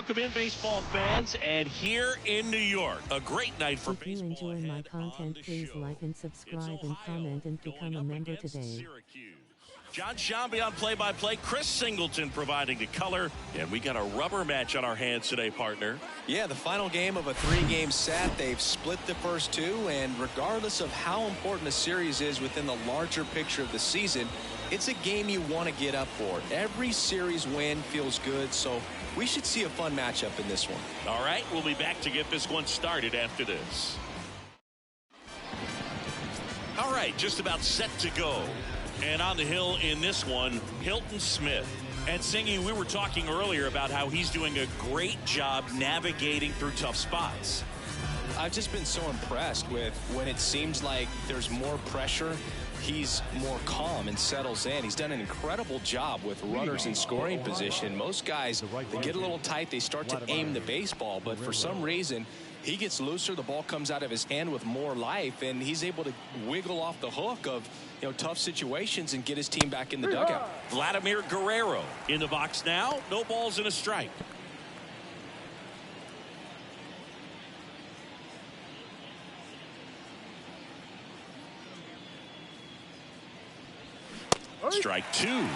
Welcome in, baseball fans, and here in New York, a great night for baseball. If you enjoy my content, please like and subscribe and comment and become a member today. Syracuse. John Shambi on play-by-play, Chris Singleton providing the color, and we got a rubber match on our hands today, partner. Yeah, the final game of a 3-game set. They've split the first 2, and regardless of how important a series is within the larger picture of the season, it's a game you want to get up for. Every series win feels good, so we should see a fun matchup in this one. All right, we'll be back to get this one started after this. All right, just about set to go. And on the hill in this one, Hilton Smith. And Singy, we were talking earlier about how he's doing a great job navigating through tough spots. I've just been so impressed with when it seems like there's more pressure, he's more calm and settles in. He's done an incredible job with runners in scoring position. Most guys, they get a little tight, they start to aim the baseball, but for some reason, he gets looser, the ball comes out of his hand with more life, and he's able to wiggle off the hook of tough situations and get his team back in the dugout. Vladimir Guerrero in the box now. No balls and a strike. Strike 2.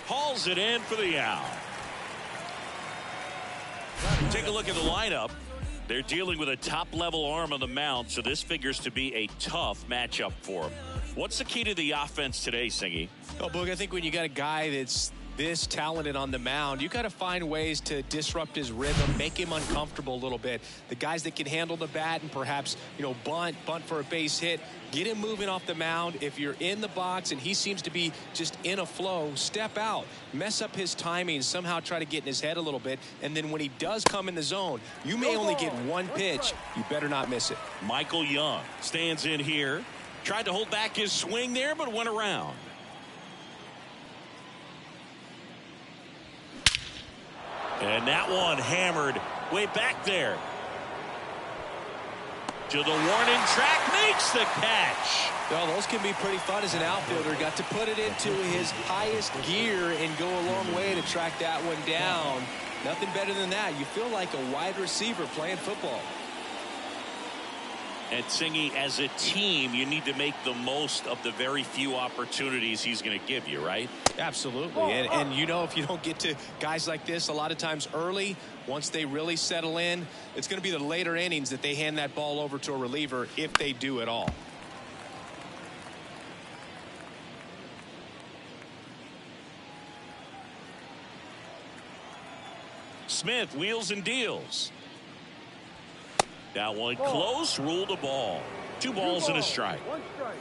Hauls it in for the out. Take a look at the lineup. They're dealing with a top-level arm on the mound, so this figures to be a tough matchup for them. What's the key to the offense today, Singy? Oh, Boog, I think when you got a guy that's this talented on the mound, you got to find ways to disrupt his rhythm, make him uncomfortable a little bit. The guys that can handle the bat and perhaps, bunt for a base hit, get him moving off the mound. If you're in the box and he seems to be just in a flow, step out, mess up his timing, somehow try to get in his head a little bit. And then when he does come in the zone, you may only get one pitch. You better not miss it. Michael Young stands in here. Tried to hold back his swing there, but went around. And that one hammered way back there. To the warning track, makes the catch. Well, those can be pretty fun as an outfielder. Got to put it into his highest gear and go a long way to track that one down. Nothing better than that. You feel like a wide receiver playing football. And Singy, as a team, you need to make the most of the very few opportunities he's going to give you, right? Absolutely. And if you don't get to guys like this a lot of times early, once they really settle in, it's going to be the later innings that they hand that ball over to a reliever, if they do at all. Smith wheels and deals. That one close, ruled a ball. 2 balls and a strike. 1 strike.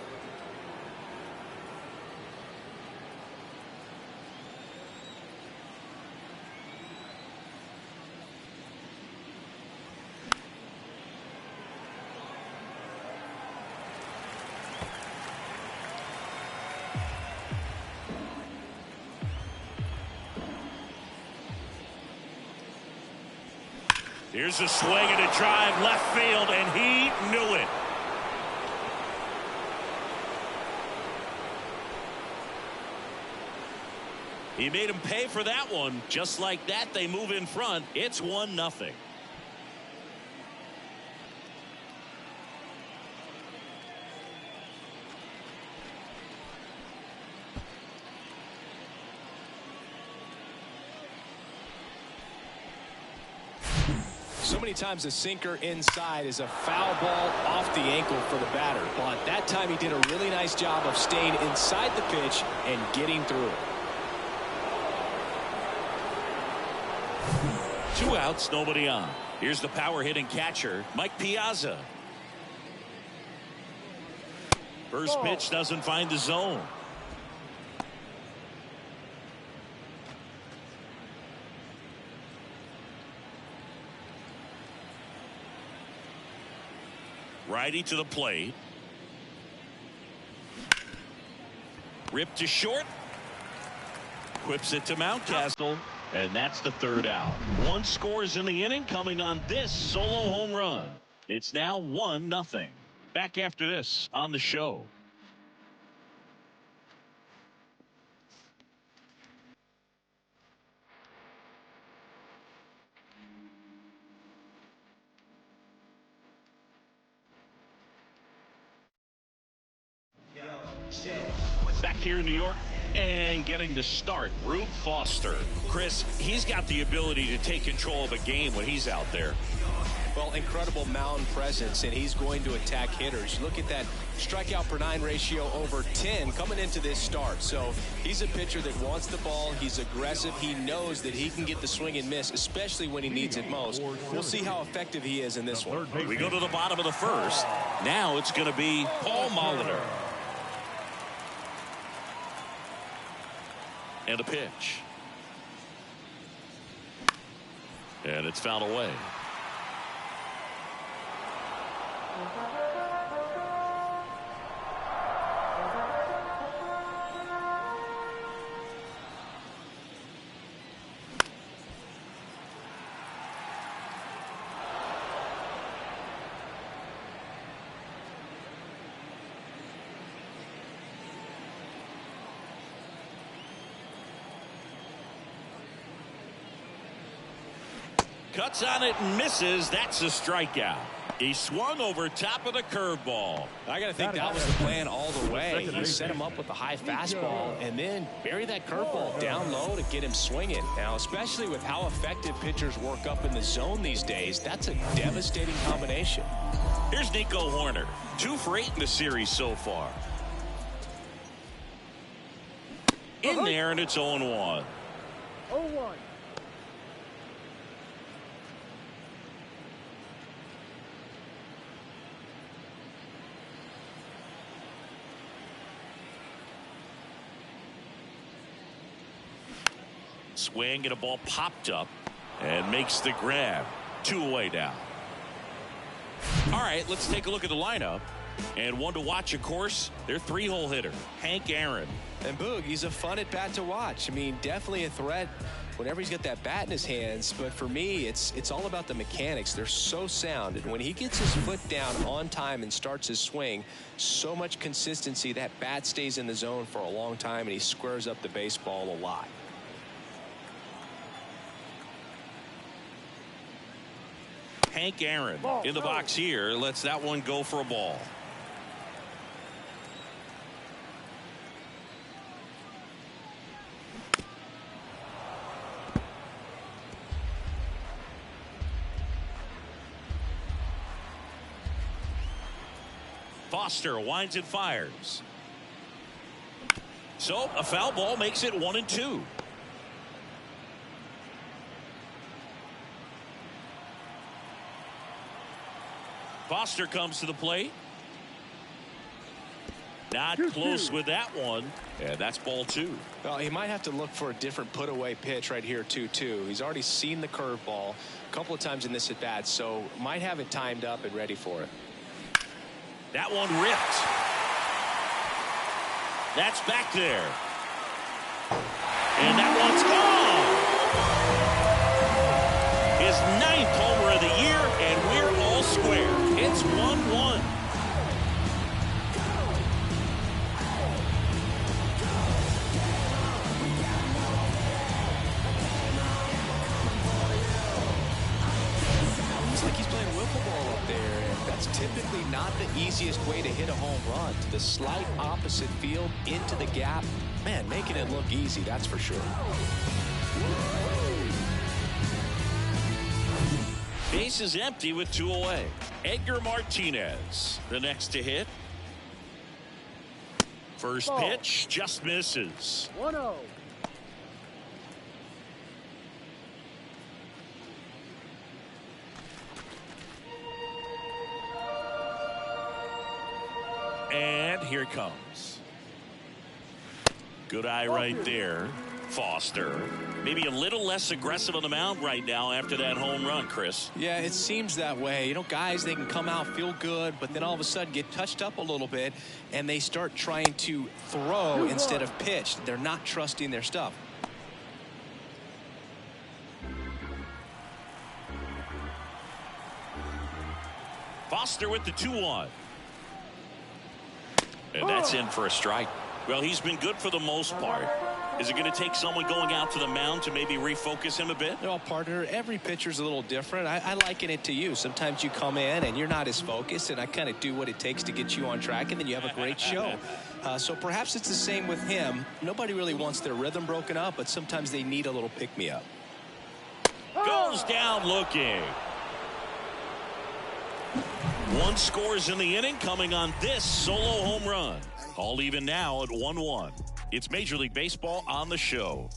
Here's a swing and a drive left field, and he knew it. He made him pay for that one. Just like that, they move in front. It's 1-0. So many times a sinker inside is a foul ball off the ankle for the batter. But that time he did a really nice job of staying inside the pitch and getting through it. 2 outs, nobody on. Here's the power hitting catcher, Mike Piazza. First pitch doesn't find the zone. Righty to the plate. Ripped to short. Whips it to Mountcastle. And that's the third out. One scores in the inning coming on this solo home run. It's now 1-0. Back after this on the show. Back here in New York and getting to start, Rube Foster. Chris, he's got the ability to take control of a game when he's out there. Well, incredible mound presence, and he's going to attack hitters. Look at that strikeout per 9 ratio over 10 coming into this start. So he's a pitcher that wants the ball. He's aggressive. He knows that he can get the swing and miss, especially when he needs it most. We'll see how effective he is in this one. We go to the bottom of the first. Now it's going to be Paul Molitor. And a pitch. And it's fouled away. Cuts on it and misses. That's a strikeout. He swung over top of the curveball. I got to think that was the plan all the way. He set him up with a high fastball and then bury that curveball down low to get him swinging. Now, especially with how effective pitchers work up in the zone these days, that's a devastating combination. Here's Nico Hoerner. 2 for 8 in the series so far. In there, and it's 0-1. 0-1. Swing and a ball popped up and makes the grab. 2 away now. All right, let's take a look at the lineup. And one to watch, of course, their 3-hole hitter, Hank Aaron. And Boog, he's a fun at bat to watch. I mean, definitely a threat whenever he's got that bat in his hands. But for me, it's all about the mechanics. They're so sound. And when he gets his foot down on time and starts his swing, so much consistency, that bat stays in the zone for a long time, and he squares up the baseball a lot. Hank Aaron in the box here lets that one go for a ball. Foster winds and fires. So a foul ball makes it 1-2. Foster comes to the plate. Not close with that one. And that's ball 2. Well, he might have to look for a different put away pitch right here 2-2. He's already seen the curveball a couple of times in this at bat, so might have it timed up and ready for it. That one ripped. That's back there. And that one's gone. His 9th homer of the year, and we're all square. It's 1-1. Looks like he's playing wiffle ball up there, and that's typically not the easiest way to hit a home run. To the slight opposite field, into the gap. Man, making it look easy, that's for sure. Base is empty with 2 away. Edgar Martinez, the next to hit. First pitch just misses. 1-0. And here it comes. Good eye right there. Foster, maybe a little less aggressive on the mound right now after that home run, Chris. Yeah, it seems that way. You know, guys, they can come out, feel good, but then all of a sudden get touched up a little bit, and they start trying to throw instead of pitch. They're not trusting their stuff. Foster with the 2-1. And that's in for a strike. Well, he's been good for the most part. Is it going to take someone going out to the mound to maybe refocus him a bit? Well, partner, every pitcher's a little different. I liken it to you. Sometimes you come in and you're not as focused, and I kind of do what it takes to get you on track, and then you have a great show. So perhaps it's the same with him. Nobody really wants their rhythm broken up, but sometimes they need a little pick-me-up. Goes down looking. One scores in the inning coming on this solo home run. All even now at 1-1. It's Major League Baseball on the show.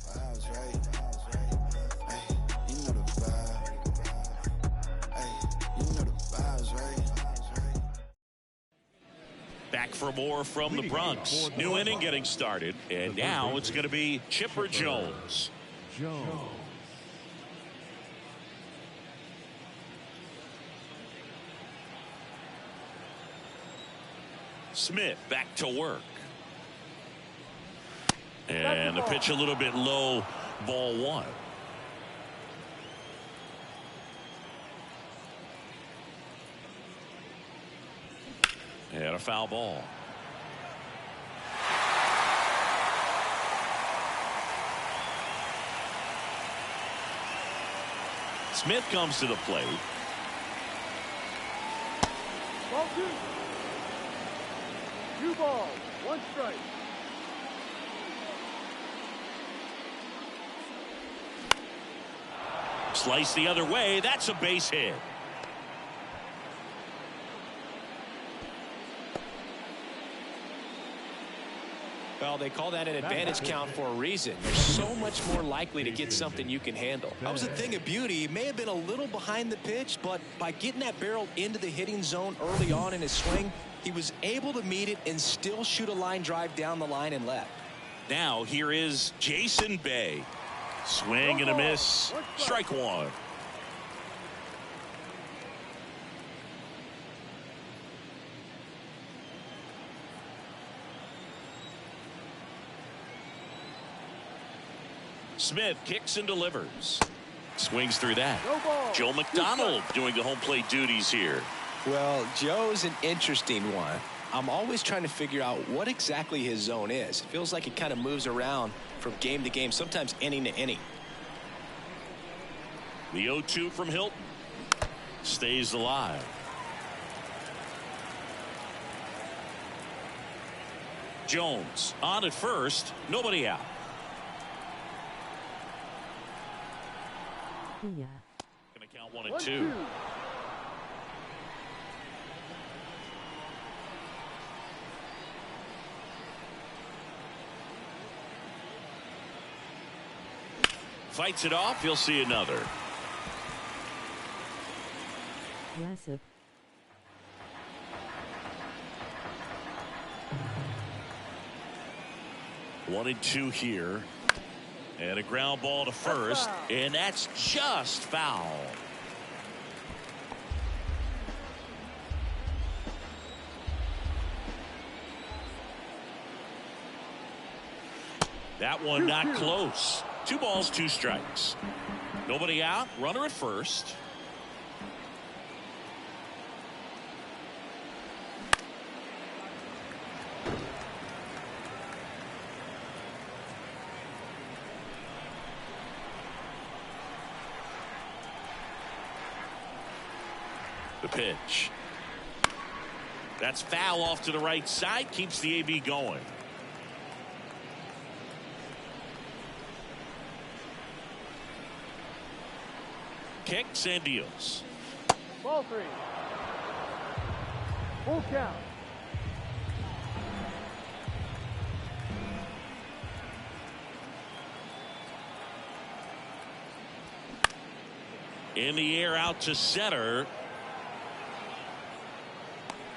Back for more from the Bronx. New inning getting started. And now it's going to be Chipper Jones. Smith back to work. And the pitch a little bit low, ball 1. And a foul ball. Smith comes to the plate. Ball 2. 2 balls, 1 strike. Slice the other way. That's a base hit. Well, they call that an advantage count for a reason. You're so much more likely to get something you can handle. That was a thing of beauty. He may have been a little behind the pitch, but by getting that barrel into the hitting zone early on in his swing, he was able to meet it and still shoot a line drive down the line and left. Now here is Jason Bay. Swing and a miss. Strike 1. Smith kicks and delivers. Swings through that. Joe McDonald doing the home plate duties here. Well, Joe's an interesting one. I'm always trying to figure out what exactly his zone is. It feels like it kind of moves around from game to game, sometimes inning to inning. The 0-2 from Hilton stays alive. Jones on at first, nobody out. Yeah. Gonna count 1 and 2. Fights it off. You'll see another. Aggressive. One and 2 here. And a ground ball to first. And that's just foul. That one not close. 2 balls, 2 strikes. Nobody out. Runner at first. The pitch. That's foul off to the right side. Keeps the AB going. Kicks and deals. Ball 3. Full count. In the air out to center.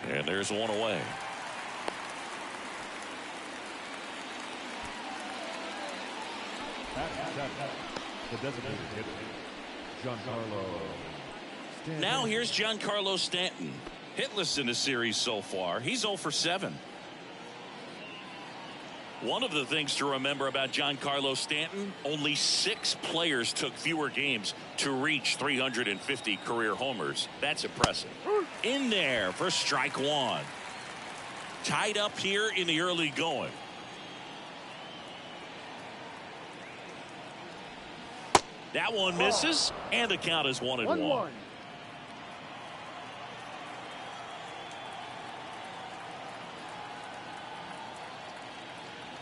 And there's one away. The designated hitter, Giancarlo Stanton. Now here's Giancarlo Stanton. Hitless in the series so far. He's 0 for 7. One of the things to remember about Giancarlo Stanton, only 6 players took fewer games to reach 350 career homers. That's impressive. In there for strike 1. Tied up here in the early going. That one misses, and the count is 1-1.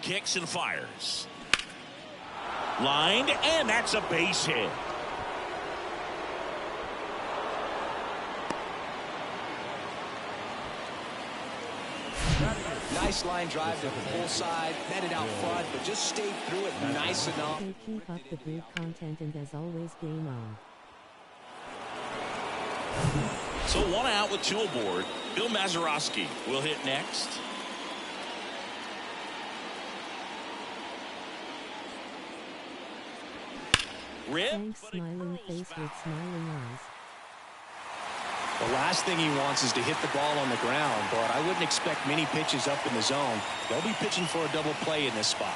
Kicks and fires. Lined, and that's a base hit. Nice line drive to the full side, met it out front, but just stayed through it nice enough. Hey, keep up the good content, and as always, game on. So 1 out with 2 aboard. Bill Mazeroski will hit next. Rip. Thanks, smiling face with smiling eyes. The last thing he wants is to hit the ball on the ground, but I wouldn't expect many pitches up in the zone. They'll be pitching for a double play in this spot.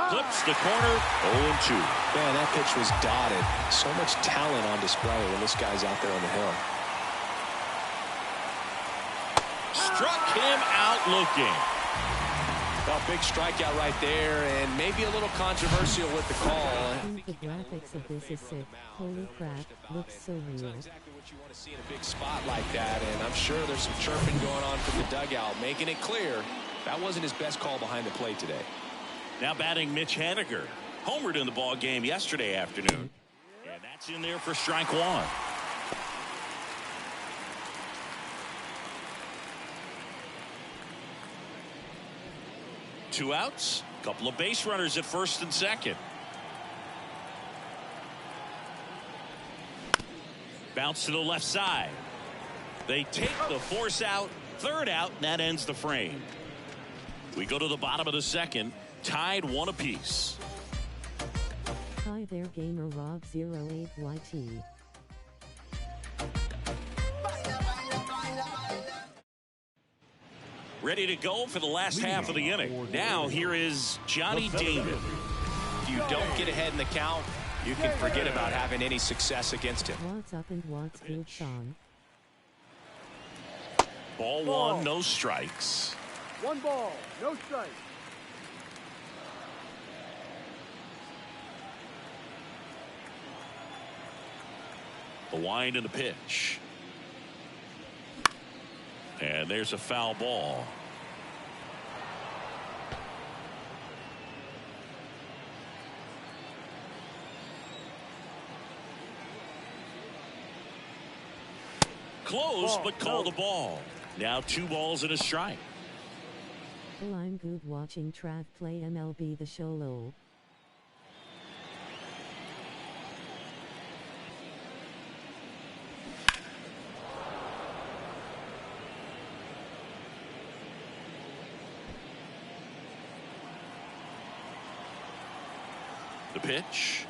Flips the corner, 0-2. Man, that pitch was dotted. So much talent on display when this guy's out there on the hill. Struck him out looking. A big strikeout right there, and maybe a little controversial with the call. I think the graphics of this is sick. Holy crap, looks so real. Exactly what you want to see in a big spot like that, and I'm sure there's some chirping going on from the dugout, making it clear that wasn't his best call behind the plate today. Now batting Mitch Haniger. Homered in the ball game yesterday afternoon. And that's in there for strike 1. Two outs, couple of base runners at first and second. Bounce to the left side. They take the force out, third out, and that ends the frame. We go to the bottom of the second, tied 1 apiece. Hi there, gamer Rob08YT. Ready to go for the last half of the inning. Now here is Johnny Damon. If you don't get ahead in the count, you can forget about having any success against him. What's up and what's good, Sean? Ball 1, no strikes. 1 ball, no strike. The wind and the pitch. And there's a foul ball. Close, but call the ball. Now 2 balls and a strike. Well, I'm good watching Trav play MLB The Show lol. The pitch.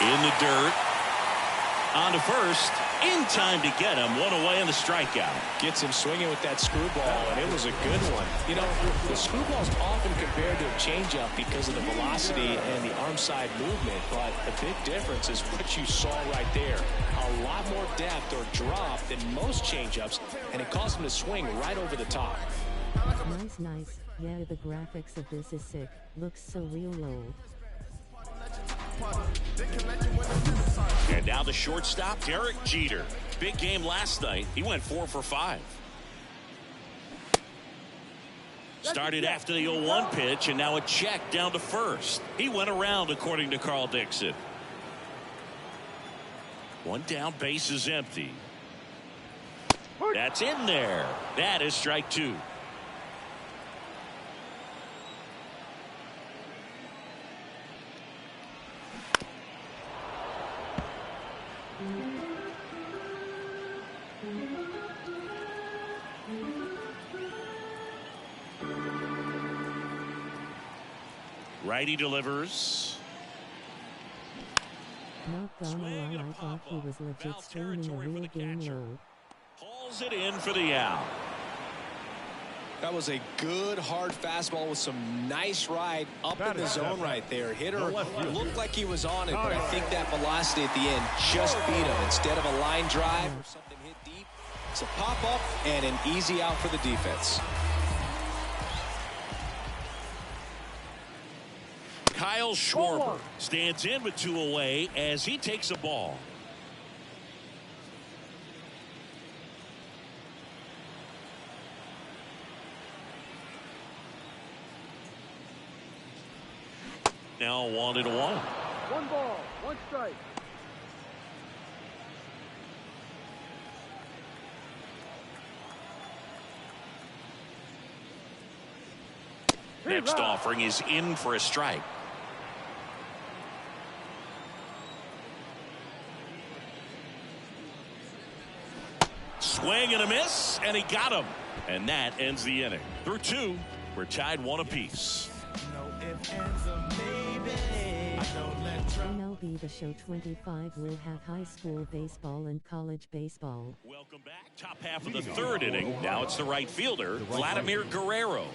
In the dirt. On to first. In time to get him. 1 away and the strikeout. Gets him swinging with that screwball, and it was a good one. You know, the screwball's often compared to a changeup because of the velocity and the arm side movement, but the big difference is what you saw right there. A lot more depth or drop than most changeups, and it caused him to swing right over the top. Nice, nice. Yeah, the graphics of this is sick. Looks so real lol. And now the shortstop, Derek Jeter. Big game last night. He went 4 for 5. Started after the 0-1 pitch, and now a check down to first. He went around, according to Carl Dixon. 1 down, base is empty. That's in there. That is strike 2. Righty delivers. Not gonna lie, I thought he was legit streaming a real game low. Hauls it in for the out. That was a good hard fastball with some nice ride up in the zone right there. Hitter looked like he was on it, but I think that velocity at the end just beat him. Instead of a line drive or something hit deep, it's a pop up and an easy out for the defense. Kyle Schwarber stands in with 2 away as he takes a ball. Now 1-1. 1 ball, 1 strike. Next offering is in for a strike. Swing and a miss, and he got him. And that ends the inning. Through 2, we're tied 1 apiece. MLB The Show 25 will have high school baseball and college baseball. Welcome back. Top half of the 3rd inning. Now it's the right fielder, Vladimir Guerrero.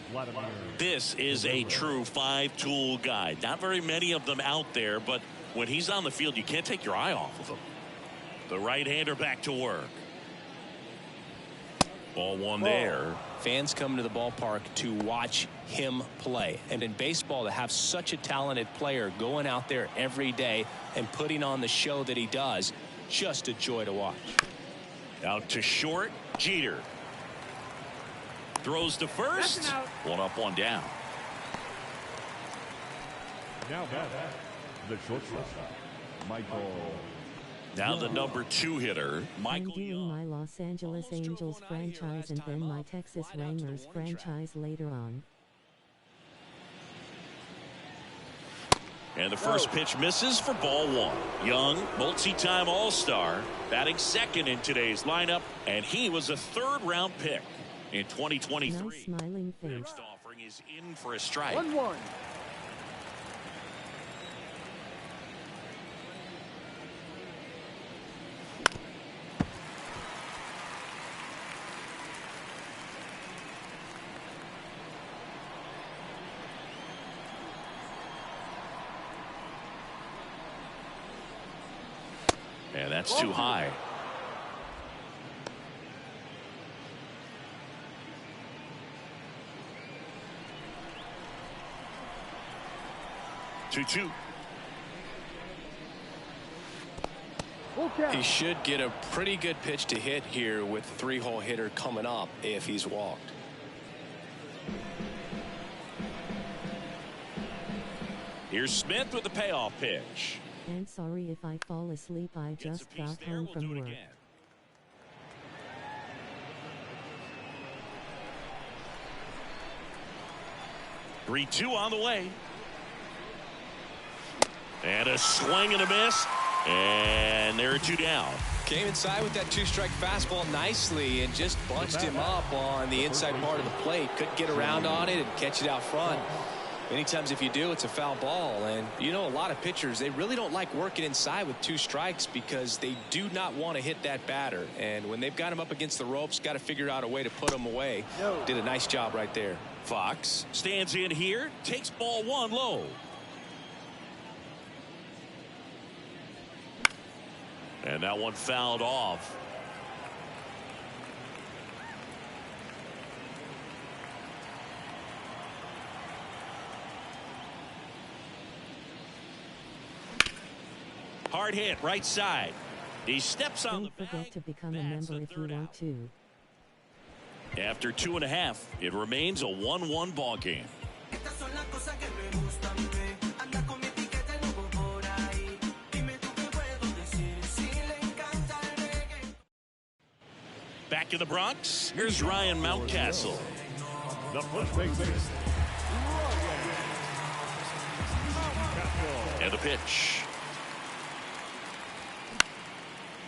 This is a true 5-tool guy. Not very many of them out there, but when he's on the field, you can't take your eye off of him. The right-hander back to work. Ball 1 there. Fans come to the ballpark to watch him play. And in baseball, to have such a talented player going out there every day and putting on the show that he does, just a joy to watch. Out to short, Jeter. Throws to first. 1 up, 1 down. Now back, the shortstop, Michael. Now the number 2 hitter, Michael I'm doing my Los Angeles Angels franchise and then my Texas Rangers franchise later on. And the first pitch misses for ball 1. Young, multi-time All-Star, batting 2nd in today's lineup, and he was a 3rd-round pick in 2023. Nice smiling face. Next offering is in for a strike. 1-1. And that's too high. Two. He should get a pretty good pitch to hit here with the 3-hole hitter coming up if he's walked. Here's Smith with the payoff pitch. And sorry if I fall asleep, I just got home from work. 3-2 on the way. And a swing and a miss. And there are 2 down. Came inside with that 2-strike fastball nicely and just bunched him up on the inside part of the plate. Couldn't get around on it and catch it out front. Many times if you do, it's a foul ball. And you know, a lot of pitchers, they really don't like working inside with 2 strikes because they do not want to hit that batter. And when they've got him up against the ropes, got to figure out a way to put him away. Did a nice job right there. Fox stands in here, takes ball 1 low. And that one fouled off. Hard hit, right side. He steps on the Don't forget to become a member if you want to. After 2.5, it remains a 1-1 ball game. Back in the Bronx, here's Ryan Mountcastle. The first baseman. And the pitch.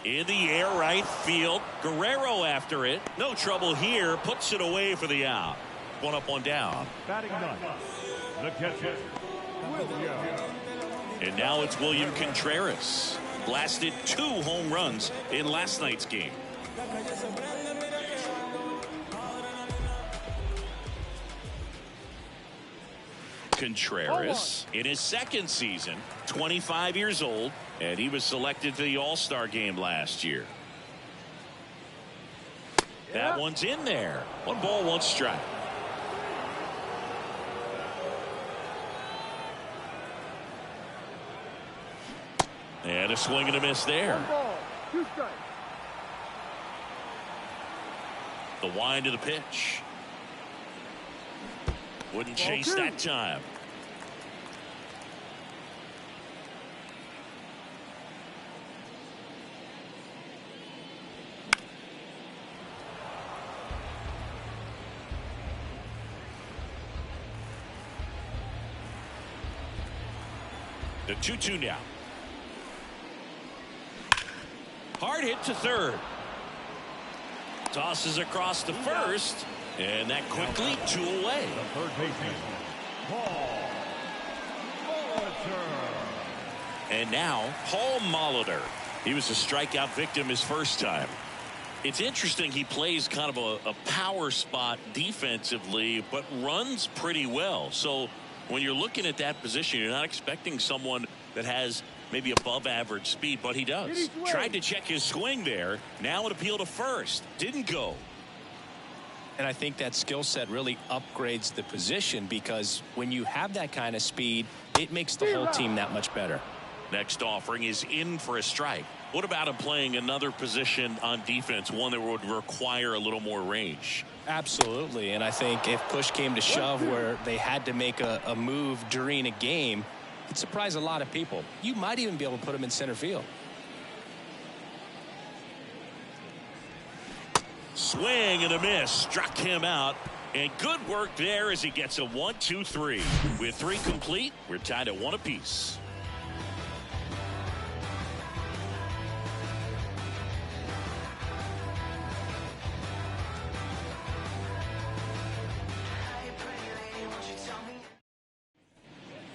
In the air, right field. Guerrero after it. No trouble here. Puts it away for the out. 1 up, 1 down. Batting 9. The catcher, And now it's William Contreras. Blasted 2 home runs in last night's game. Contreras in his second season, 25 years old, and he was selected to the All-Star game last year. That one's in there. 1 ball, 1 strike. And a swing and a miss there. 1 ball, 2 strikes. The wind of the pitch. Wouldn't chase that time. The 2-2 now. Hard hit to third. Tosses across to first. And that quickly 2 away. The third baseman, Paul Molitor. And now Paul Molitor. He was a strikeout victim his first time. It's interesting, he plays kind of a power spot defensively, but runs pretty well. So when you're looking at that position, you're not expecting someone that has maybe above average speed, but he does. Tried to check his swing there. Now an appeal to first. Didn't go. And I think that skill set really upgrades the position, because when you have that kind of speed, it makes the whole team that much better. Next offering is in for a strike. What about him playing another position on defense, one that would require a little more range? Absolutely. And I think if push came to shove where they had to make a move during a game, it'd surprise a lot of people. You might even be able to put him in center field. Swing and a miss. Struck him out. And good work there as he gets a 1-2-3. With 3 complete, we're tied at 1 apiece.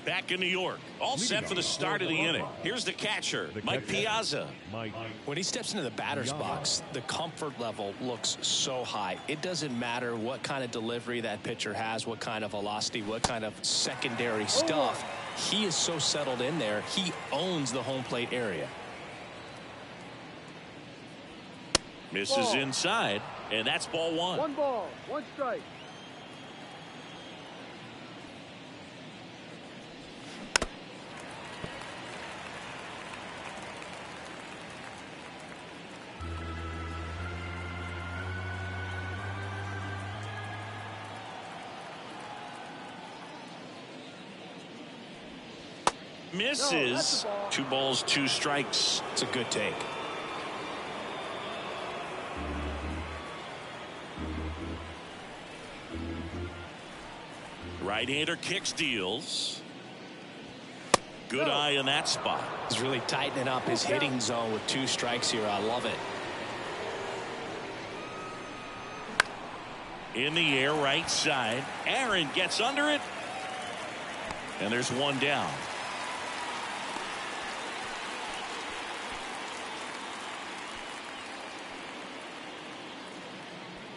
Back in New York, all set for the start of the inning. Here's the catcher, Mike Piazza. When he steps into the batter's box, the comfort level looks so high. It doesn't matter what kind of delivery that pitcher has, what kind of velocity, what kind of secondary stuff. He is so settled in there. He owns the home plate area. Misses inside, and that's ball 1. 1 ball, 1 strike. Misses. 2 balls, 2 strikes. It's a good take. Right-hander kicks, deals. Good eye in that spot. He's really tightening up his hitting zone with 2 strikes here. I love it. In the air, right side. Aaron gets under it. And there's 1 down.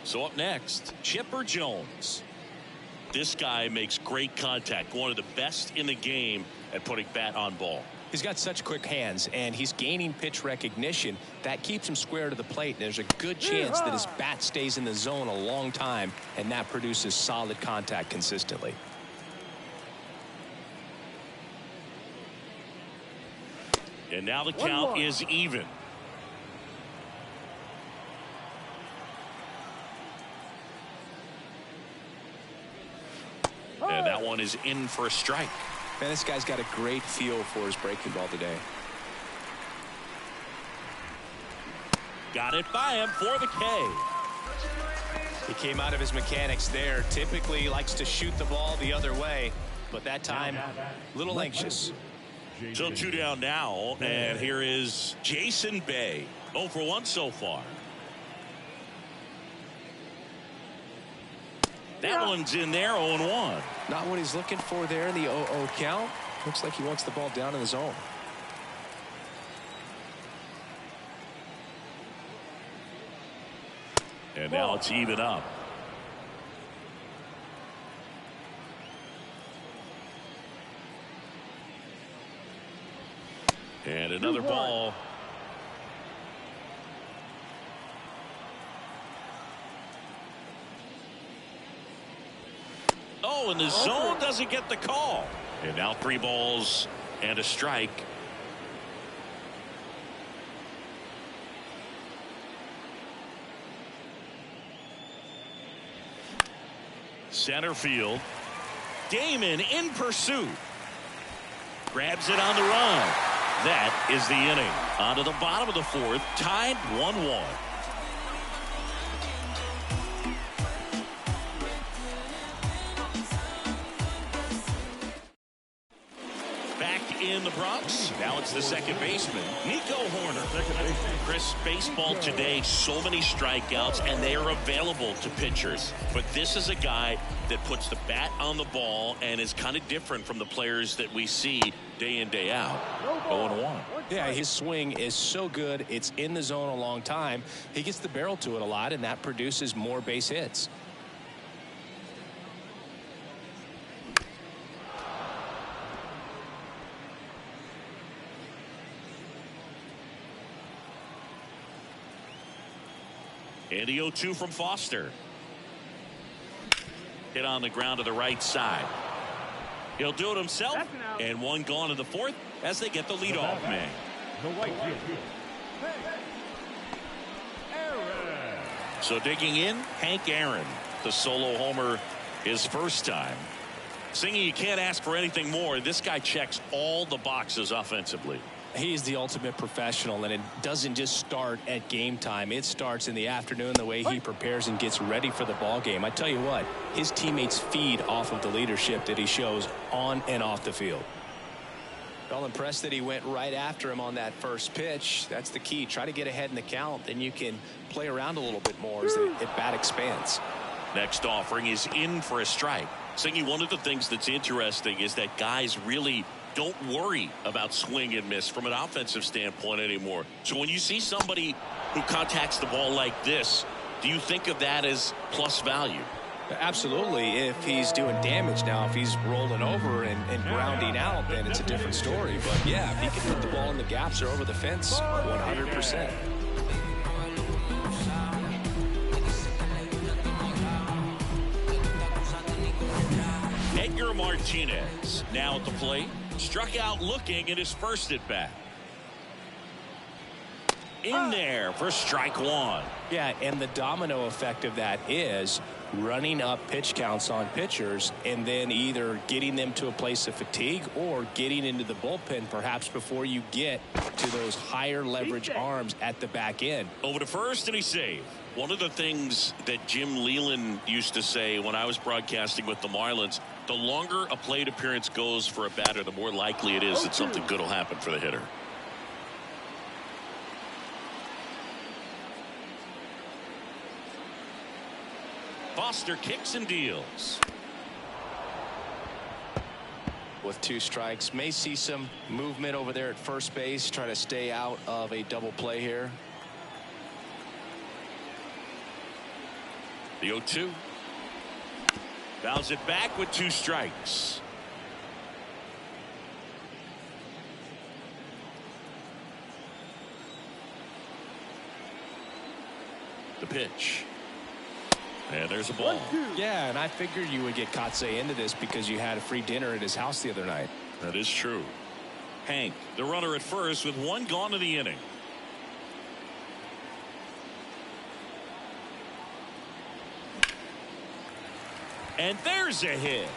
So up next, Chipper Jones. This guy makes great contact. One of the best in the game at putting bat on ball. He's got such quick hands, and he's gaining pitch recognition. That keeps him square to the plate. There's a good chance that his bat stays in the zone a long time, and that produces solid contact consistently. And now the count is even. And that one is in for a strike. Man, this guy's got a great feel for his breaking ball today. Got it by him for the K. He came out of his mechanics there. Typically he likes to shoot the ball the other way, but that time a little anxious. So 2 down now, and here is Jason Bay. 0 for 1 so far. That one's in there, 0-1. Not what he's looking for there in the 0-0 count. Looks like he wants the ball down in the zone. And now it's even up. And another ball. Oh, and the zone doesn't get the call. And now 3 balls and a strike. Center field. Damon in pursuit. Grabs it on the run. That is the inning. On to the bottom of the 4th, tied 1-1. Back in the Bronx. Now it's the second baseman, Nico Horner. Chris, baseball today, so many strikeouts, and they are available to pitchers. But this is a guy that puts the bat on the ball and is kind of different from the players that we see day in, day out. 0-1. Yeah, his swing is so good. It's in the zone a long time. He gets the barrel to it a lot, and that produces more base hits. And the 0-2 from Foster. Hit on the ground to the right side. He'll do it himself. And 1 gone in the 4th as they get the leadoff man. The white team. So digging in, Hank Aaron. The solo homer his first time. Singing, you can't ask for anything more. This guy checks all the boxes offensively. He's the ultimate professional, and it doesn't just start at game time. It starts in the afternoon, the way he prepares and gets ready for the ball game. I tell you what, his teammates feed off of the leadership that he shows on and off the field. Well, impressed that he went right after him on that first pitch. That's the key. Try to get ahead in the count, then you can play around a little bit more as the at-bat expands. Next offering is in for a strike. Singy, one of the things that's interesting is that guys really don't worry about swing and miss from an offensive standpoint anymore. So when you see somebody who contacts the ball like this, do you think of that as plus value? Absolutely. If he's doing damage now, if he's rolling over and grounding out, then it's a different story. But yeah, if he can hit the ball in the gaps or over the fence, 100%. Edgar Martinez now at the plate. Struck out looking at his first at bat. In there for strike 1. Yeah, and the domino effect of that is running up pitch counts on pitchers and then either getting them to a place of fatigue or getting into the bullpen perhaps before you get to those higher leverage arms at the back end. Over to first, and he saved. One of the things that Jim Leland used to say when I was broadcasting with the Marlins, the longer a plate appearance goes for a batter, the more likely it is that something good will happen for the hitter. Foster kicks and deals. With 2 strikes, may see some movement over there at first base, try to stay out of a double play here. The 0-2. Fouls it back with 2 strikes. The pitch. And there's a ball. Yeah, and I figured you would get Ncaa into this because you had a free dinner at his house the other night. That is true. Hank, the runner at first with 1 gone in the inning. And there's a hit.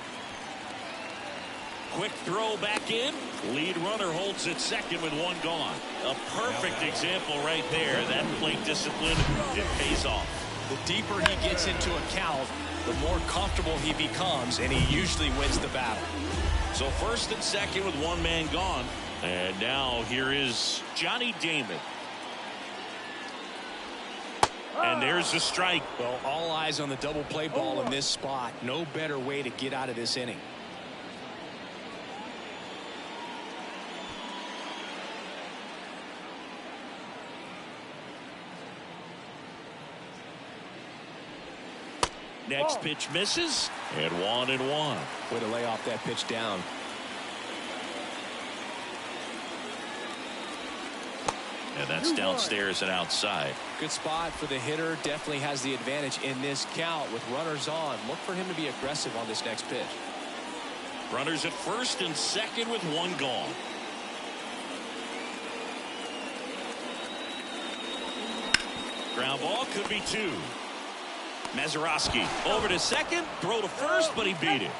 Quick throw back in. Lead runner holds at second with 1 gone. A perfect example right there. That plate discipline, it pays off. The deeper he gets into a count, the more comfortable he becomes, and he usually wins the battle. So first and second with 1 man gone. And now here is Johnny Damon. And there's the strike. Well, all eyes on the double play ball in this spot. No better way to get out of this inning. Next pitch misses, and 1-1. Way to lay off that pitch down. And that's downstairs and outside. Good spot for the hitter. Definitely has the advantage in this count with runners on. Look for him to be aggressive on this next pitch. Runners at first and second with one gone. Ground ball could be two. Mazeroski over to second, throw to first, but he beat it.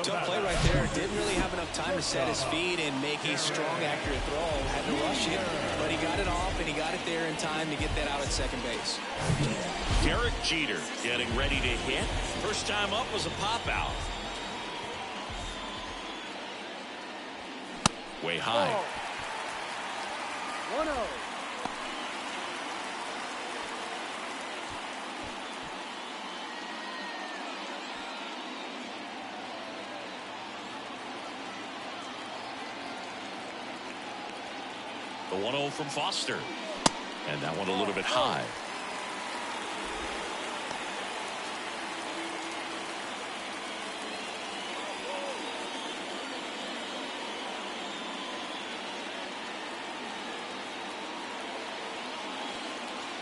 Tough play right there. Didn't really have enough time to set his feet and make a strong, accurate throw. Had to rush it, but he got it off, and he got it there in time to get that out at second base. Derek Jeter getting ready to hit. First time up was a pop out. Way high. 1-0. The 1-0 from Foster. And that one a little bit high.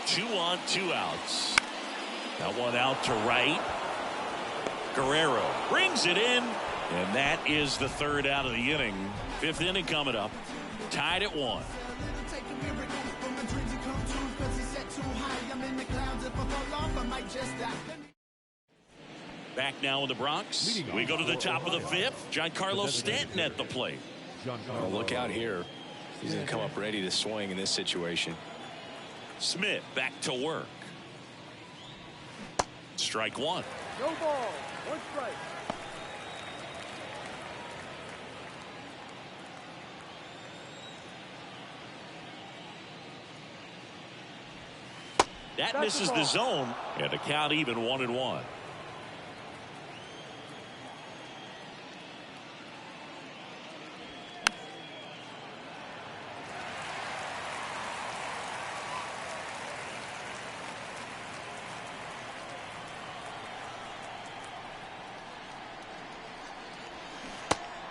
Two on, two outs. That one out to right. Guerrero brings it in. And that is the third out of the inning. Fifth inning coming up. Tied at 1. Back now in the Bronx. We go to the top of the fifth. Giancarlo Stanton at the plate. Oh, look out here. He's going to come up ready to swing in this situation. Smith back to work. Strike one. No ball. One strike. That misses the zone, and the count even 1-1.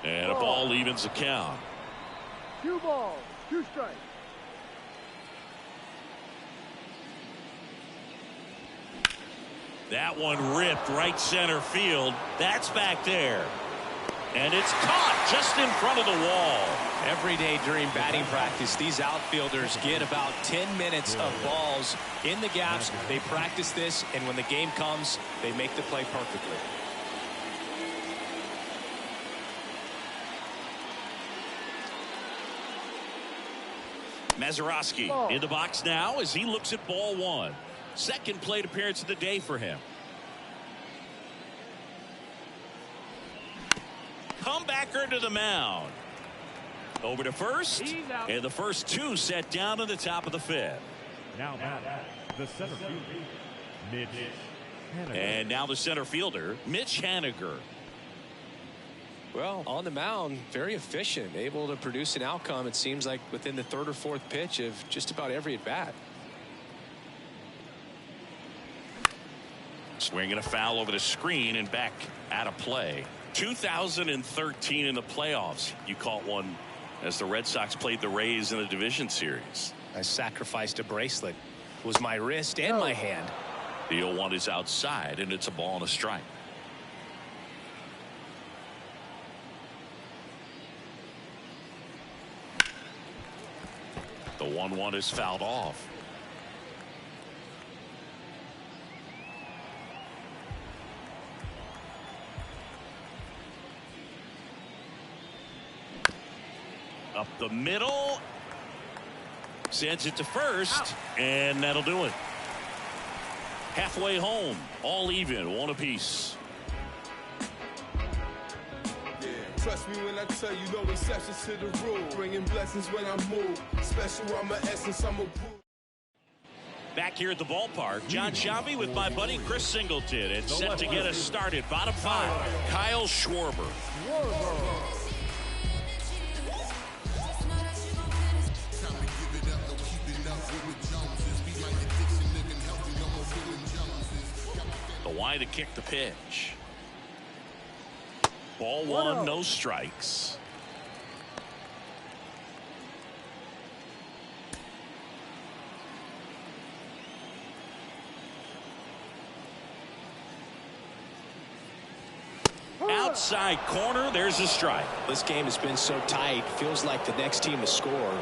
And a ball evens the count. 2 balls, 2 strikes. That one ripped right center field. That's back there. And it's caught just in front of the wall. Every day during batting practice, these outfielders get about 10 minutes of balls in the gaps. They practice this, and when the game comes, they make the play perfectly. Mazeroski in the box now as he looks at ball one. Second plate appearance of the day for him. Comebacker to the mound. Over to first. And the first two set down to the top of the fifth. Now the center fielder, Mitch Haniger. And now the center fielder, Mitch Haniger. Well, on the mound, very efficient, able to produce an outcome, it seems like, within the third or fourth pitch of just about every at-bat. Swinging a foul over the screen and back out of play. 2013 in the playoffs, you caught one as the Red Sox played the Rays in the division series. I sacrificed a bracelet. It was my wrist and my hand. The 0-1 is outside, and it's a ball and a strike. The 1-1 is fouled off. Up the middle. Sends it to first, and that'll do it. Halfway home, all even, one apiece. Trust me when I tell you, no exceptions to the rule. Bringing blessings when I move. Special, I'm an essence, I'm a Back here at the ballpark, John Shabby with my buddy Chris Singleton. It's set to get us started. Bottom 5, Kyle Schwarber. The wide to kick the pitch. Ball 1, no strikes. Outside corner, there's a strike. This game has been so tight, feels like the next team to score.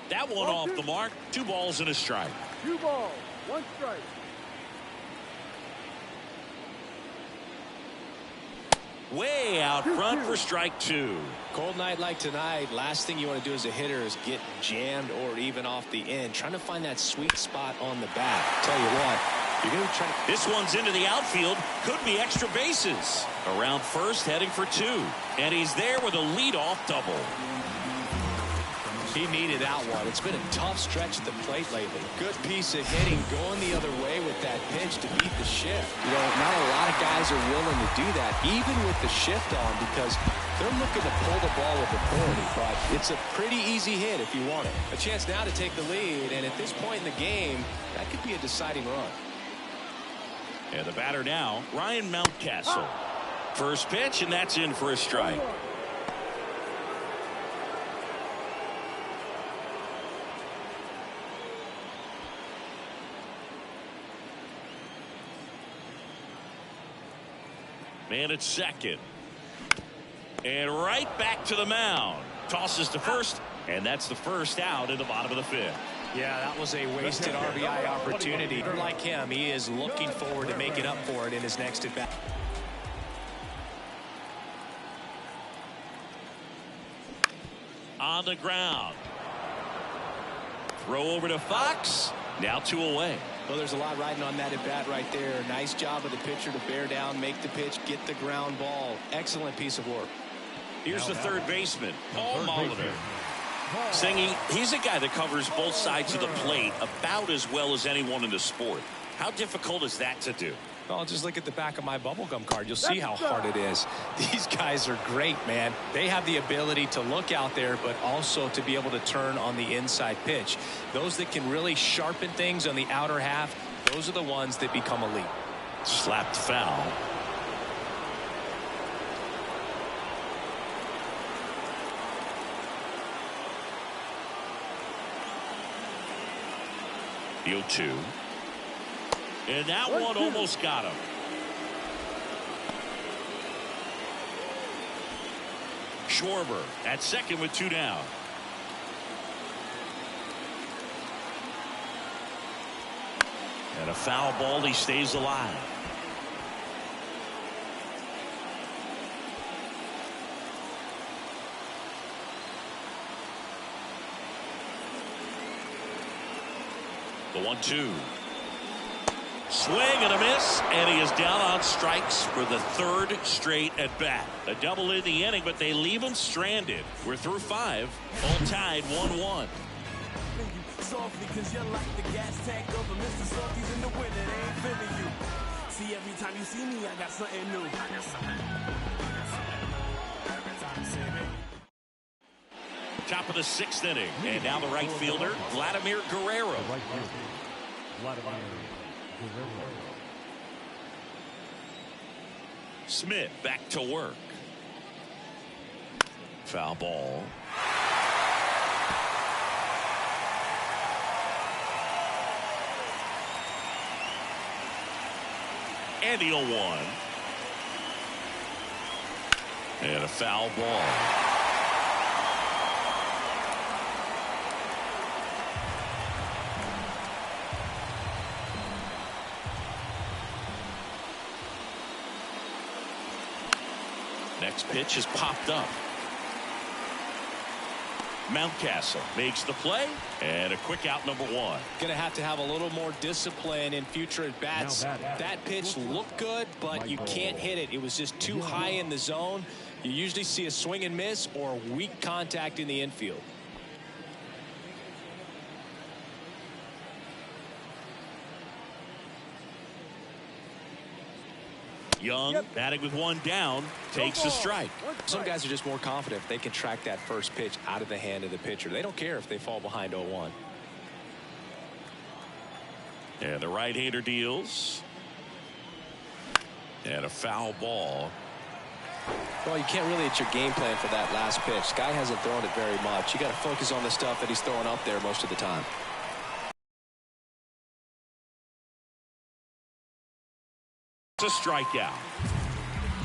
That one off the mark. 2 balls and a strike. 2 balls, 1 strike. Way out front for strike 2. Cold night like tonight, last thing you want to do as a hitter is get jammed or even off the end. Trying to find that sweet spot on the bat. Tell you what, you're going to try. This one's into the outfield. Could be extra bases. Around first, heading for 2. And he's there with a leadoff double. He needed that one. It's been a tough stretch at the plate lately. Good piece of hitting going the other way with that pitch to beat the shift. You know, not a lot of guys are willing to do that, even with the shift on, because they're looking to pull the ball with authority. But it's a pretty easy hit if you want it. A chance now to take the lead, and at this point in the game, that could be a deciding run. And the batter now, Ryan Mountcastle. First pitch, and that's in for a strike. Man at second. And right back to the mound. Tosses to first, and that's the first out in the bottom of the 5th. Yeah, that was a wasted RBI opportunity. Like him, he is looking forward to making up for it in his next at-bat. On the ground. Throw over to Fox. Now 2 away. Well, there's a lot riding on that at-bat right there. Nice job of the pitcher to bear down, make the pitch, get the ground ball. Excellent piece of work. Here's the third baseman, Paul Molitor. Singy, he's a guy that covers both sides of the plate about as well as anyone in the sport. How difficult is that to do? Well, just look at the back of my bubblegum card. You'll see how hard it is. These guys are great, man. They have the ability to look out there, but also to be able to turn on the inside pitch. Those that can really sharpen things on the outer half, those are the ones that become elite. Slapped foul. The 0-2. And that one almost got him. Schwarber at second with 2 down. And a foul ball. He stays alive. The 1-2. Swing and a miss, and he is down on strikes for the 3rd straight at bat. A double in the inning, but they leave him stranded. We're through 5, all tied 1-1. Softly, cause you're like the gas tank of a Mr. Salty's in the winter. They ain't feeling you. See, every time you see me, I got something new. Every time you see me. Top of the 6th inning, and now the right fielder, Vladimir Guerrero. Smith back to work. Foul ball. And the 0-1. And a foul ball. Next pitch is popped up. Mountcastle makes the play, and a quick out, number 1. Going to have a little more discipline in future at bats. That pitch looked good, but you can't hit it. It was just too high in the zone. You usually see a swing and miss or weak contact in the infield. Young, batting with one down, takes a strike. Some guys are just more confident if they can track that first pitch out of the hand of the pitcher. They don't care if they fall behind 0-1. And the right-hander deals. And a foul ball. Well, you can't really hit your game plan for that last pitch. Guy hasn't thrown it very much. You got to focus on the stuff that he's throwing up there most of the time. It's a strikeout.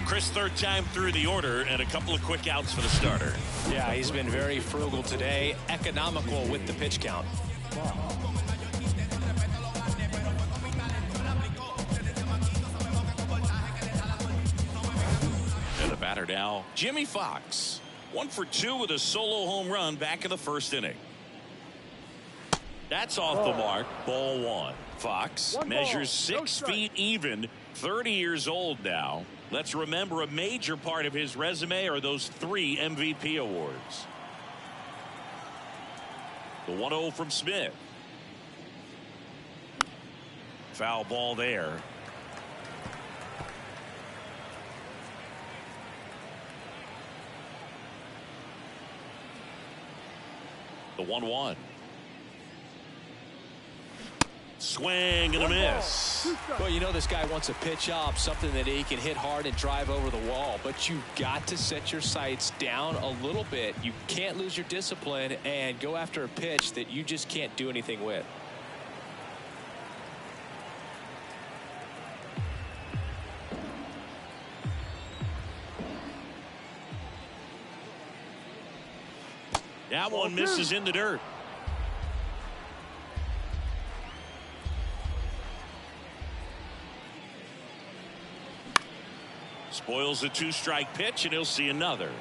Chris, third time through the order and a couple of quick outs for the starter. Yeah, he's been very frugal today, economical with the pitch count. And the batter now, Jimmy Fox. 1 for 2 with a solo home run back in the first inning. That's off the mark. Ball 1. Fox measures 6 feet even, 30 years old now. Let's remember a major part of his resume are those 3 MVP awards. The 1-0 from Smith. Foul ball there. The 1-1. Swing and a miss. Well, you know this guy wants a pitch up, something that he can hit hard and drive over the wall. But you've got to set your sights down a little bit. You can't lose your discipline and go after a pitch that you just can't do anything with. That one misses in the dirt. Spoils the 2-strike pitch, and he'll see another.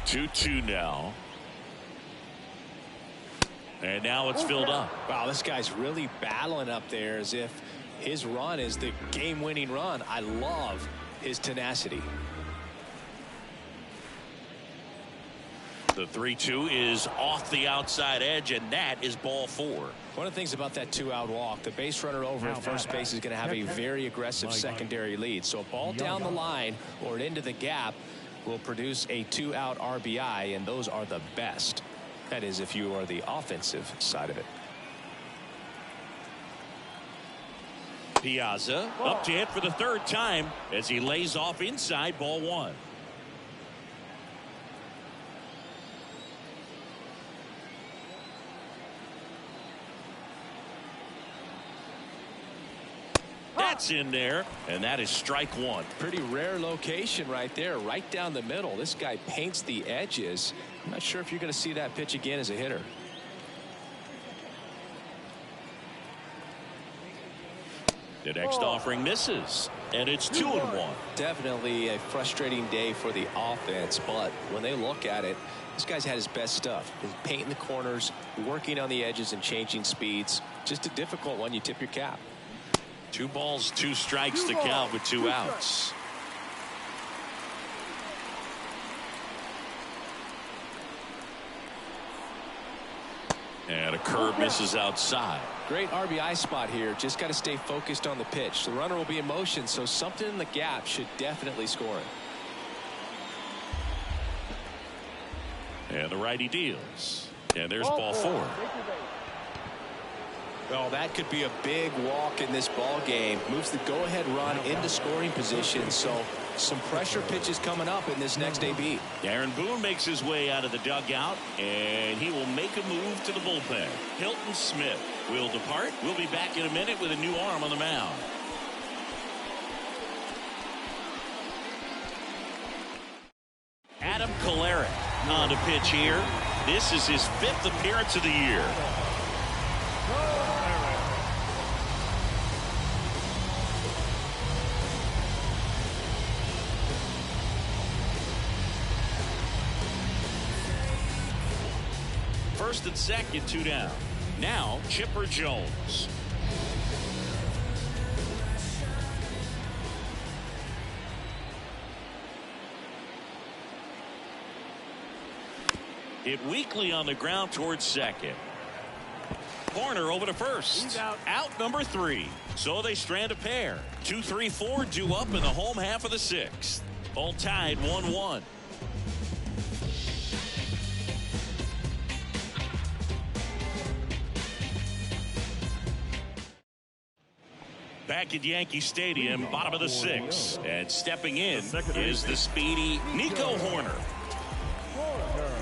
Two now. And now it's filled up. Wow, this guy's really battling up there as if his run is the game-winning run. I love his tenacity. The 3-2 is off the outside edge, and that is ball 4. One of the things about that 2-out walk, the base runner over at first base is going to have a very aggressive secondary lead. So a ball down the line or into the gap will produce a 2-out RBI, and those are the best. That is if you are the offensive side of it. Piazza up to hit for the 3rd time as he lays off inside, ball 1. That's in there, and that is strike 1. Pretty rare location right there, right down the middle. This guy paints the edges. I'm not sure if you're going to see that pitch again as a hitter. The next offering misses, and it's 2-1. Definitely a frustrating day for the offense, but when they look at it, this guy's had his best stuff. He's painting the corners, working on the edges and changing speeds. Just a difficult one. You tip your cap. 2 balls, 2 strikes to count with 2 outs. And a curve misses outside. Great RBI spot here. Just got to stay focused on the pitch. The runner will be in motion, so something in the gap should definitely score it. And the righty deals. And there's ball 4. Well, that could be a big walk in this ball game. Moves the go-ahead run into scoring position. So some pressure pitches coming up in this next AB. Aaron Boone makes his way out of the dugout, and he will make a move to the bullpen. Hilton Smith will depart. We'll be back in a minute with a new arm on the mound. Adam Kolarek on the pitch here. This is his 5th appearance of the year. First and second, 2 down. Now Chipper Jones. Hit weakly on the ground towards second. Horner over to first. He's out. Out number 3. So they strand a pair. 2, 3, 4 due up in the home half of the 6th. All tied 1-1. Back at Yankee Stadium, bottom of the 6th. And stepping in is the speedy Nico Horner.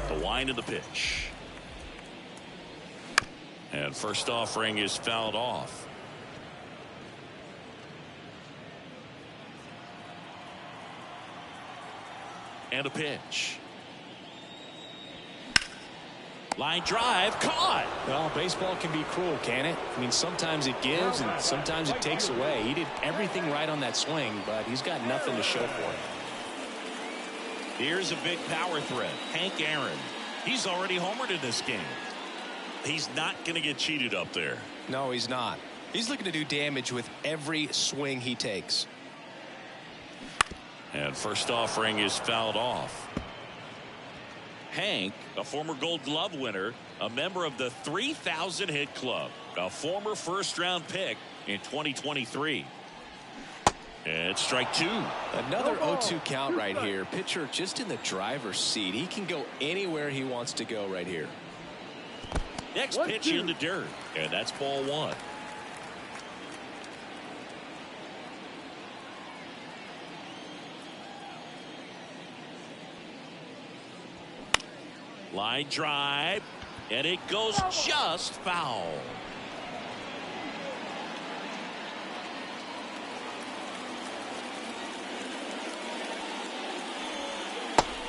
The wind of the pitch. And first offering is fouled off. And a pitch. Line drive, caught. Well, baseball can be cruel, can it? I mean, sometimes it gives and sometimes it takes away. He did everything right on that swing, but he's got nothing to show for it. Here's a big power threat. Hank Aaron. He's already homered in this game. He's not going to get cheated up there. No, he's not. He's looking to do damage with every swing he takes. And first offering is fouled off. Hank, a former Gold Glove winner, a member of the 3,000 hit club, a former first-round pick in 2023. And strike 2. Another 0-2 count right here. Pitcher just in the driver's seat. He can go anywhere he wants to go right here. Next pitch in the dirt, and that's ball 1. Line drive, and it goes just foul.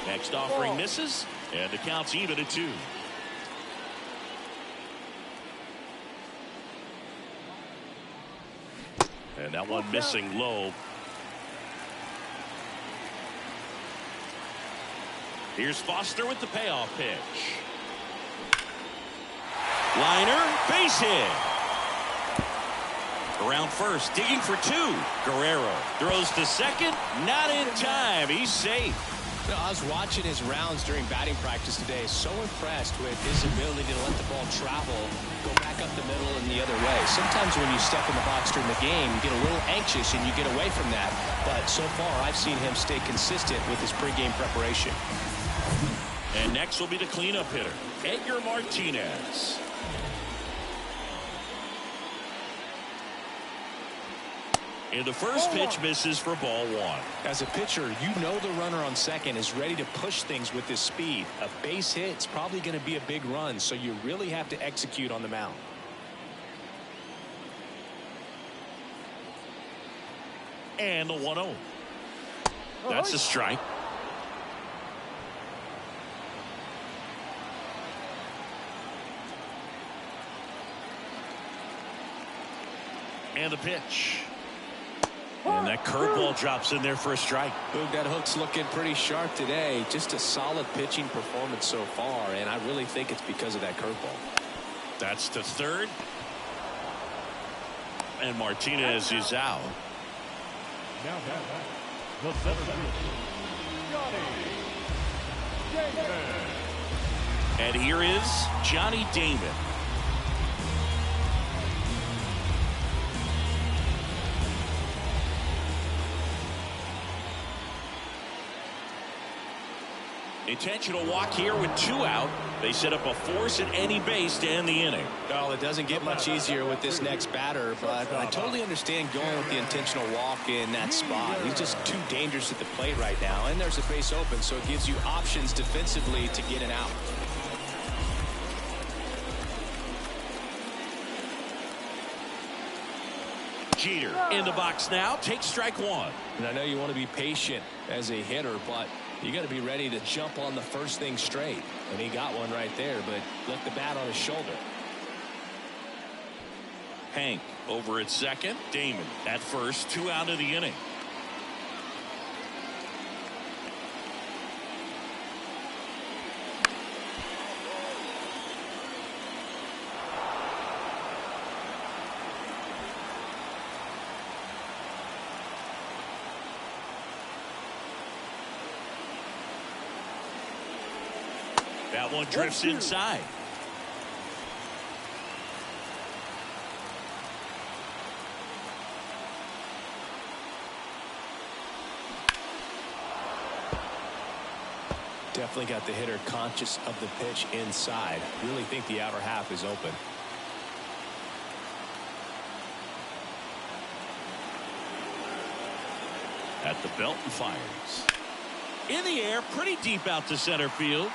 Next offering misses, and the count's even at 2. And that one missing low. Here's Foster with the payoff pitch. Liner, base hit. Around first, digging for 2. Guerrero throws to second, not in time. He's safe. You know, I was watching his rounds during batting practice today. So impressed with his ability to let the ball travel, go back up the middle and the other way. Sometimes when you step in the box during the game, you get a little anxious and you get away from that. But so far, I've seen him stay consistent with his pregame preparation. And next will be the cleanup hitter, Edgar Martinez. And the first pitch misses for ball 1. As a pitcher, you know the runner on second is ready to push things with his speed. A base hit, it's probably going to be a big run, so you really have to execute on the mound. And the 1-0. That's a strike. And the pitch. And that curveball drops in there for a strike. Boog, that hook's looking pretty sharp today. Just a solid pitching performance so far, and I really think it's because of that curveball. That's the third. And Martinez is out. Now the center fielder, Johnny Damon. And here is Johnny Damon. Intentional walk here with 2 out. They set up a force at any base to end the inning. Well, it doesn't get much easier with this next batter, but I totally understand going with the intentional walk in that spot. He's just too dangerous at the plate right now, and there's a base open, so it gives you options defensively to get an out. Jeter in the box now, takes strike 1. And I know you want to be patient as a hitter, but you got to be ready to jump on the first thing straight. And he got one right there, but left the bat on his shoulder. Hank over at second. Damon at first. 2 out of the inning. That one drifts inside. definitely got the hitter conscious of the pitch inside. Really think the outer half is open. At the belt and fires. In the air, pretty deep out to center field.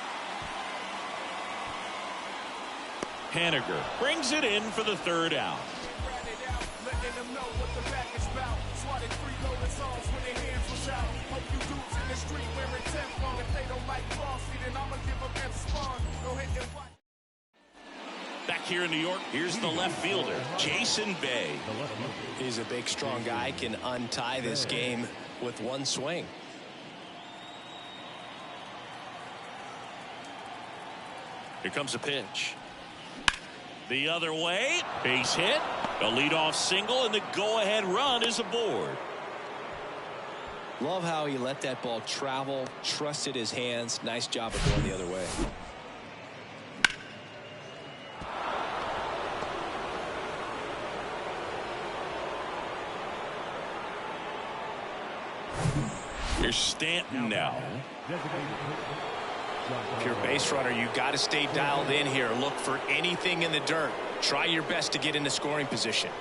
Haniger brings it in for the third out. Back here in New York, here's the left fielder, Jason Bay. He's a big, strong guy, can untie this game with one swing. Here comes a pitch. The other way, base hit, a leadoff single, and the go-ahead run is aboard. Love how he let that ball travel, trusted his hands. Nice job of going the other way. Here's Stanton now. If you're a base runner, you got to stay dialed in here. Look for anything in the dirt. Try your best to get into scoring position.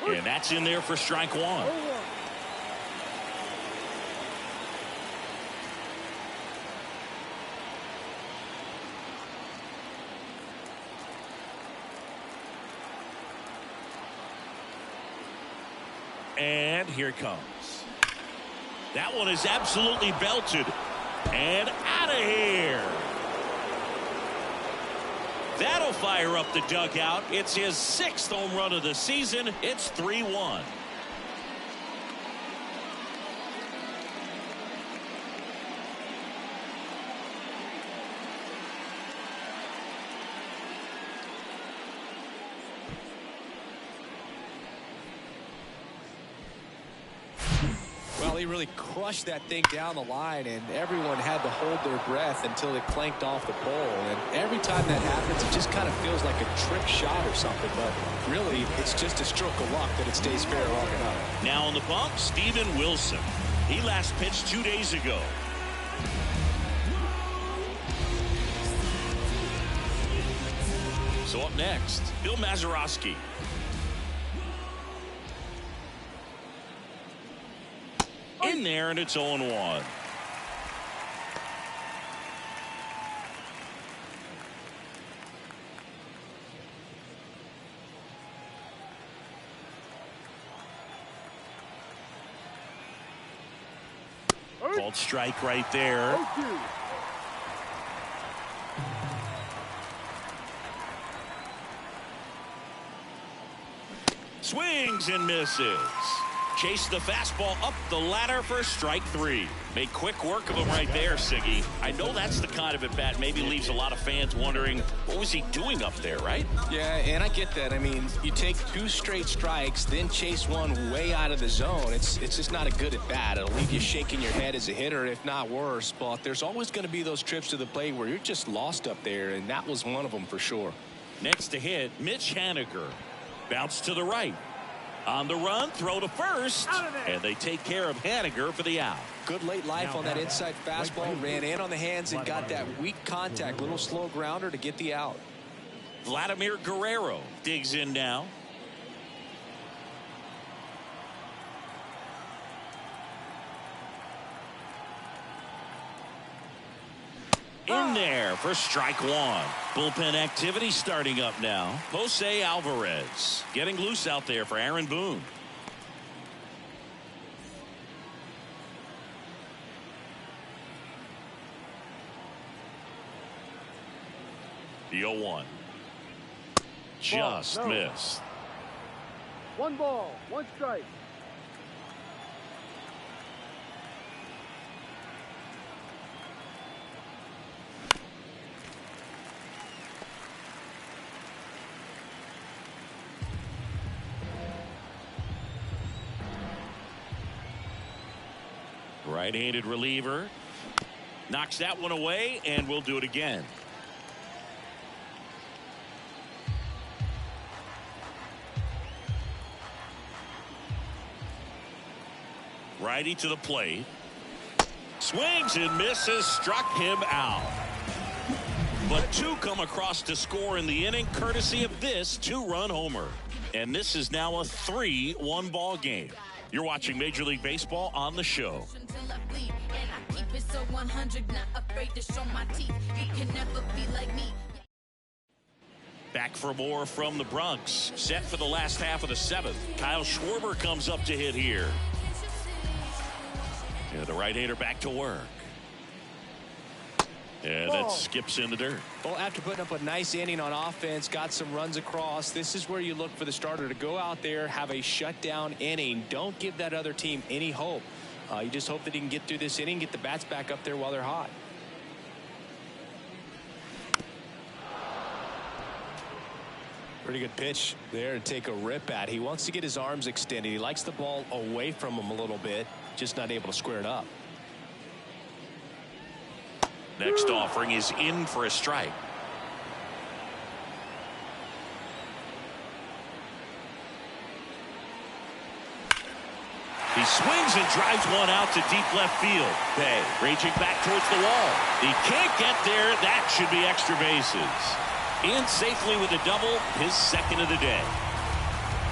And that's in there for strike one. And here it comes. That one is absolutely belted. And out of here. That'll fire up the dugout. It's his 6th home run of the season. It's 3-1. Well, he really crushed that thing down the line, and everyone had to hold their breath until it clanked off the pole. And every time that happens, it just kind of feels like a trick shot or something. But really, it's just a stroke of luck that it stays fair long enough. Now on the bump, Steven Wilson. He last pitched 2 days ago. So up next, Bill Mazeroski. In there, and it's 0-1. Called strike right there. Swings and misses. Chase the fastball up the ladder for strike 3. Made quick work of him right there, Siggy. I know that's the kind of at bat maybe leaves a lot of fans wondering, what was he doing up there, right? Yeah, and I get that. I mean, you take 2 straight strikes, then chase one way out of the zone. It's just not a good at bat. It'll leave you shaking your head as a hitter, if not worse. But there's always going to be those trips to the plate where you're just lost up there, and that was one of them for sure. Next to hit, Mitch Haniger. Bounce to the right. On the run, throw to first, and they take care of Haniger for the out. Good late life on that inside fastball. Ran in on the hands and got that weak contact. Little slow grounder to get the out. Vladimir Guerrero digs in now. In there for strike 1. Bullpen activity starting up now. Jose Alvarez getting loose out there for Aaron Boone. The 0-1. Just missed. 1 ball, 1 strike. Right-handed reliever knocks that one away, and we'll do it again. Righty to the plate. Swings and misses, struck him out. But two come across to score in the inning, courtesy of this two-run homer. And this is now a 3-1 ball game. You're watching Major League Baseball on the show. Back for more from the Bronx. Set for the last half of the seventh. Kyle Schwarber comes up to hit here. Yeah, the right-hander back to work. Yeah, that skips in the dirt. Well, after putting up a nice inning on offense, got some runs across, this is where you look for the starter to go out there, have a shutdown inning. Don't give that other team any hope. You just hope that he can get through this inning, get the bats back up there while they're hot. Pretty good pitch there to take a rip at. He wants to get his arms extended. He likes the ball away from him a little bit, just not able to square it up. Next offering is in for a strike. He swings and drives one out to deep left field. Bay raging back towards the wall. He can't get there. That should be extra bases. In safely with a double, his second of the day.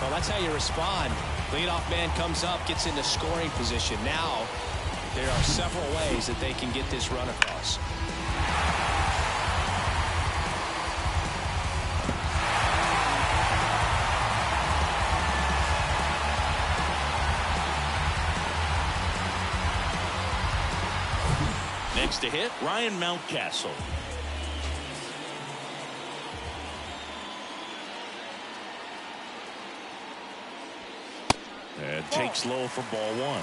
Well, that's how you respond. Leadoff man comes up, gets into scoring position. Now there are several ways that they can get this run across. Next to hit, Ryan Mountcastle. And takes low for ball one.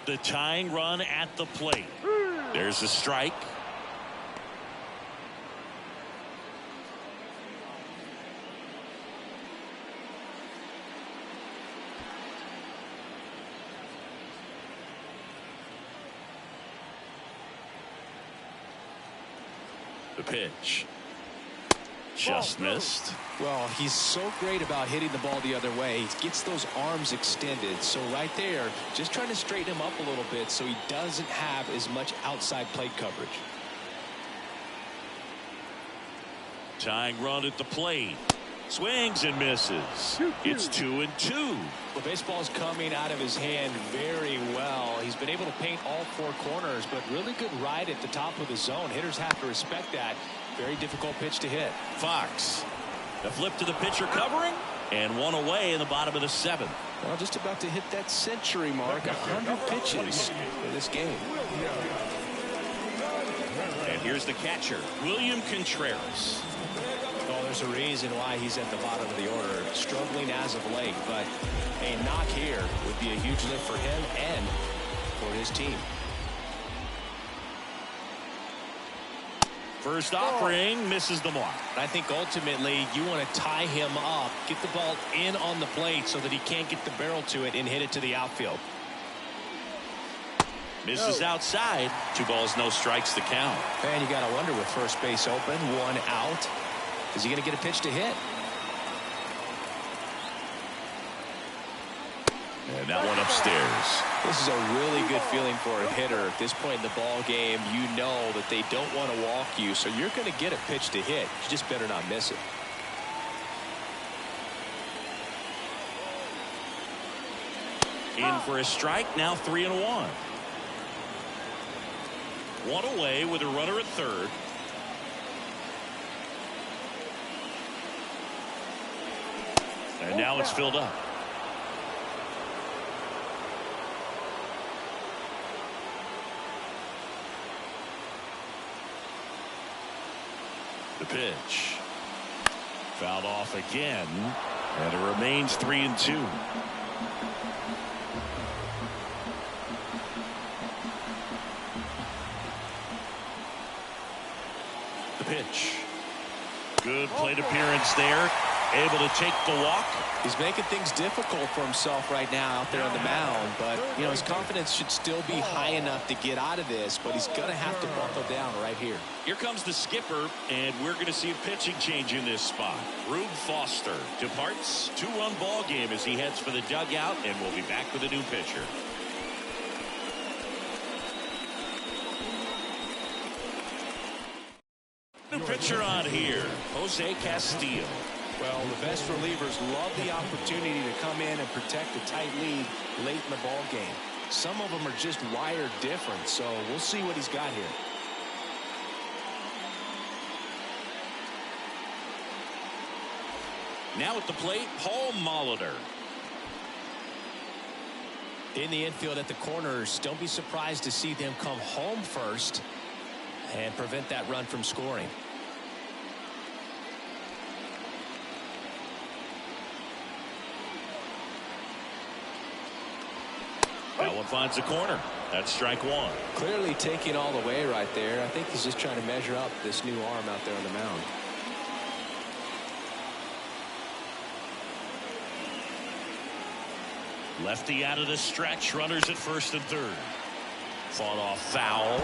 The tying run at the plate. There's a strike. The pitch. Just missed. Well, he's so great about hitting the ball the other way. He gets those arms extended. So right there, just trying to straighten him up a little bit so he doesn't have as much outside plate coverage. Tying run at the plate. Swings and misses. It's 2-2. Well, baseball's coming out of his hand very well. He's been able to paint all four corners, but really good ride at the top of the zone. Hitters have to respect that. Very difficult pitch to hit. Fox. The flip to the pitcher covering, and one away in the bottom of the seventh. Well, just about to hit that century mark. 100 pitches for this game. And here's the catcher, William Contreras. Well, there's a reason why he's at the bottom of the order. Struggling as of late, but a knock here would be a huge lift for him and for his team. First offering misses the mark. I think ultimately you want to tie him up, get the ball in on the plate so that he can't get the barrel to it and hit it to the outfield. Misses outside. 2 balls, no strikes to count. And you got to wonder, with first base open, 1 out, is he going to get a pitch to hit? And that one upstairs. This is a really good feeling for a hitter at this point in the ball game. You know that they don't want to walk you, so you're going to get a pitch to hit. You just better not miss it. In for a strike, now 3-1. One away with a runner at third. And now it's filled up. The pitch. Fouled off again. And it remains 3-2. The pitch. Good plate appearance there. able to take the walk. He's making things difficult for himself right now out there on the mound, but you know, his confidence should still be high enough to get out of this, but he's going to have to buckle down right here. Here comes the skipper, and we're going to see a pitching change in this spot. Rube Foster departs. 2-run ball game as he heads for the dugout, and we'll be back with a new pitcher. New pitcher on here, Jose Castillo. Well, the best relievers love the opportunity to come in and protect a tight lead late in the ball game. Some of them are just wired different, so we'll see what he's got here. Now at the plate, Paul Molitor. In the infield at the corners, don't be surprised to see them come home first and prevent that run from scoring. That one finds the corner. That's strike one. Clearly taking all the way right there. I think he's just trying to measure up this new arm out there on the mound. Lefty out of the stretch. Runners at first and third. Fought off foul.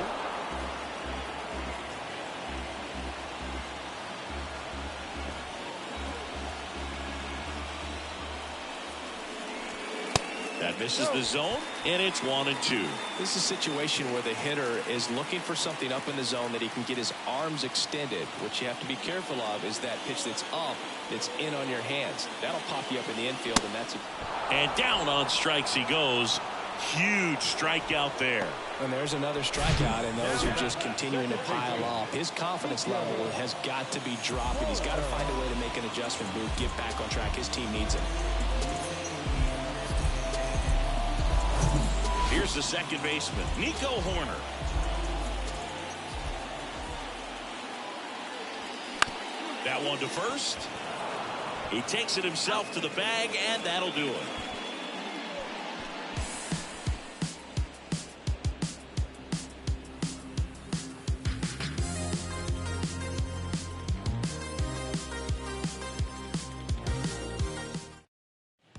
That misses the zone, and it's 1-2. This is a situation where the hitter is looking for something up in the zone that he can get his arms extended. What you have to be careful of is that pitch that's up, that's in on your hands. That'll pop you up in the infield, and that's it. And down on strikes he goes. Huge strikeout there. And there's another strikeout, and those are just continuing to pile up. His confidence level has got to be dropping. He's got to find a way to make an adjustment move, get back on track. His team needs it. Here's the second baseman, Nico Horner. That one to first. He takes it himself to the bag, and that'll do it.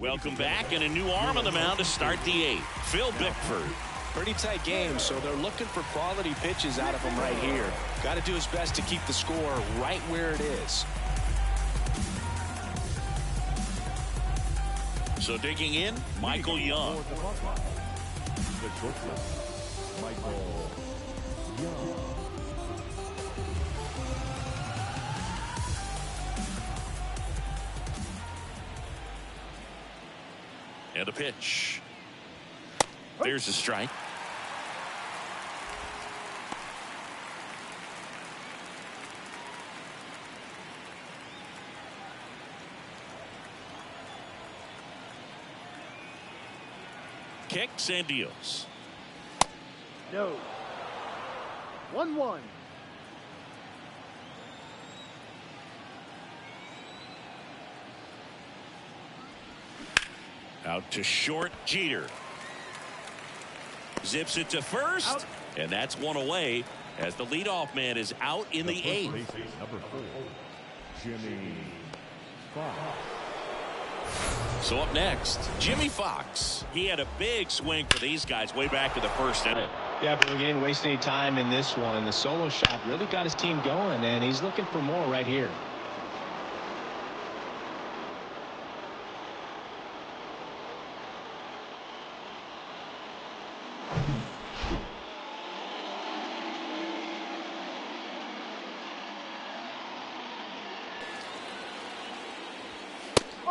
Welcome back, and a new arm on the mound to start the eighth. Phil Bickford. Pretty tight game, so they're looking for quality pitches out of him right here. Got to do his best to keep the score right where it is. So digging in, Michael Young. The shortstop, Michael Young. And a pitch. There's a strike. Kicks and deals. No. 1-1. Out to short, Jeter. Zips it to first, out. And that's one away as the leadoff man is out in the eighth. Number 4, Jimmy Fox. So up next, Jimmy Fox. He had a big swing for these guys way back to the first inning. Yeah, but we didn't waste any time in this one. The solo shot really got his team going, and he's looking for more right here.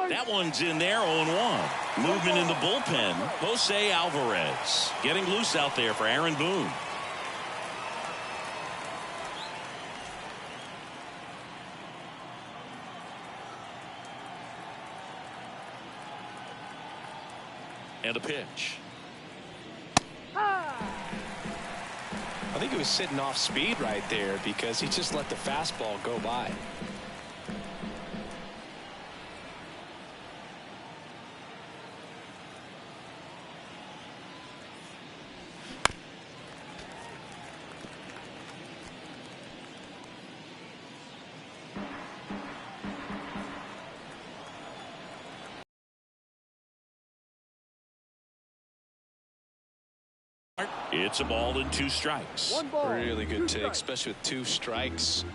That one's in there, 0-1. Movement in the bullpen. Jose Alvarez getting loose out there for Aaron Boone. And a pitch. I think he was sitting off speed right there because he just let the fastball go by. It's a ball and 2 strikes. 1 ball. Really 2 good take, strikes. especially with 2 strikes.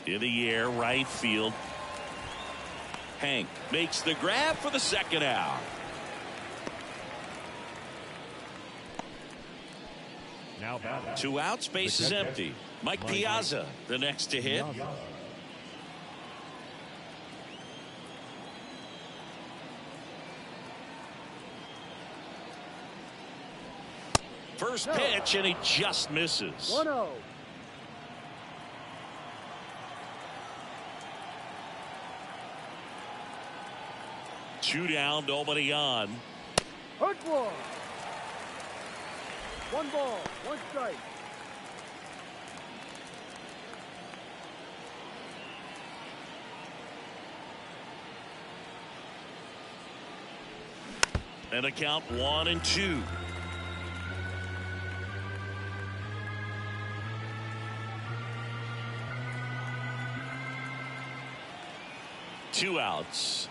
In the air, right field. Hank makes the grab for the 2nd out. Now batting. 2 outs, base is empty. Mike Piazza, the next to hit. First pitch, and he just misses. 1-0. Two down, nobody on. Hurt one. 1 ball, 1 strike. And a count 1-2. Two outs.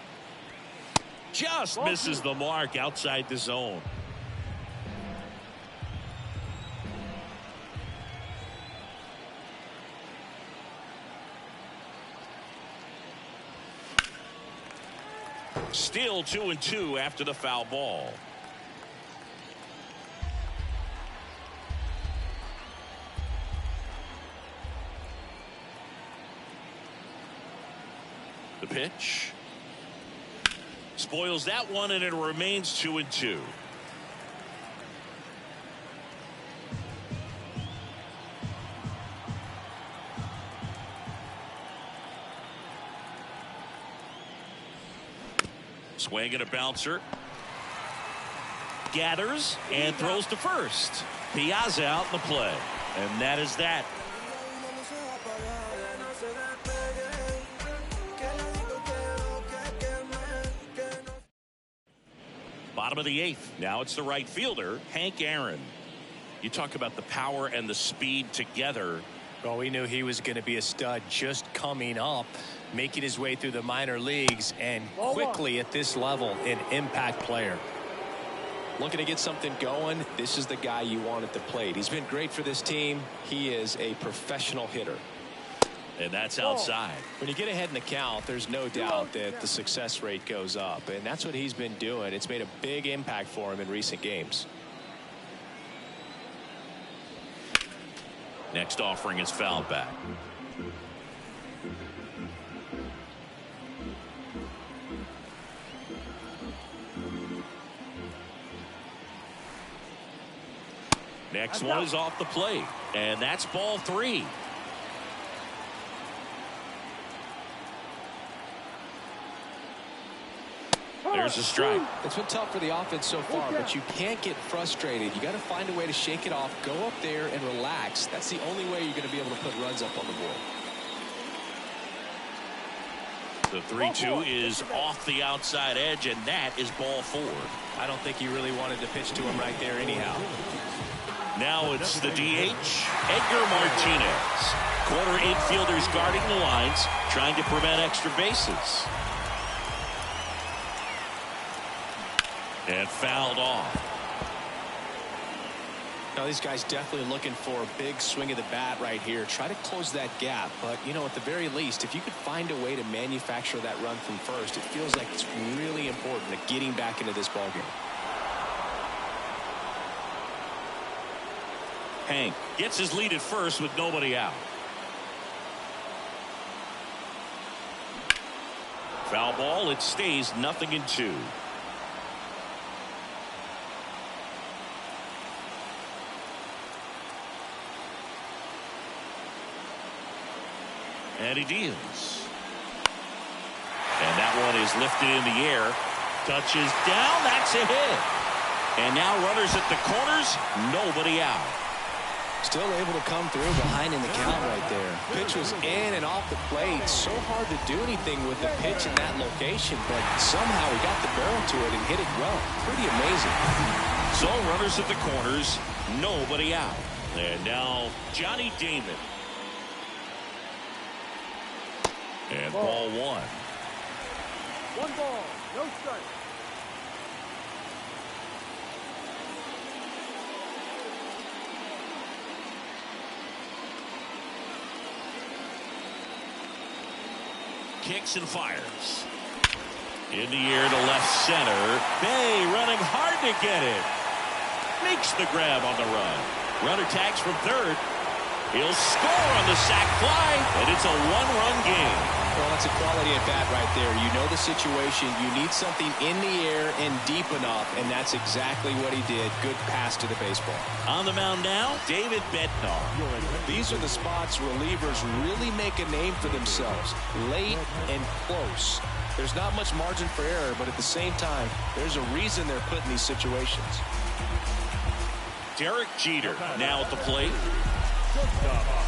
Just misses the mark outside the zone. Still 2-2 after the foul ball. The pitch. Spoils that one, and it remains 2-2. Swing and a bouncer. Gathers and throws to first. Piazza out in the play. And that is that. Bottom of the 8th. Now it's the right fielder, Hank Aaron. You talk about the power and the speed together. Well, we knew he was going to be a stud just coming up, making his way through the minor leagues, and quickly at this level, an impact player. Looking to get something going. This is the guy you want at the plate. He's been great for this team. He is a professional hitter. And that's outside. When you get ahead in the count, there's no doubt that the success rate goes up, and that's what he's been doing. It's made a big impact for him in recent games. Next offering is fouled back. Next one is off the plate, and that's ball 3. There's a strike. It's been tough for the offense so far, but you can't get frustrated. You got to find a way to shake it off, go up there and relax. That's the only way you're going to be able to put runs up on the board. The 3-2 is off the outside edge, and that is ball 4. I don't think he really wanted to pitch to him right there anyhow. Now it's the DH, Edgar Martinez. Corner infielders guarding the lines, trying to prevent extra bases. And fouled off. Now these guys definitely looking for a big swing of the bat right here. Try to close that gap, but you know, at the very least, if you could find a way to manufacture that run from first, it feels like it's really important to getting back into this ballgame. Hank gets his lead at first with nobody out. Foul ball. It stays 0-2. And he deals. And that one is lifted in the air. Touches down. That's a hit. And now runners at the corners. Nobody out. Still able to come through behind in the count right there. Pitch was in and off the plate. So hard to do anything with the pitch in that location, but somehow he got the barrel to it and hit it well. Pretty amazing. So runners at the corners. Nobody out. And now Johnny Damon. And ball 1. 1 ball, No strike. Kicks and fires. In the air to left center. Bay running hard to get it. Makes the grab on the run. Runner tags from third. He'll score on the sac fly, and it's a one-run game. Well, that's a quality at bat right there. You know the situation. You need something in the air and deep enough, and that's exactly what he did. Good pass to the baseball. On the mound now, David Bednar. These are the spots relievers really make a name for themselves. Late and close. There's not much margin for error, but at the same time, there's a reason they're put in these situations. Derek Jeter now at the plate. Shortstop,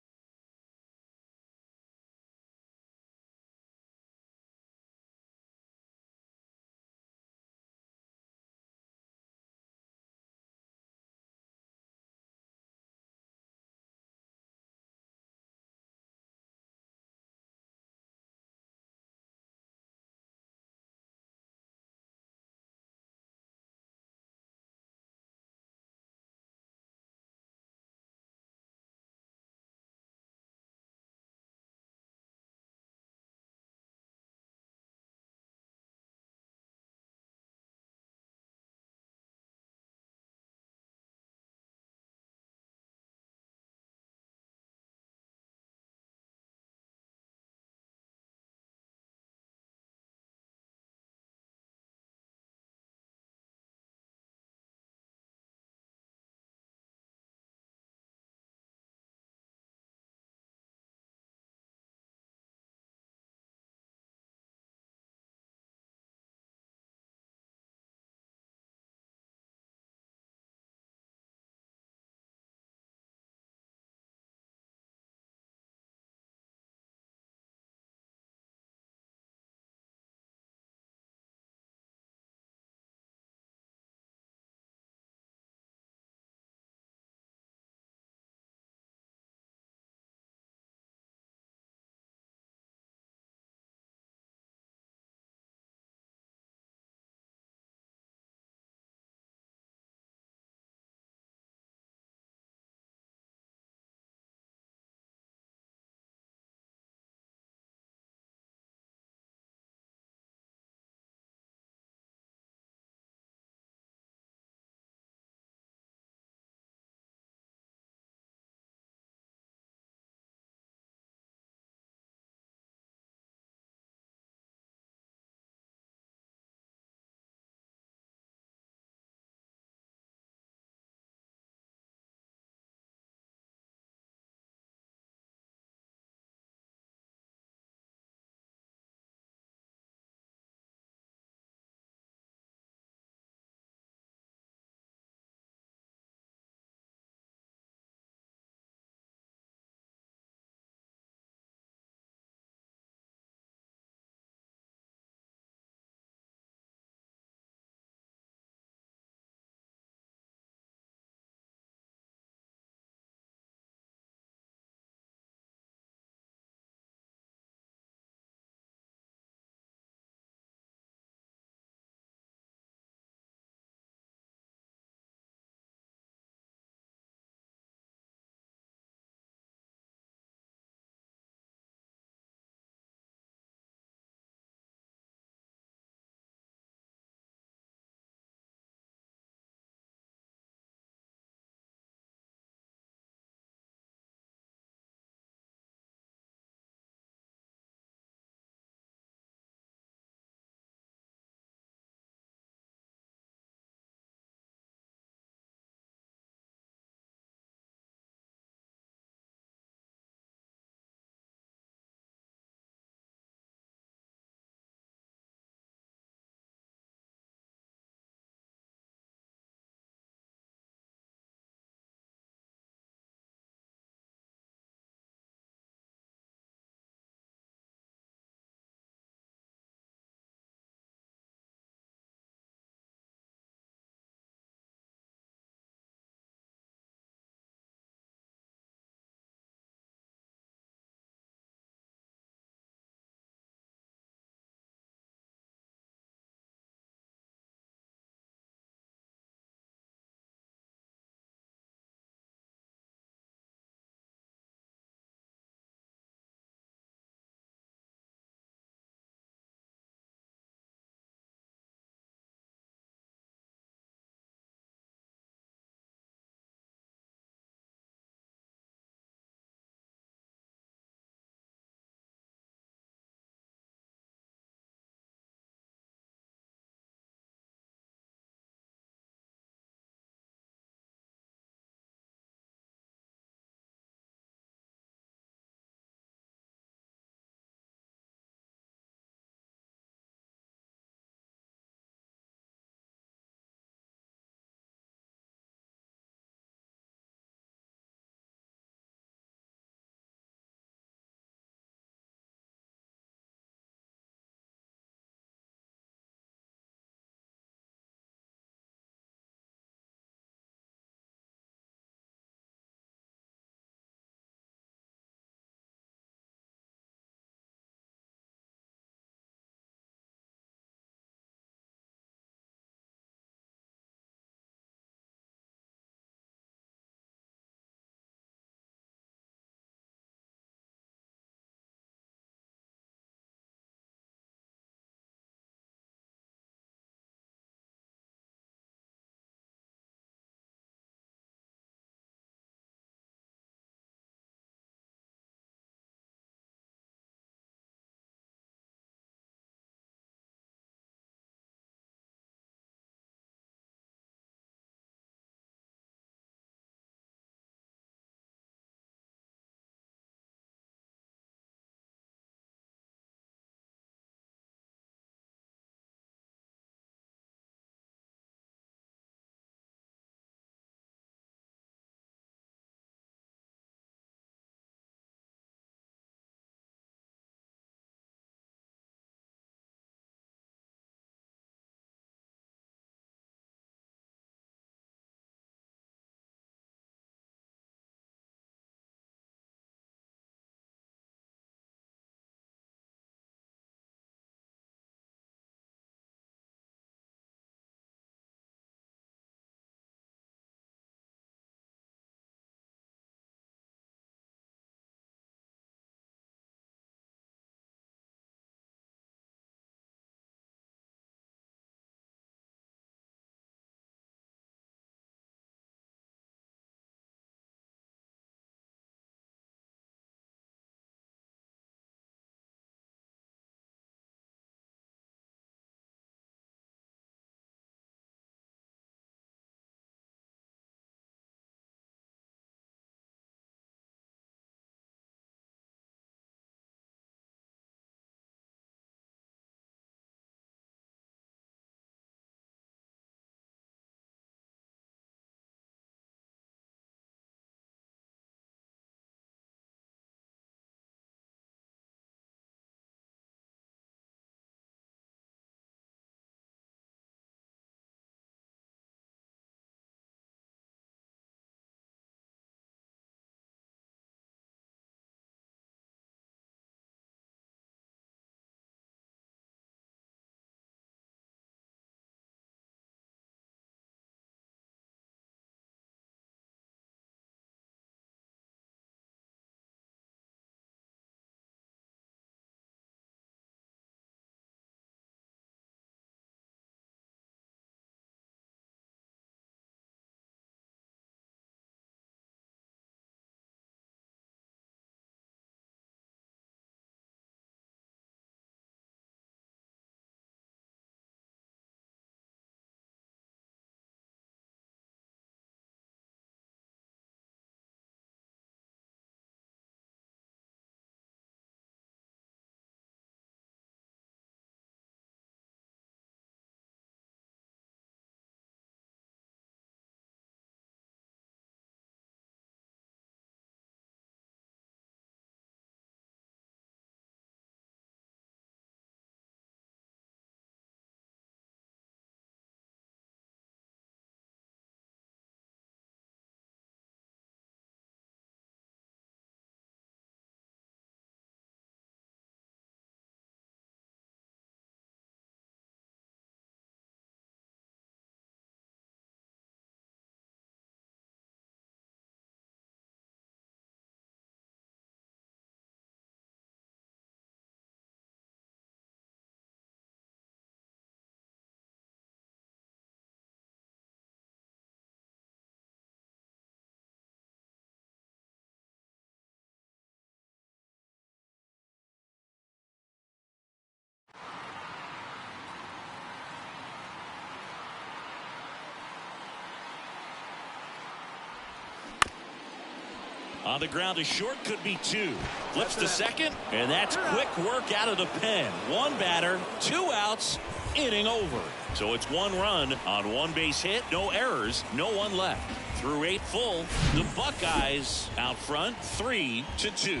On the ground, a short could be 2. Flips to second, and that's quick work out of the pen. 1 batter, 2 outs, inning over. So it's 1 run on 1 base hit, no errors, no one left. Through 8 full, the Buckeyes out front 3-2.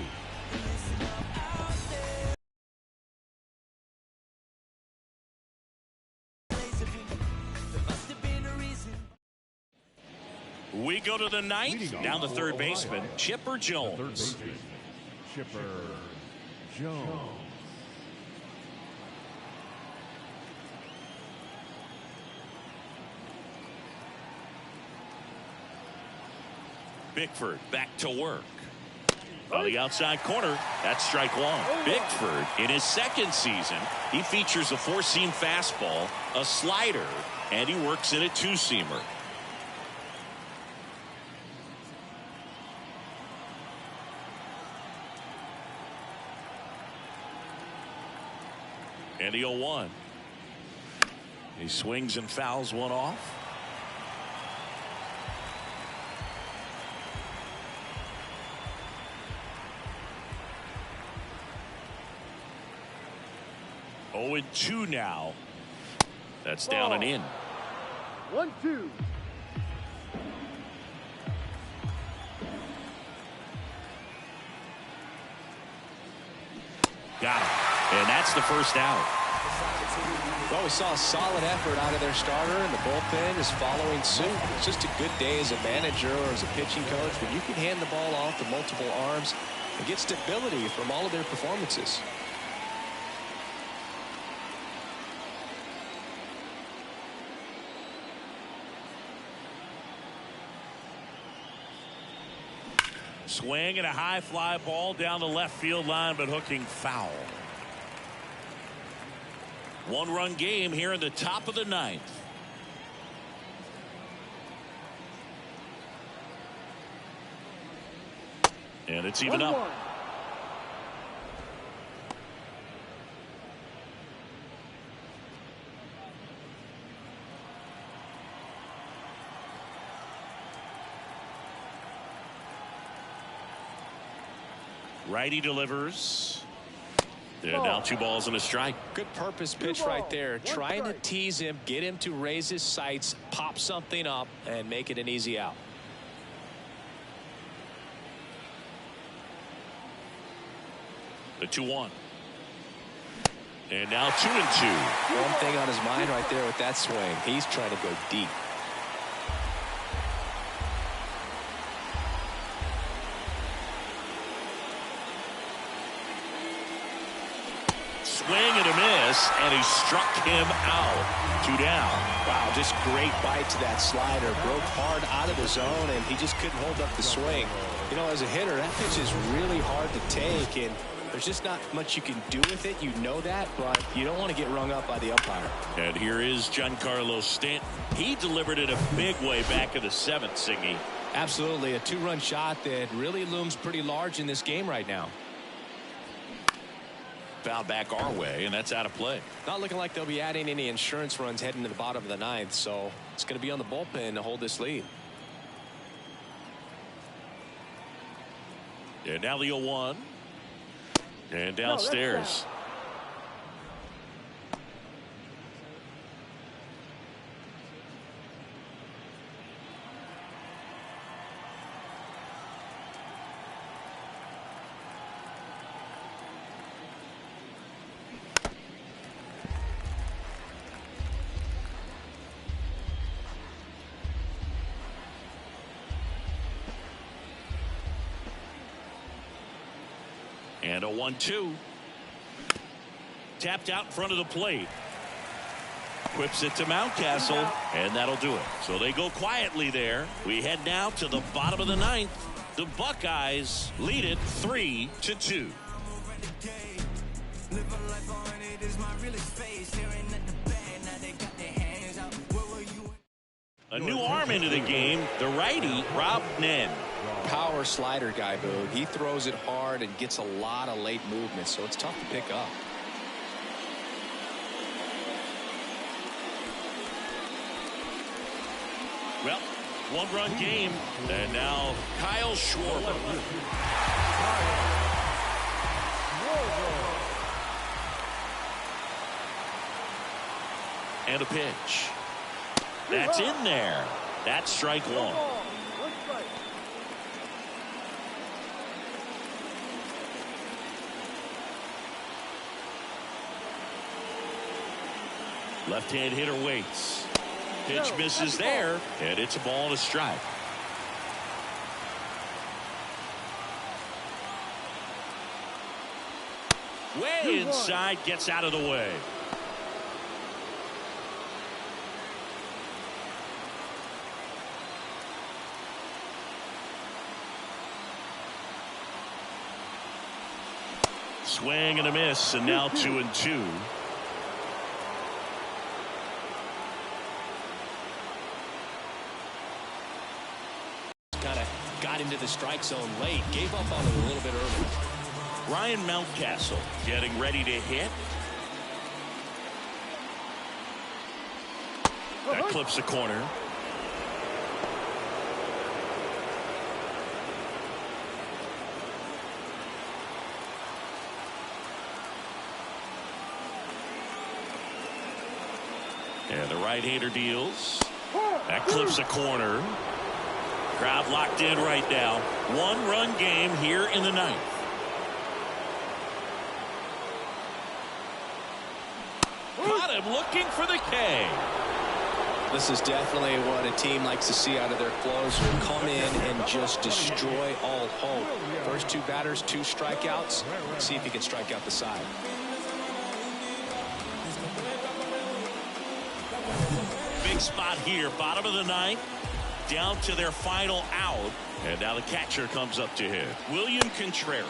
We go to the 9th. Down the third baseman, Chipper Jones. Chipper Jones. Bickford back to work. On the outside corner, that's strike 1. Bickford, in his 2nd season, he features a 4-seam fastball, a slider, and he works in a 2-seamer. And the 0-1. He swings and fouls one off. Oh, and 2 now. That's down and in. 1-2. Got him. And that's the first out. Well, we saw a solid effort out of their starter, and the bullpen is following suit. It's just a good day as a manager or as a pitching coach when you can hand the ball off to multiple arms and get stability from all of their performances. Swing and a high fly ball down the left field line, but hooking foul. 1-run game here in the top of the 9th. And it's even up. Righty delivers. And now 2 balls and a strike. Good purpose pitch right there. Trying to tease him, get him to raise his sights, pop something up, and make it an easy out. The 2-1. And now 2-2. One thing on his mind right there with that swing. He's trying to go deep. Swing and a miss, and he struck him out. 2 down. Wow, just great bite to that slider. Broke hard out of the zone, and he just couldn't hold up the swing. You know, as a hitter, that pitch is really hard to take, and there's just not much you can do with it. You know that, but you don't want to get rung up by the umpire. And here is Giancarlo Stanton. He delivered it a big way back in the 7th, Singy. Absolutely, a 2-run shot that really looms pretty large in this game right now. Foul back our way, and that's out of play. Not looking like they'll be adding any insurance runs heading to the bottom of the 9th, so it's going to be on the bullpen to hold this lead. And now the 0-1. And downstairs. And a 1-2. Tapped out in front of the plate. Whips it to Mountcastle, and that'll do it. So they go quietly there. We head now to the bottom of the 9th. The Buckeyes lead it 3-2. A new arm into the game, the righty, Rob Nen. Power slider guy, Boog. He throws it hard and gets a lot of late movement, so it's tough to pick up. Well, One-run game. And now Kyle Schwarber. And a pitch. That's in there. That's strike one. Left-hand hitter waits. Pitch misses there, and it's a ball and a strike. Way inside, gets out of the way. Swing and a miss, and now 2-2. Kind of got into the strike zone late, gave up on it a little bit early. Ryan Mountcastle getting ready to hit. That clips the corner. And the right-hander deals. That clips the corner. Crowd locked in right now. One-run game here in the ninth. Caught him looking for the K. This is definitely what a team likes to see out of their closer. Come in and just destroy all hope. First two batters, 2 strikeouts. Let's see if he can strike out the side. Big spot here, bottom of the ninth, down to their final out, and now the catcher comes up to hit. William Contreras.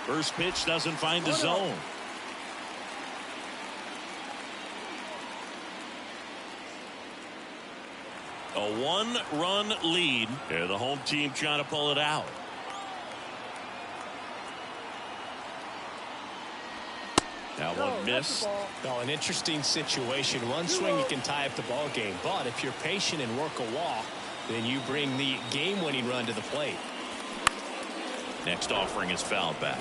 First pitch doesn't find the zone. A 1-run lead, and the home team trying to pull it out. That one missed. Well, an interesting situation. One swing you can tie up the ball game, but if you're patient and work a walk, then you bring the game-winning run to the plate. Next offering is fouled back.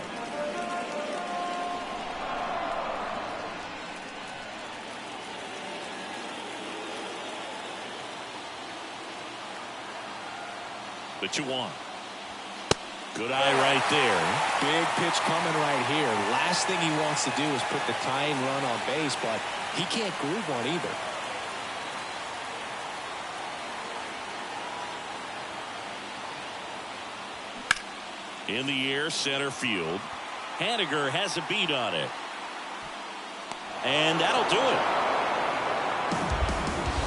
The 2-1. Good eye right there. Big pitch coming right here. Last thing he wants to do is put the tying run on base, but he can't groove one either. In the air, center field. Haniger has a beat on it. And that'll do it.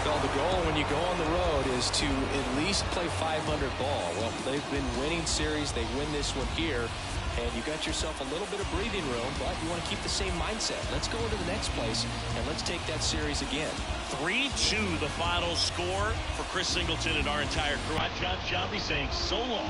Well, the goal when you go on the road is to at least play 500 ball. Well, they've been winning series. They win this one here, and you got yourself a little bit of breathing room, but you want to keep the same mindset. Let's go into the next place, and let's take that series again. 3-2 the final score for Chris Singleton and our entire crew. I'm John Shelby saying so long.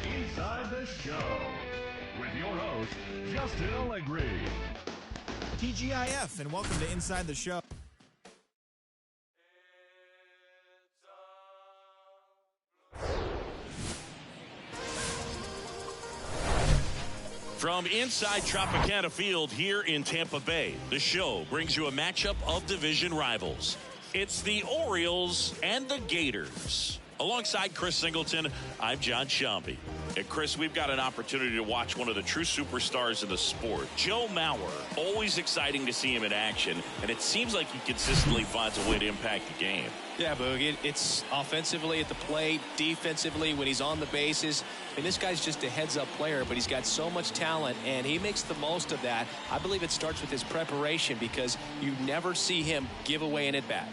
Inside the Show with your host, Justin Allegri. TGIF, and welcome to Inside the Show. From inside Tropicana Field here in Tampa Bay, the show brings you a matchup of division rivals. It's the Orioles and the Gators. Alongside Chris Singleton, I'm John Shelby. And Chris, we've got an opportunity to watch one of the true superstars of the sport. Joe Mauer, always exciting to see him in action, and it seems like he consistently finds a way to impact the game. Yeah, Boog, it's offensively at the plate, defensively when he's on the bases. I mean, this guy's just a heads-up player, but he's got so much talent, and he makes the most of that. I believe it starts with his preparation because you never see him give away an at-bat.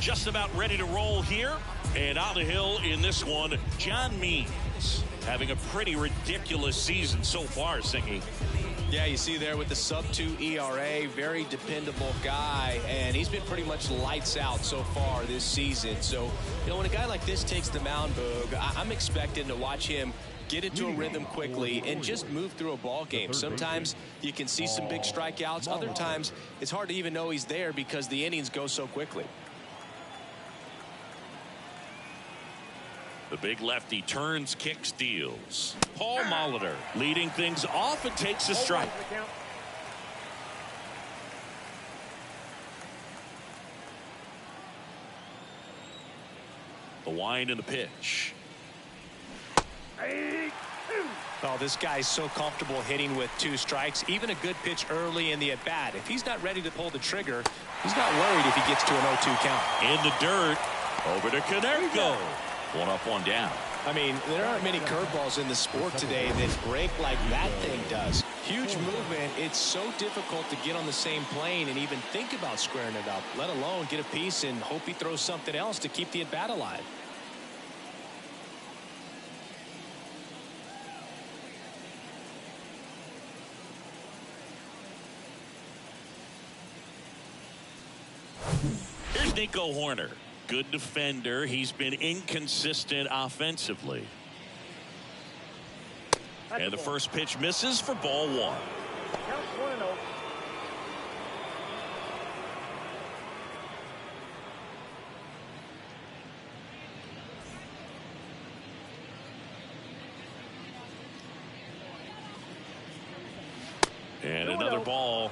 Just about ready to roll here. And on the hill in this one, John Means having a pretty ridiculous season so far, Singy. Yeah, you see there with the sub-2 ERA, very dependable guy, and he's been pretty much lights out so far this season. So, you know, when a guy like this takes the mound, Boog, I'm expecting to watch him get into a rhythm quickly and just move through a ball game. Sometimes you can see some big strikeouts. Other times it's hard to even know he's there because the innings go so quickly. The big lefty turns, kicks, deals. Paul Molitor leading things off and takes a strike. The wind and the pitch. Oh, this guy's so comfortable hitting with 2 strikes. Even a good pitch early in the at-bat. If he's not ready to pull the trigger, he's not worried if he gets to an 0-2 count. In the dirt, over to Canerco. 1 up, 1 down. I mean, there aren't many curveballs in the sport today that break like that thing does. Huge movement. It's so difficult to get on the same plane and even think about squaring it up, let alone get a piece and hope he throws something else to keep the at-bat alive. Here's Nico Horner. Good defender. He's been inconsistent offensively. And the first pitch misses for ball 1. Count 1-0. And another ball.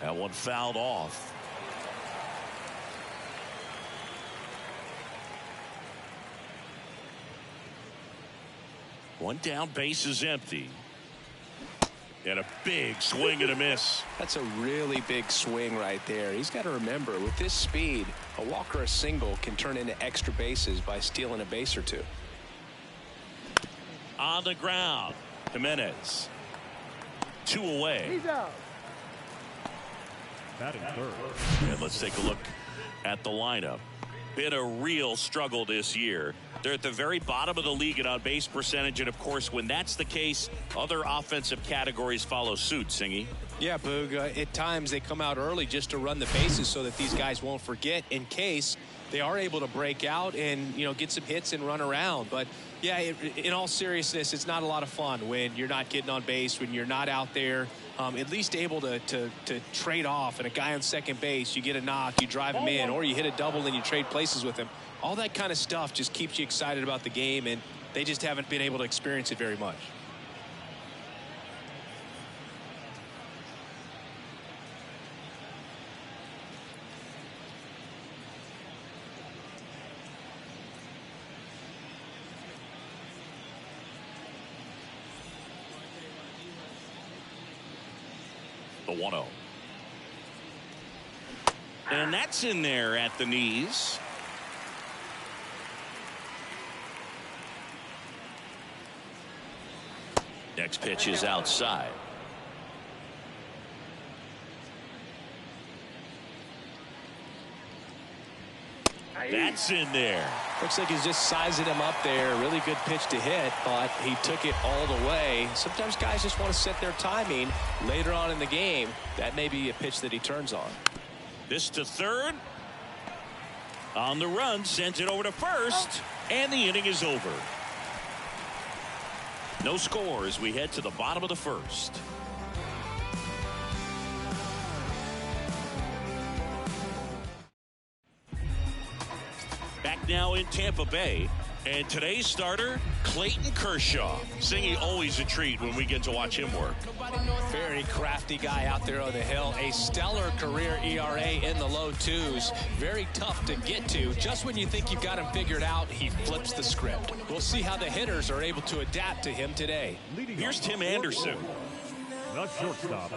That one fouled off. One down, base is empty. And a big swing and a miss. That's a really big swing right there. He's got to remember, with this speed, a walk or a single can turn into extra bases by stealing a base or 2. On the ground, Jimenez. 2 away. He's out. And let's take a look at the lineup. Been a real struggle this year. They're at the very bottom of the league in on-base percentage, and of course, when that's the case, other offensive categories follow suit, Singy. Yeah, Boog, at times they come out early just to run the bases so that these guys won't forget in case they are able to break out and, you know, get some hits and run around. But yeah, in all seriousness, it's not a lot of fun when you're not getting on base, when you're not out there at least able to trade off. And a guy on second base, you get a knock, you drive him in, or you hit a double and you trade places with him. All that kind of stuff just keeps you excited about the game, and they just haven't been able to experience it very much. The 1-0. And that's in there at the knees. Next pitch is outside. That's in there. Looks like he's just sizing him up there. Really good pitch to hit, but he took it all the way. Sometimes guys just want to set their timing later on in the game. That may be a pitch that he turns on. This to third. On the run, sends it over to first, and the inning is over. No score as we head to the bottom of the first. Back now in Tampa Bay. And today's starter, Clayton Kershaw. Singy, always a treat when we get to watch him work. Very crafty guy out there on the hill. A stellar career ERA in the low twos. Very tough to get to. Just when you think you've got him figured out, he flips the script. We'll see how the hitters are able to adapt to him today. Here's Tim Anderson. The shortstop.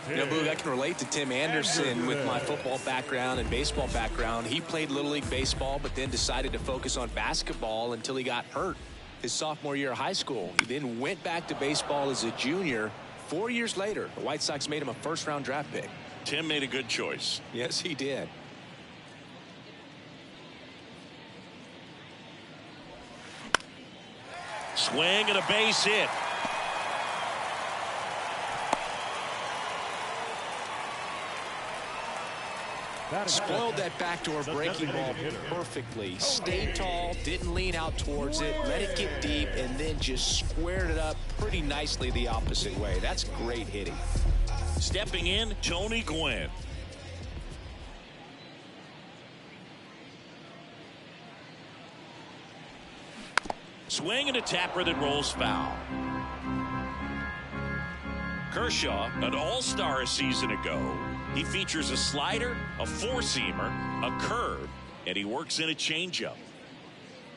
You know, Boog, I can relate to Tim Anderson with my football background and baseball background. He played Little League Baseball, but then decided to focus on basketball until he got hurt his sophomore year of high school. He then went back to baseball as a junior. 4 years later, the White Sox made him a first-round draft pick. Tim made a good choice. Yes, he did. Swing and a base hit. Spoiled that backdoor breaking ball perfectly. Stayed tall, didn't lean out towards it, let it get deep, and then just squared it up pretty nicely the opposite way. That's great hitting. Stepping in, Tony Gwynn. Swing and a tapper that rolls foul. Kershaw, an all-star a season ago. He features a slider, a four-seamer, a curve, and he works in a changeup.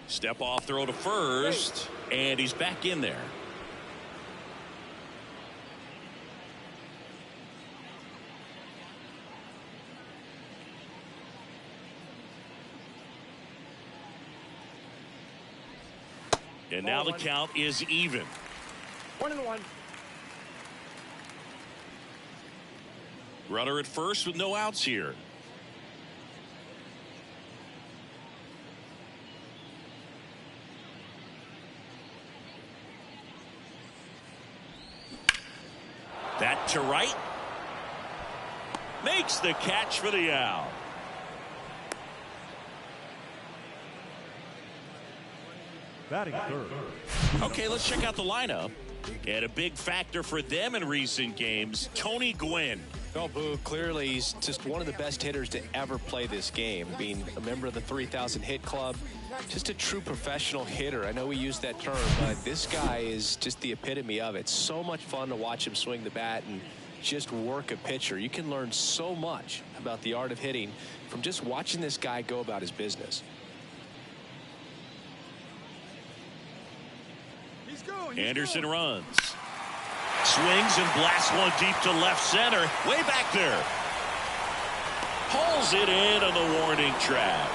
Step off throw to first, and he's back in there. And now the count is even. 1-1. Runner at first with no outs here. That to right. Makes the catch for the out. Batting third. Okay, let's check out the lineup. And a big factor for them in recent games, Tony Gwynn. Oh, Boo, clearly he's just one of the best hitters to ever play this game. Being a member of the 3,000 hit club, just a true professional hitter. I know we use that term, but this guy is just the epitome of it. So much fun to watch him swing the bat and just work a pitcher. You can learn so much about the art of hitting from just watching this guy go about his business. Anderson runs. Swings and blasts one deep to left center. Way back there. Pulls it in on the warning track.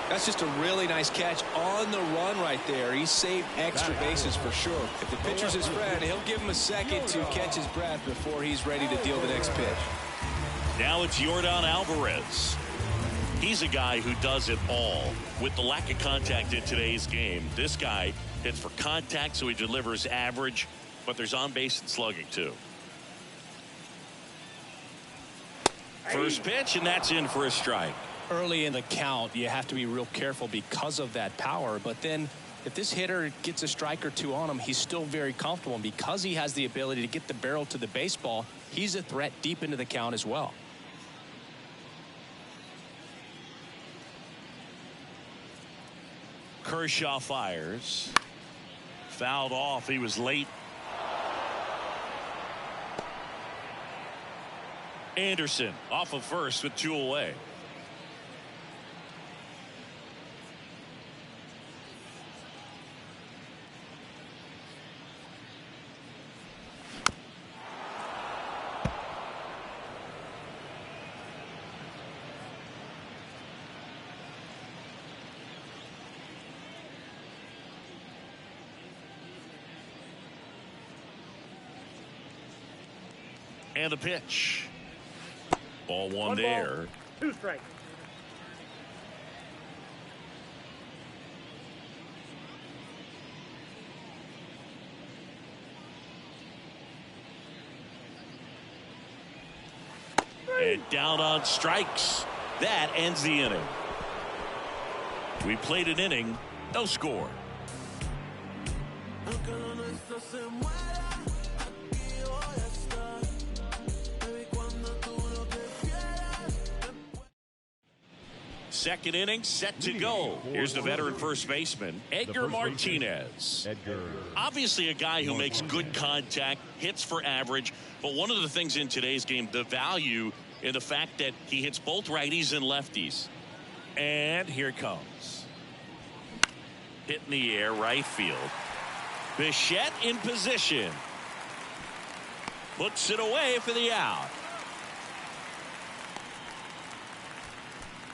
That's just a really nice catch on the run right there. He saved extra bases for sure. If the pitcher's his friend, he'll give him a second to catch his breath before he's ready to deal the next pitch. Now it's Yordan Alvarez. He's a guy who does it all. With the lack of contact in today's game, this guy hits for contact, so he delivers average, but there's on base and slugging too. First pitch, and that's in for a strike. Early in the count, you have to be real careful because of that power, but then if this hitter gets a strike or two on him, he's still very comfortable, and because he has the ability to get the barrel to the baseball, he's a threat deep into the count as well. Kershaw fires. Fouled off. He was late. Anderson off of first with two away. And the pitch. Ball one there. 2 strikes. And down on strikes. That ends the inning. We played an inning, no score. second inning set to go. Here's the veteran first baseman, Edgar Martinez. Obviously a guy who makes good contact, hits for average, but one of the things in today's game, the value in the fact that he hits both righties and lefties. And here it comes. Hit in the air, right field. Bichette in position. Puts it away for the out.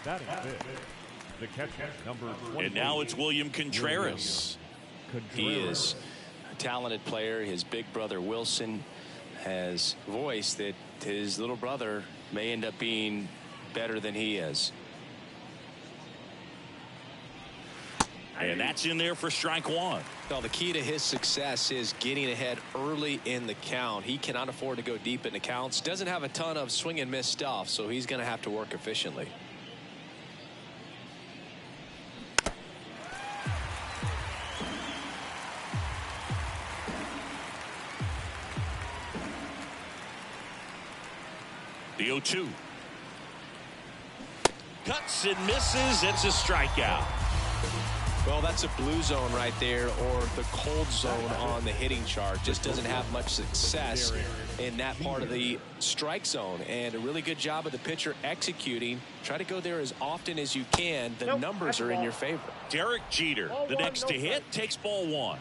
Batting fifth, the catcher, number 28. And now it's William Contreras. He is a talented player. His big brother Wilson has voiced that his little brother may end up being better than he is. And that's in there for strike one. Well, the key to his success is getting ahead early in the count. He cannot afford to go deep in the counts. Doesn't have a ton of swing and miss stuff, so he's going to have to work efficiently. The 0-2. Cuts and misses. It's a strikeout. Well, that's a blue zone right there, or the cold zone on the hitting chart. Just doesn't have much success in that part of the strike zone. And a really good job of the pitcher executing. Try to go there as often as you can. The numbers are in your favor. Derek Jeter, the next to hit, takes ball one.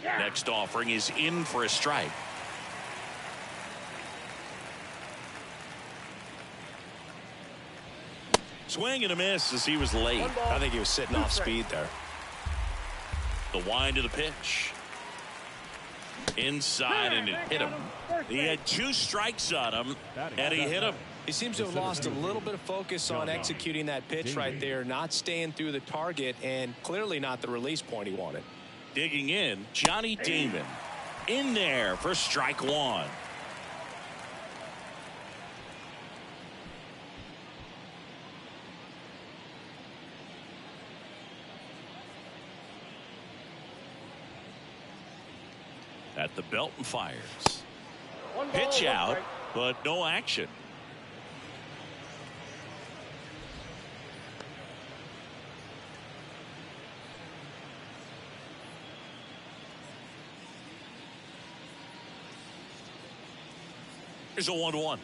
Next offering is in for a strike. Swing and a miss as he was late. I think he was sitting off speed there. The wind of the pitch. Inside, and it hit him. He had 2 strikes on him, and he hit him. He seems to have lost a little bit of focus on executing that pitch right there, not staying through the target, and clearly not the release point he wanted. Digging in, Johnny Damon in there for strike one. At the belt and fires. Pitch out, but no action. Here's a 1-1.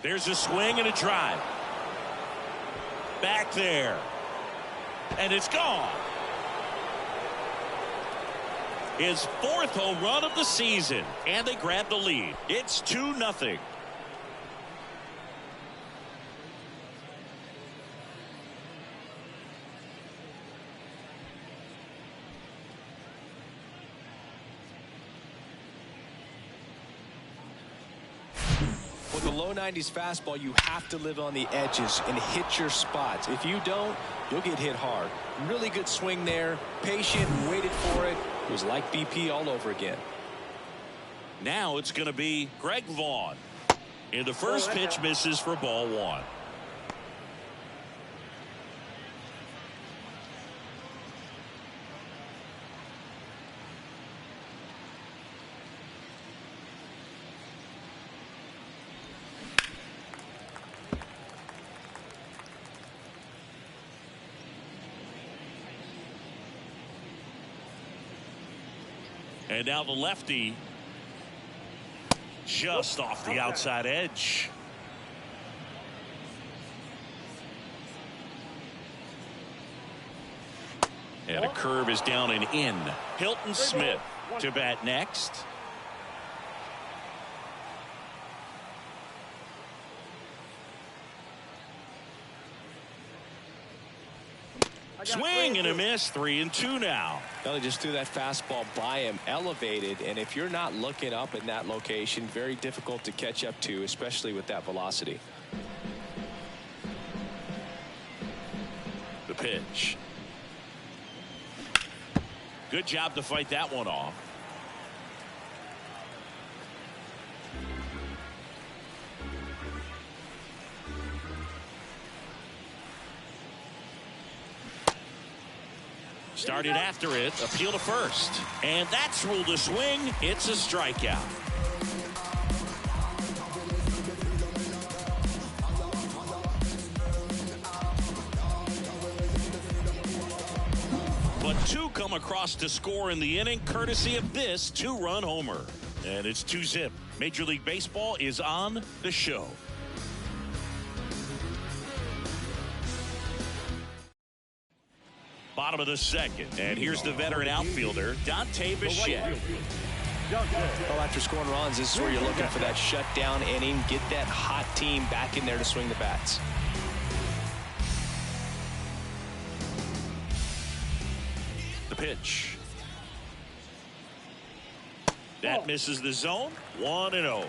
There's a swing and a drive. Back there. And it's gone. His 4th home run of the season. And they grab the lead. It's 2-0. With the low 90s fastball, you have to live on the edges and hit your spots. If you don't, you'll get hit hard. Really good swing there. Patient, waited for it. It was like BP all over again. Now it's going to be Greg Vaughn. And the first pitch misses for ball one. And now the lefty just off the outside edge. And a curve is down and in. Hilton Smith to bat next. Swing and a miss. 3-2 now. Well, they just threw that fastball by him, elevated, and if you're not looking up in that location, very difficult to catch up to, especially with that velocity. The pitch. Good job to fight that one off. Started after it, appeal to first. And that's ruled a swing. It's a strikeout. But two come across to score in the inning, courtesy of this two-run homer. And it's 2-zip. Major League Baseball is on the show. Bottom of the second. And here's the veteran outfielder, Dante Bichette. Well, after scoring runs, this is where you're looking for that shutdown inning. Get that hot team back in there to swing the bats. The pitch. That misses the zone. 1-0.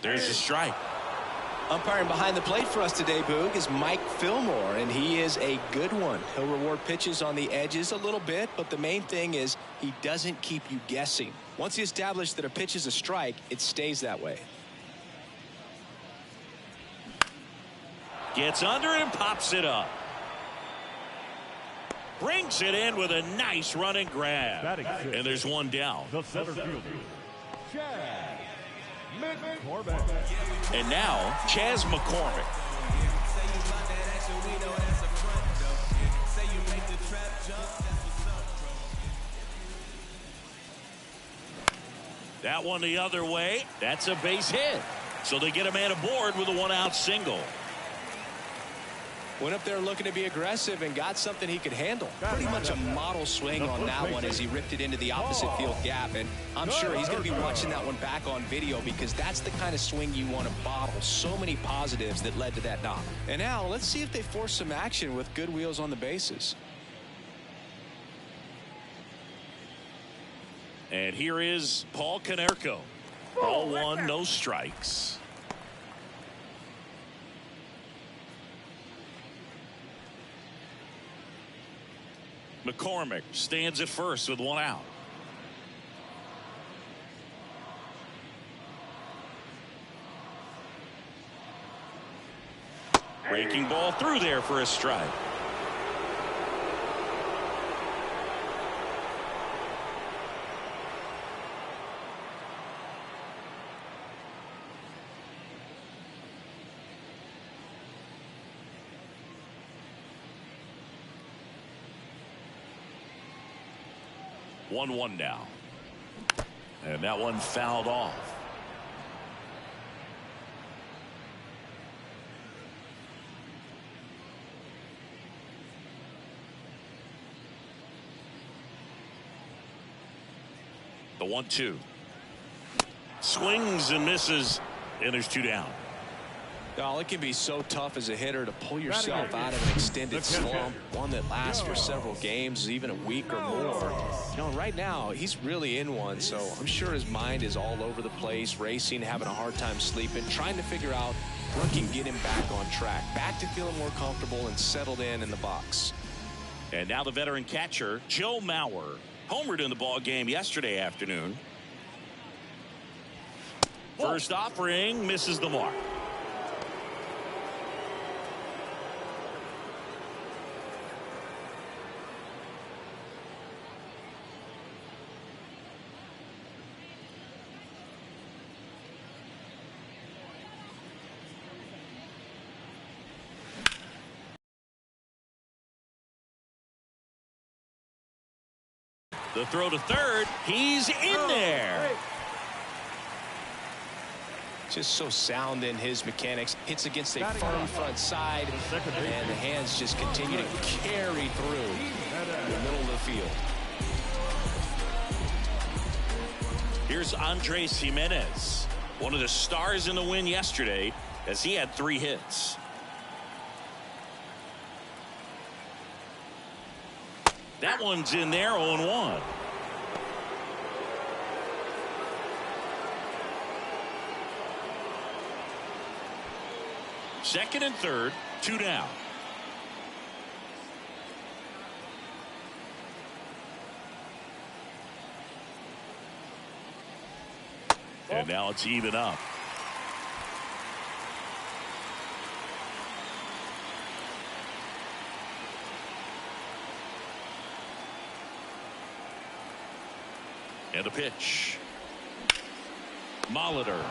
There's a strike. Umpiring behind the plate for us today, Boog, is Mike Fillmore, and he is a good one. He'll reward pitches on the edges a little bit, but the main thing is he doesn't keep you guessing. Once he establishes that a pitch is a strike, it stays that way. Gets under it and pops it up. Brings it in with a nice running grab. And there's one down. The center fielder, Chad McCormick. And now, Chas McCormick. That one the other way. That's a base hit. So they get a man aboard with a one-out single. Went up there looking to be aggressive and got something he could handle. Pretty much a model swing on that one as he ripped it into the opposite field gap. And I'm sure he's going to be watching that one back on video because that's the kind of swing you want to bottle. So many positives that led to that knock. And now let's see if they force some action with good wheels on the bases. And here is Paul Konerko. Ball one, no strikes. McCormick stands at first with one out. Breaking ball through there for a strike. One now. And that one fouled off. The 1-2. Swings and misses, and there's two down. Oh, it can be so tough as a hitter to pull yourself out of an extended slump, one that lasts for several games, even a week or more. You know, right now, he's really in one, so I'm sure his mind is all over the place, racing, having a hard time sleeping, trying to figure out what can get him back on track, back to feeling more comfortable and settled in the box. And now the veteran catcher, Joe Mauer, homered in the ball game yesterday afternoon. First offering misses the mark. The throw to third. He's in there. Just so sound in his mechanics. Hits against a firm front side, and the hands just continue to carry through the middle of the field. Here's Andres Jimenez, one of the stars in the win yesterday, as he had 3 hits. That one's in there, 0-1. Second and third, 2 down. And now it's even up. And a pitch. Molitor.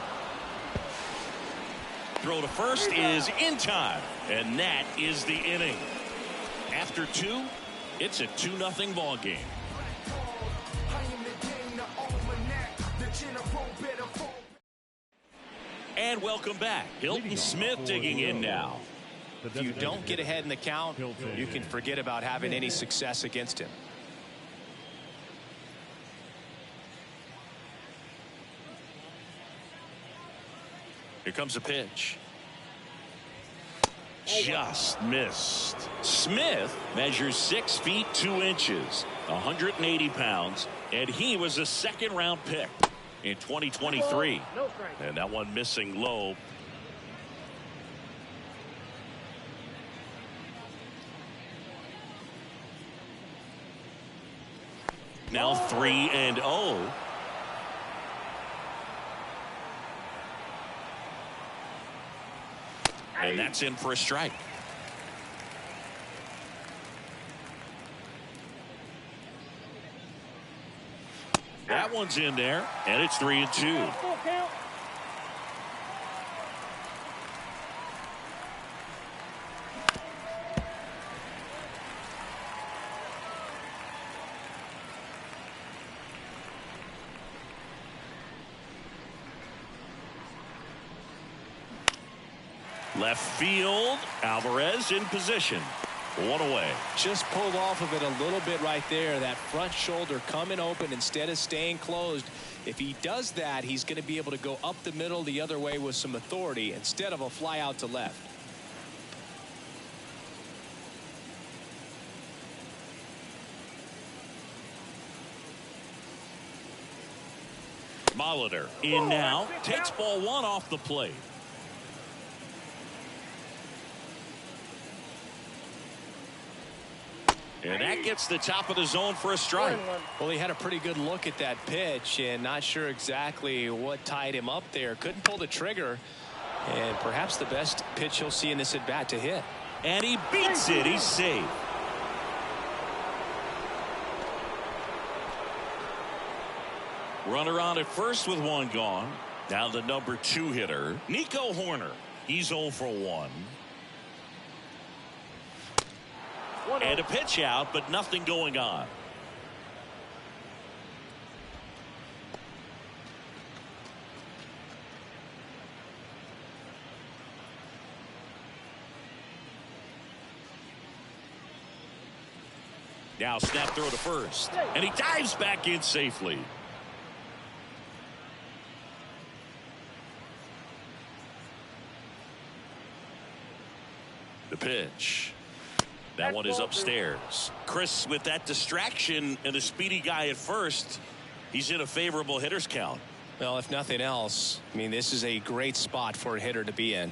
Throw to first is in time. And that is the inning. After 2, it's a 2-0 ball game. And welcome back. Hilton Smith digging in now. If you don't get ahead in the count, you can forget about having any success against him. Here comes a pitch. Just missed. Smith measures 6 feet 2 inches, 180 pounds, and he was a second-round pick in 2023. And that one missing low. Now 3-0. And that's in for a strike. That one's in there, and it's 3-2. Left field, Alvarez in position. 1 away. Just pulled off of it a little bit right there. That front shoulder coming open instead of staying closed. If he does that, he's going to be able to go up the middle the other way with some authority instead of a fly out to left. Molitor in now. Takes ball 1 off the plate. And that gets the top of the zone for a strike. Well, he had a pretty good look at that pitch and not sure exactly what tied him up there. Couldn't pull the trigger. And perhaps the best pitch he'll see in this at bat to hit. And he beats it. He's safe. Runner on at first with 1 gone. Now the number 2 hitter, Nico Horner. He's 0 for 1. And a pitch out, but nothing going on. Now snap throw to first. And he dives back in safely. The pitch. That one is upstairs. Chris, with that distraction and a speedy guy at first, he's in a favorable hitter's count. Well, if nothing else, I mean, this is a great spot for a hitter to be in.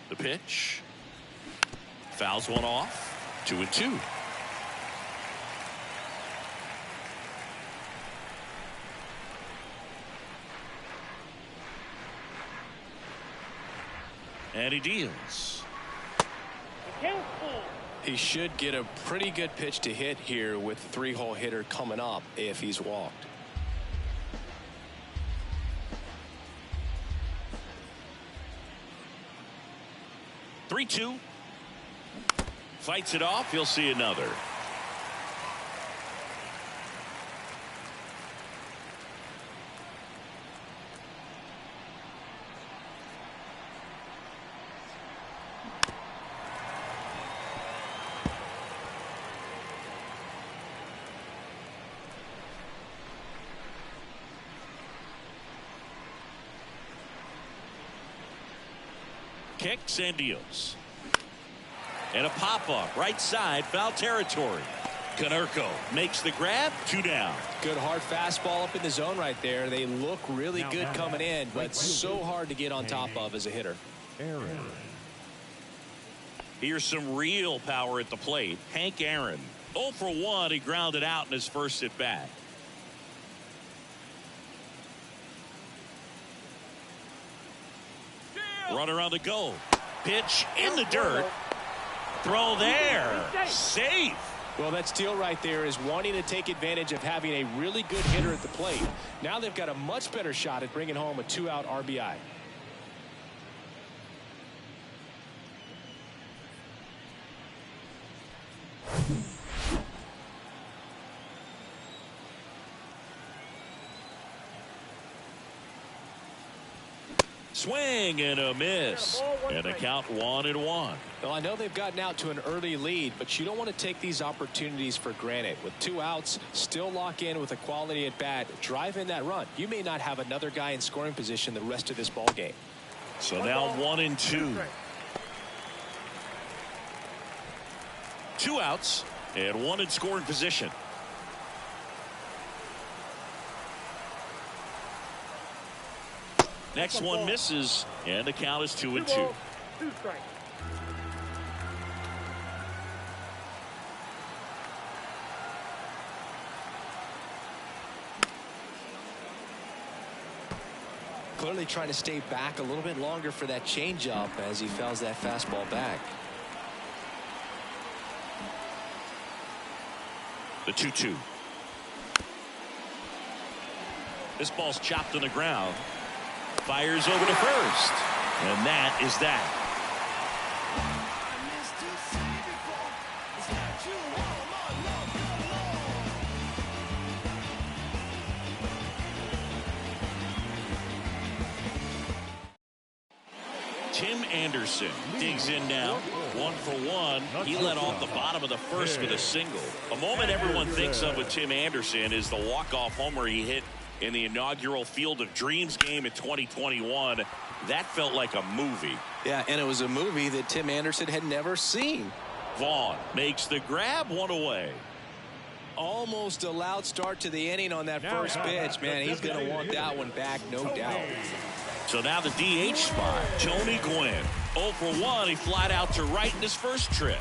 The pitch. Fouls one off. 2-2. And he deals. He should get a pretty good pitch to hit here with the 3-hole hitter coming up if he's walked. Three-two. Fights it off. You'll see another. Kicks and deals. And a pop-up right side, foul territory. Konerko makes the grab, 2 down. Good hard fastball up in the zone right there. They look really good coming in, but so hard to get on top of as a hitter. Here's some real power at the plate. Hank Aaron. 0 for 1. He grounded out in his first at bat. Runner on the go. Pitch in the dirt. Throw there. Safe. Well, that steal right there is wanting to take advantage of having a really good hitter at the plate. Now they've got a much better shot at bringing home a 2-out RBI. Swing and a miss. And a count 1-1. Well, I know they've gotten out to an early lead, but you don't want to take these opportunities for granted. With 2 outs, still lock in with a quality at bat, drive in that run. You may not have another guy in scoring position the rest of this ball game. So now 1-2. 2 outs and 1 in scoring position. Next one misses, and the count is 2-2. 2 strikes. Clearly trying to stay back a little bit longer for that changeup as he fouls that fastball back. The 2-2. This ball's chopped on the ground. Fires over to first. And that is that. Tim Anderson digs in now. 1 for 1. He led off the bottom of the first with a single. A moment everyone thinks of with Tim Anderson is the walk-off homer he hit in the inaugural Field of Dreams game in 2021. That felt like a movie. Yeah, and it was a movie that Tim Anderson had never seen. Vaughn makes the grab, 1 away. Almost a loud start to the inning on that first pitch. Man, he's going to want that one back, no doubt. So now the DH spot, Tony Gwynn. 0 for 1. He flied out to right in his first trip.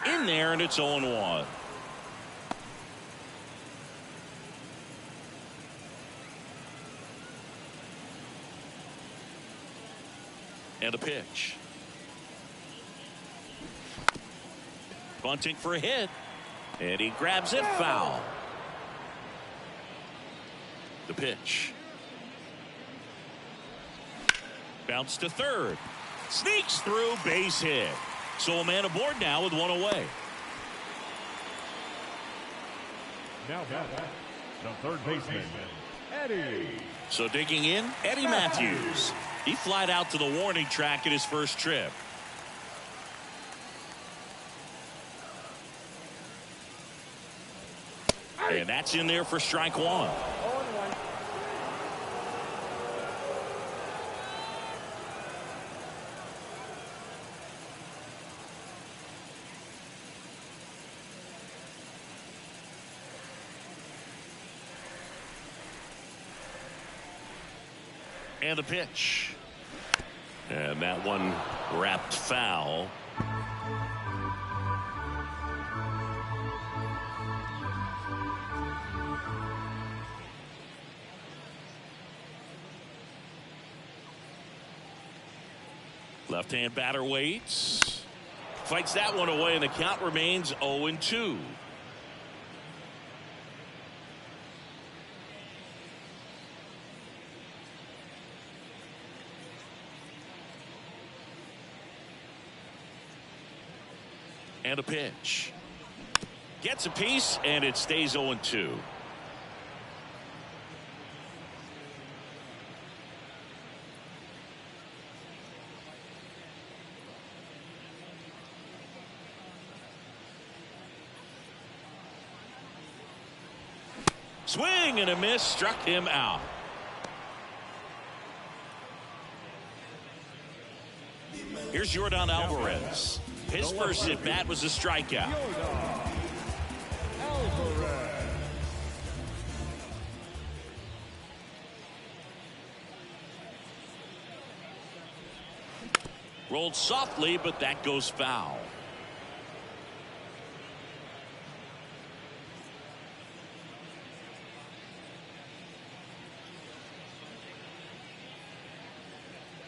In there, and it's 0-1. And a pitch. Bunting for a hit. And he grabs it foul. The pitch. Bounce to third. Sneaks through, base hit. So a man aboard now with 1 away. Now the third baseman, Eddie. So digging in, Eddie Matthews. He flied out to the warning track in his first trip. And that's in there for strike 1. And the pitch. And that one wrapped foul. Left-hand batter waits. Fights that one away, and the count remains 0-2. And a pitch. Gets a piece, and it stays 0-2. Swing and a miss, struck him out. Here's Yordan Alvarez. His first at bat was a strikeout. Rolled softly, but that goes foul.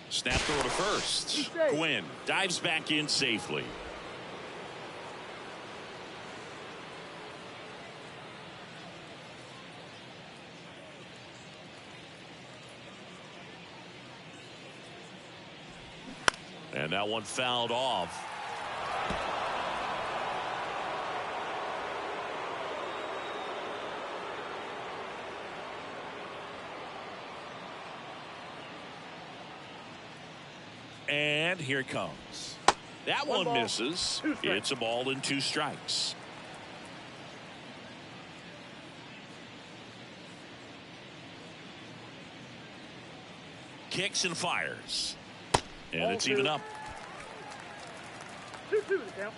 Snap throw to first. Gwynn dives back in safely. And that one fouled off. And here it comes. That one misses. It's a ball and 2 strikes. Kicks and fires. And it's even up. 2-2 the count.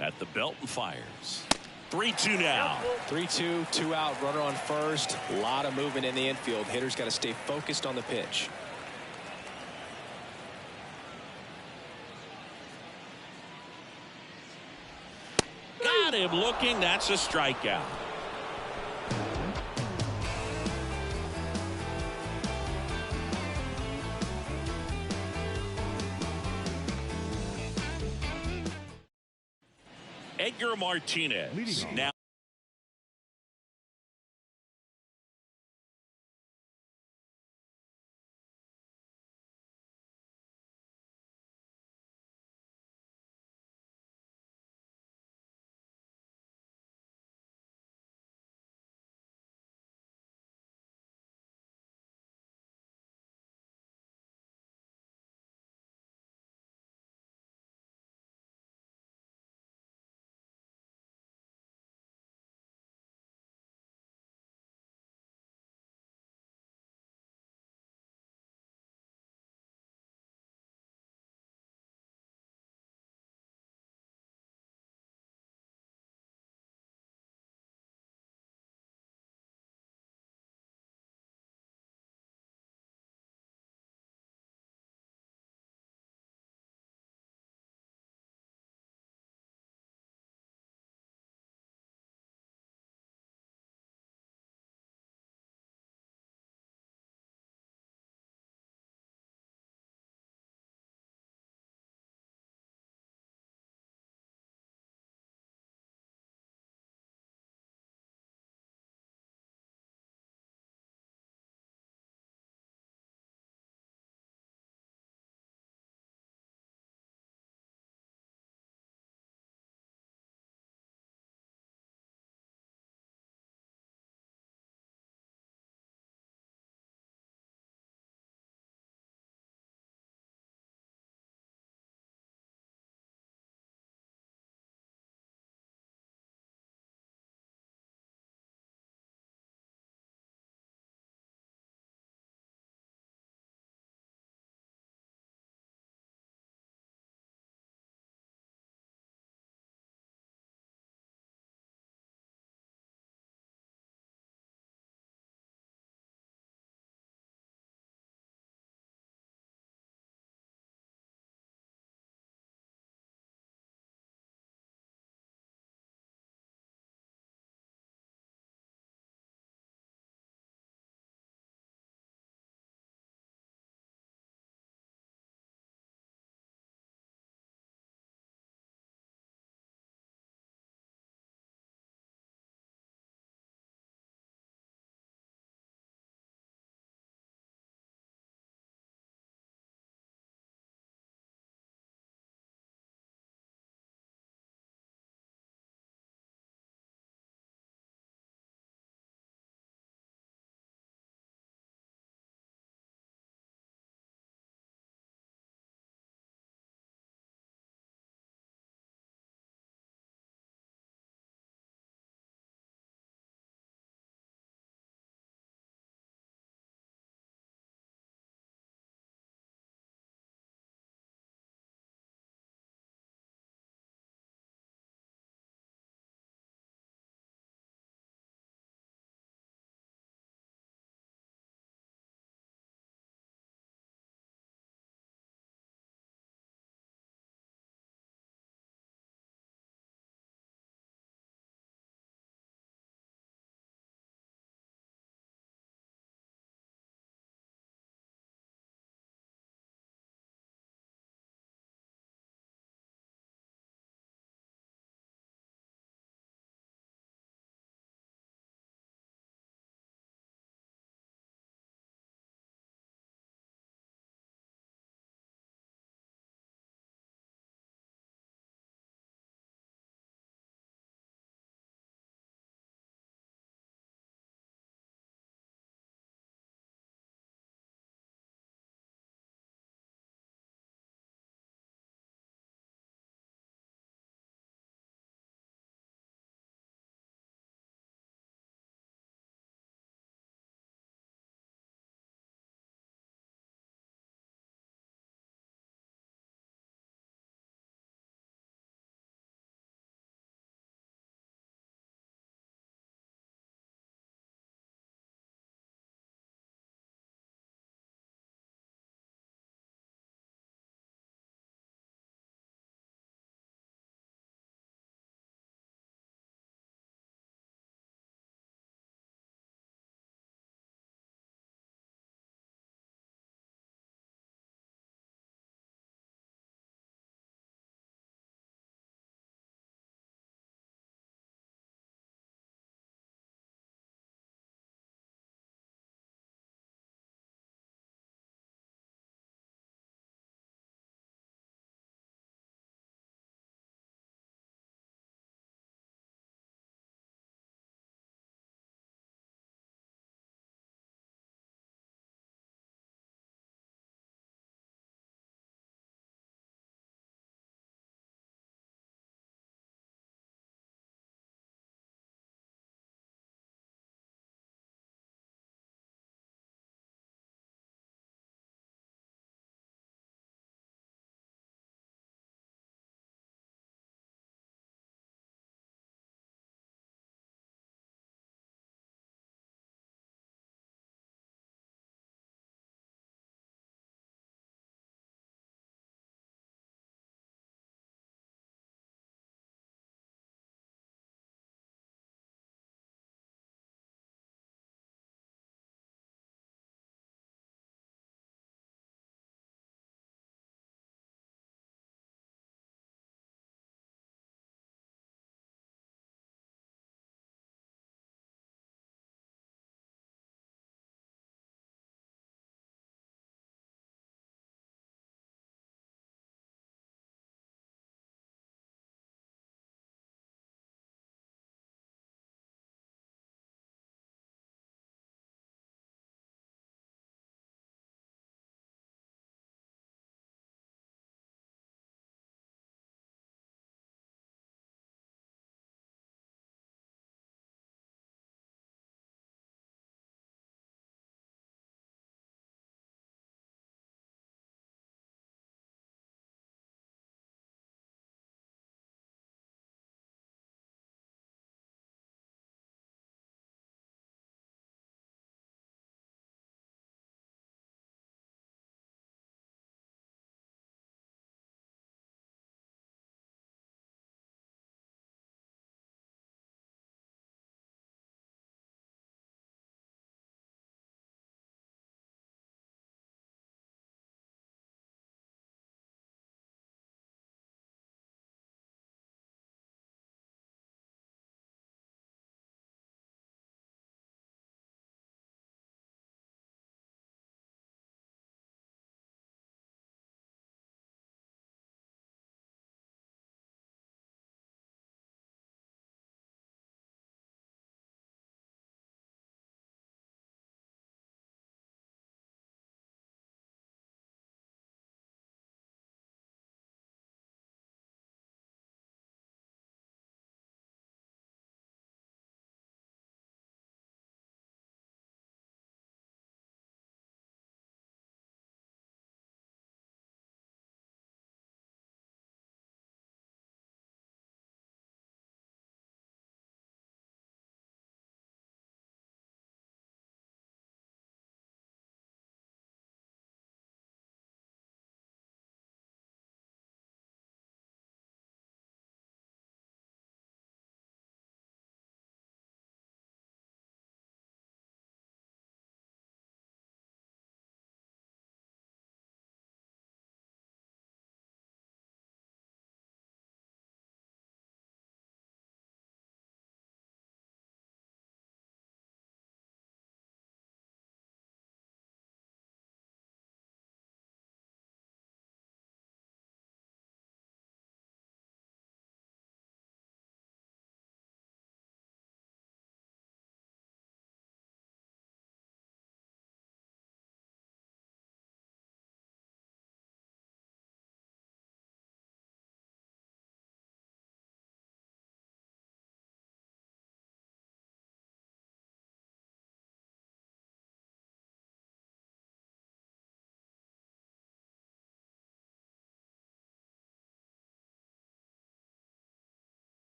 At the belt and fires. 3-2 now. 3-2, 2 out, runner on first. A lot of movement in the infield. Hitter's got to stay focused on the pitch. Got him looking. That's a strikeout. Edgar Martinez now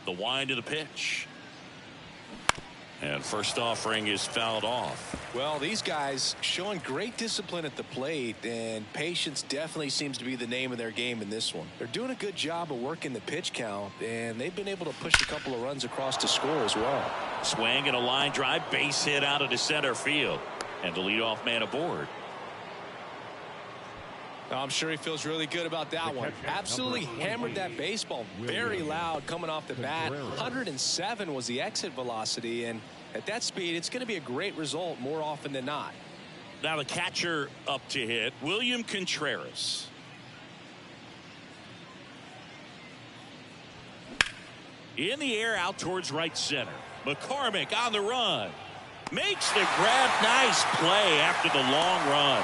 The wind of the pitch. And first offering is fouled off. Well, these guys showing great discipline at the plate, and patience definitely seems to be the name of their game in this one. They're doing a good job of working the pitch count, and they've been able to push a couple of runs across to score as well. Swing and a line drive, base hit out of the center field, and the leadoff man aboard. I'm sure he feels really good about that one. Absolutely hammered that baseball. Very loud coming off the bat. 107 was the exit velocity, and at that speed, it's going to be a great result more often than not. Now the catcher up to hit, William Contreras. In the air out towards right center. McCormick on the run. Makes the grab. Nice play after the long run.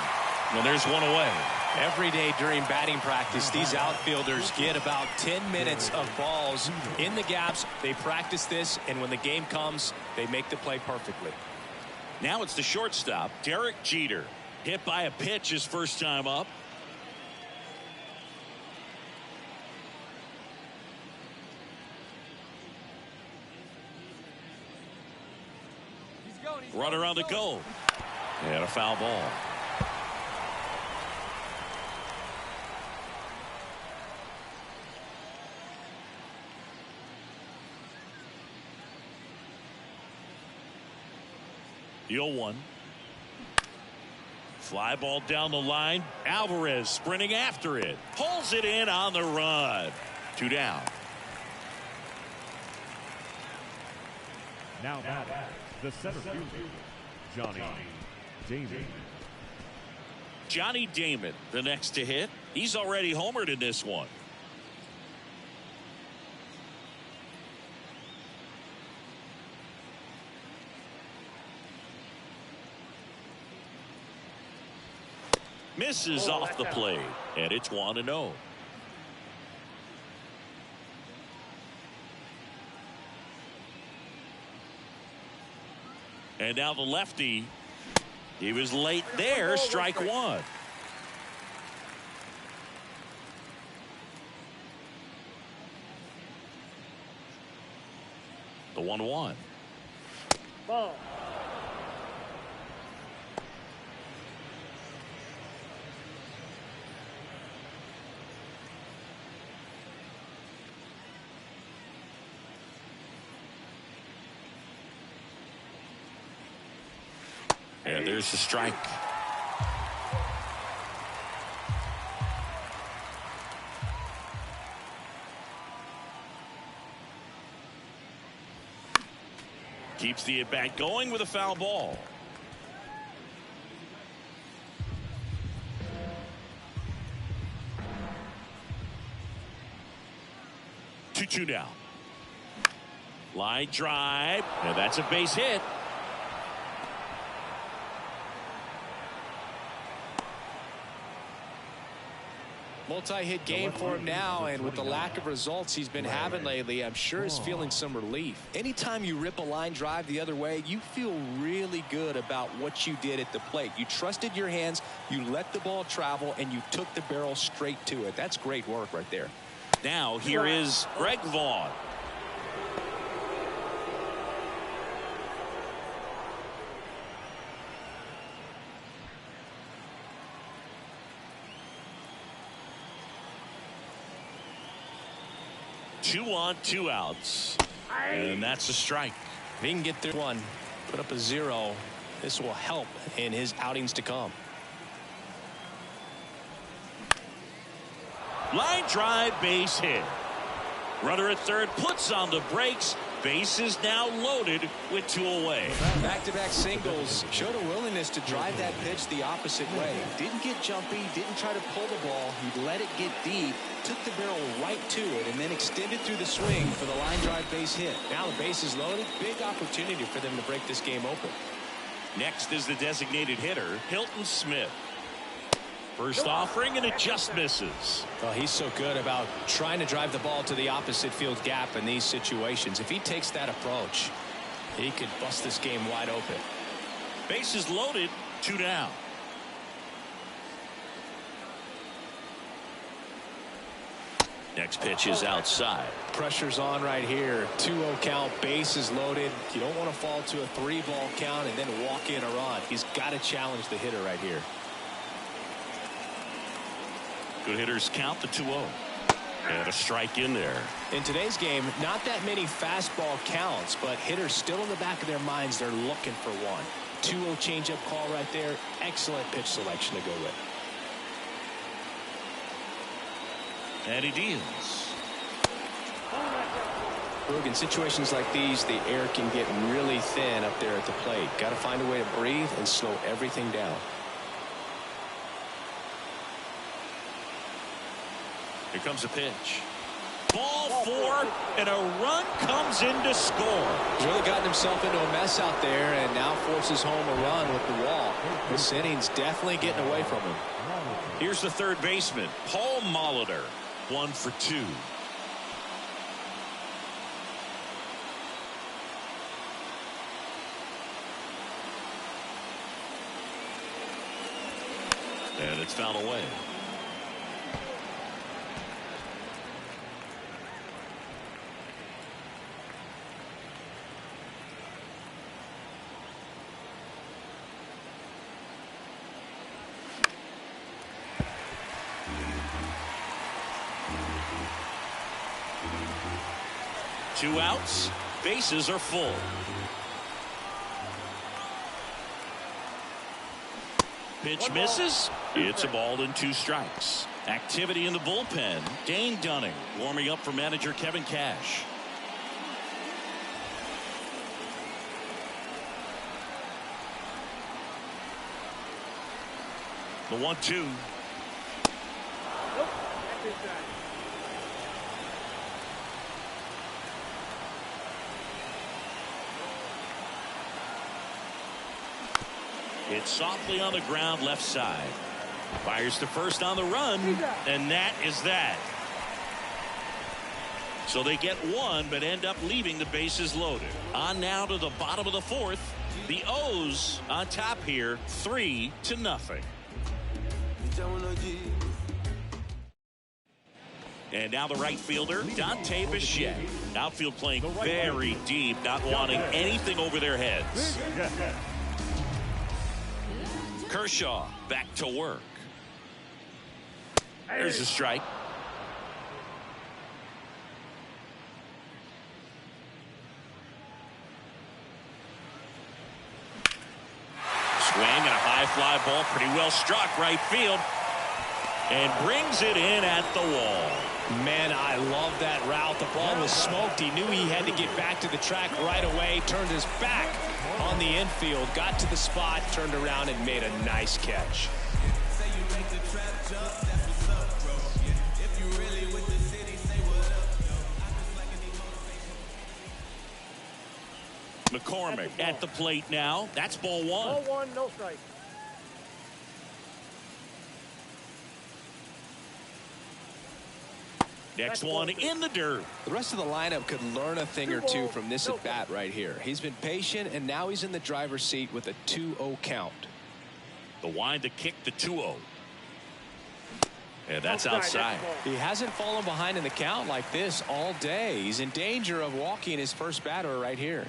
And there's one away. Every day during batting practice, these outfielders get about 10 minutes of balls in the gaps. They practice this, and when the game comes, they make the play perfectly. Now it's the shortstop, Derek Jeter. Hit by a pitch his first time up. Runner on the go. And a foul ball. The 0-1. Fly ball down the line. Alvarez sprinting after it. Pulls it in on the run. 2 down. Now batting, the center fielder, Johnny Damon. Johnny Damon, the next to hit. He's already homered in this one. Misses off the plate, and it's 1-0. And now the lefty. He was late there. Strike one. The 1-1. Ball. And there's the strike. Keeps the at-bat going with a foul ball. Two down. Line drive, and that's a base hit. Multi-hit game for him now, and with the lack of results he's been having lately, I'm sure he's feeling some relief. Anytime you rip a line drive the other way, you feel really good about what you did at the plate. You trusted your hands, you let the ball travel, and you took the barrel straight to it. That's great work right there. Now here is Greg Vaughn. Two on, 2 outs. And that's a strike. If he can get through one, put up a 0, this will help in his outings to come. Line drive, base hit. Runner at third puts on the brakes. Base is now loaded with 2 away. Back-to-back singles showed a willingness to drive that pitch the opposite way. Didn't get jumpy, didn't try to pull the ball. He let it get deep, took the barrel right to it, and then extended through the swing for the line drive base hit. Now the base is loaded. Big opportunity for them to break this game open. Next is the designated hitter, Hilton Smith. First offering, and it just misses. Well, he's so good about trying to drive the ball to the opposite field gap in these situations. If he takes that approach, he could bust this game wide open. Bases loaded, 2 down. Next pitch is outside. Pressure's on right here. 2-0 count, bases loaded. You don't want to fall to a 3-ball count and then walk in a run. He's got to challenge the hitter right here. Good hitters count the 2-0. And a strike in there. In today's game, not that many fastball counts, but hitters still in the back of their minds, they're looking for one. 2-0 changeup call right there. Excellent pitch selection to go with. And he deals. Look, in situations like these, the air can get really thin up there at the plate. Got to find a way to breathe and slow everything down. Here comes a pitch. Ball 4, and a run comes in to score. He's really gotten himself into a mess out there and now forces home a run with the wall. This inning's definitely getting away from him. Here's the third baseman, Paul Molitor. 1 for 2. And it's fouled away. Two outs, bases are full. Pitch misses. It's a ball and 2 strikes. Activity in the bullpen. Dane Dunning warming up for manager Kevin Cash. The 1-2. It's softly on the ground left side. Fires to first on the run, and that is that. So they get 1 but end up leaving the bases loaded. On now to the bottom of the 4th. The O's on top here 3-0. And now the right fielder, Dante Bichette. Outfield playing very deep, not wanting anything over their heads. Kershaw back to work. There's a strike. Swing and a high fly ball, pretty well struck right field, and brings it in at the wall. Man, I love that route. The ball was smoked. He knew he had to get back to the track right away. Turned his back on the infield, got to the spot, turned around and made a nice catch. McCormick at the plate now. That's ball 1. Ball 1, no strike. Next one in the dirt. The rest of the lineup could learn a thing or two from this at bat right here. He's been patient, and now he's in the driver's seat with a 2-0 count. The wind to kick the 2-0. And that's outside. He hasn't fallen behind in the count like this all day. He's in danger of walking his first batter right here.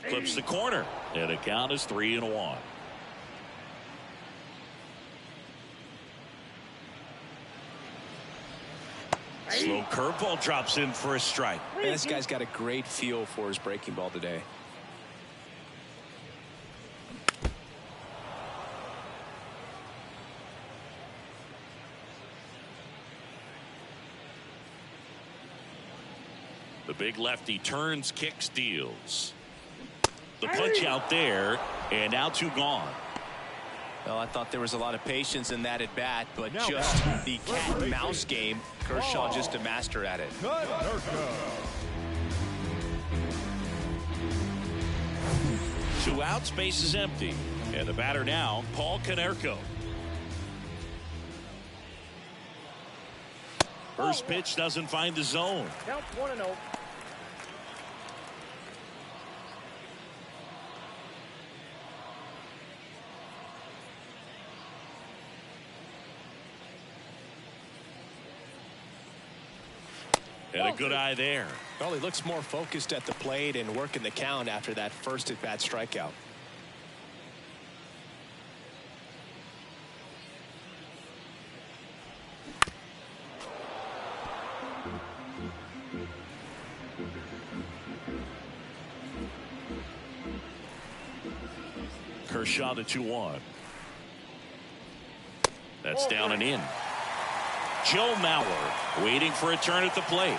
Clips the corner, and the count is 3-1. Slow curveball drops in for a strike. And this guy's got a great feel for his breaking ball today. The big lefty turns, kicks, deals. The punch out there, and now 2 gone. Well, I thought there was a lot of patience in that at bat, but just the cat and mouse game. Kershaw just a master at it. Two outs, base is empty. And the batter now, Paul Konerko. First pitch doesn't find the zone. Count 1-0. And a good eye there. Well, he looks more focused at the plate and working the count after that first at-bat strikeout. Kershaw to 2-1. That's down and in. Joe Mauer waiting for a turn at the plate.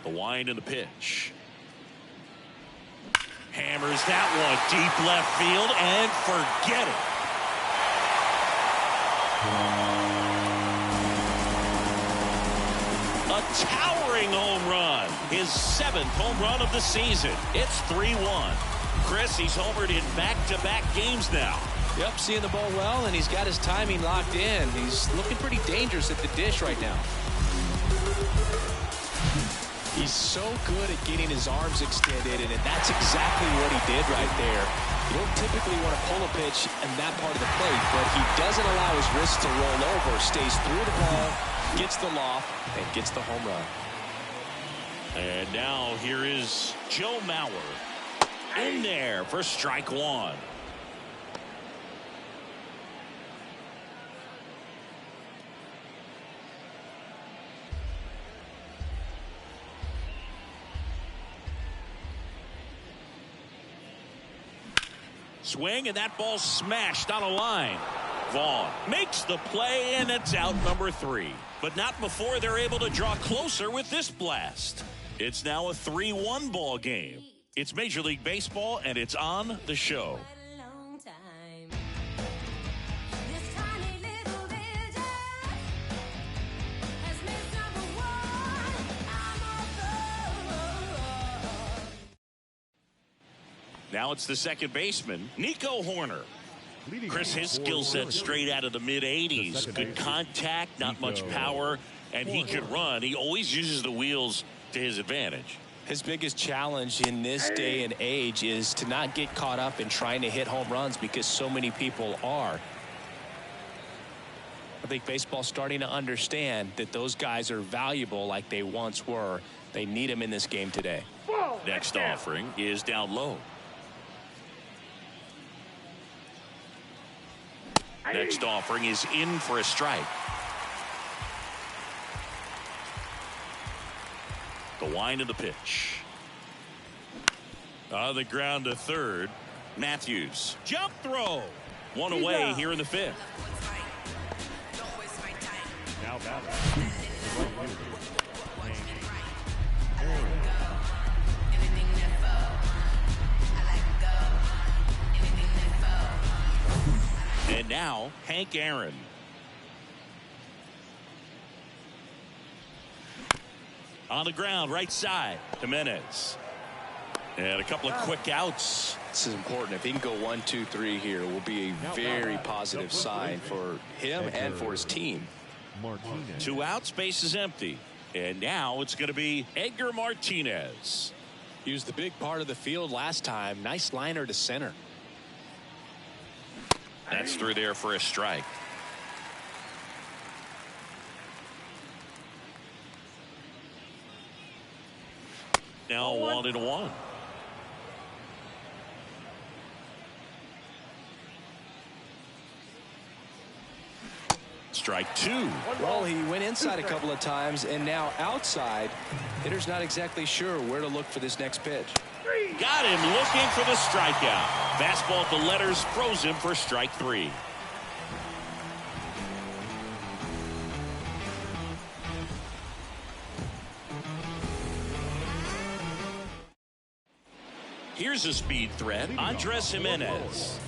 The wind and the pitch. Hammers that one deep left field and forget it. A towering home run. His 7th home run of the season. It's 3-1. Chris, he's homered in back-to-back games now. Yep, seeing the ball well, and he's got his timing locked in. He's looking pretty dangerous at the dish right now. He's so good at getting his arms extended, and that's exactly what he did right there. You don't typically want to pull a pitch in that part of the plate, but he doesn't allow his wrist to roll over, stays through the ball, gets the loft, and gets the home run. And now here is Joe Mauer in there for strike one. Swing, and that ball smashed on a line. Vaughn makes the play, and it's out number 3. But not before they're able to draw closer with this blast. It's now a 3-1 ball game. It's Major League Baseball, and it's on the show. Now it's the second baseman, Nico Horner. Chris, his skill set straight out of the mid-80s. Good contact, not much power, and he can run. He always uses the wheels to his advantage. His biggest challenge in this day and age is to not get caught up in trying to hit home runs because so many people are. I think baseball's starting to understand that those guys are valuable like they once were. They need them in this game today. Next offering is down low. Next offering is in for a strike. The wind of the pitch. On the ground to third. Matthews. Jump throw. One away here in the 5th. Now batting. And now Hank Aaron. On the ground, right side, Jimenez. And a couple of quick outs. This is important. If he can go 1, 2, 3 here, it will be a very positive sign for him and for his team. Martinez. 2 outs, base is empty. And now it's going to be Edgar Martinez. He was the big part of the field last time. Nice liner to center. That's through there for a strike. Now 1-1. Strike 2. Well, he went inside a couple of times and now outside. Hitter's not exactly sure where to look for this next pitch. Got him looking for the strikeout. Fastball at the letters, froze him for strike 3. Here's a speed threat, Andres Jimenez.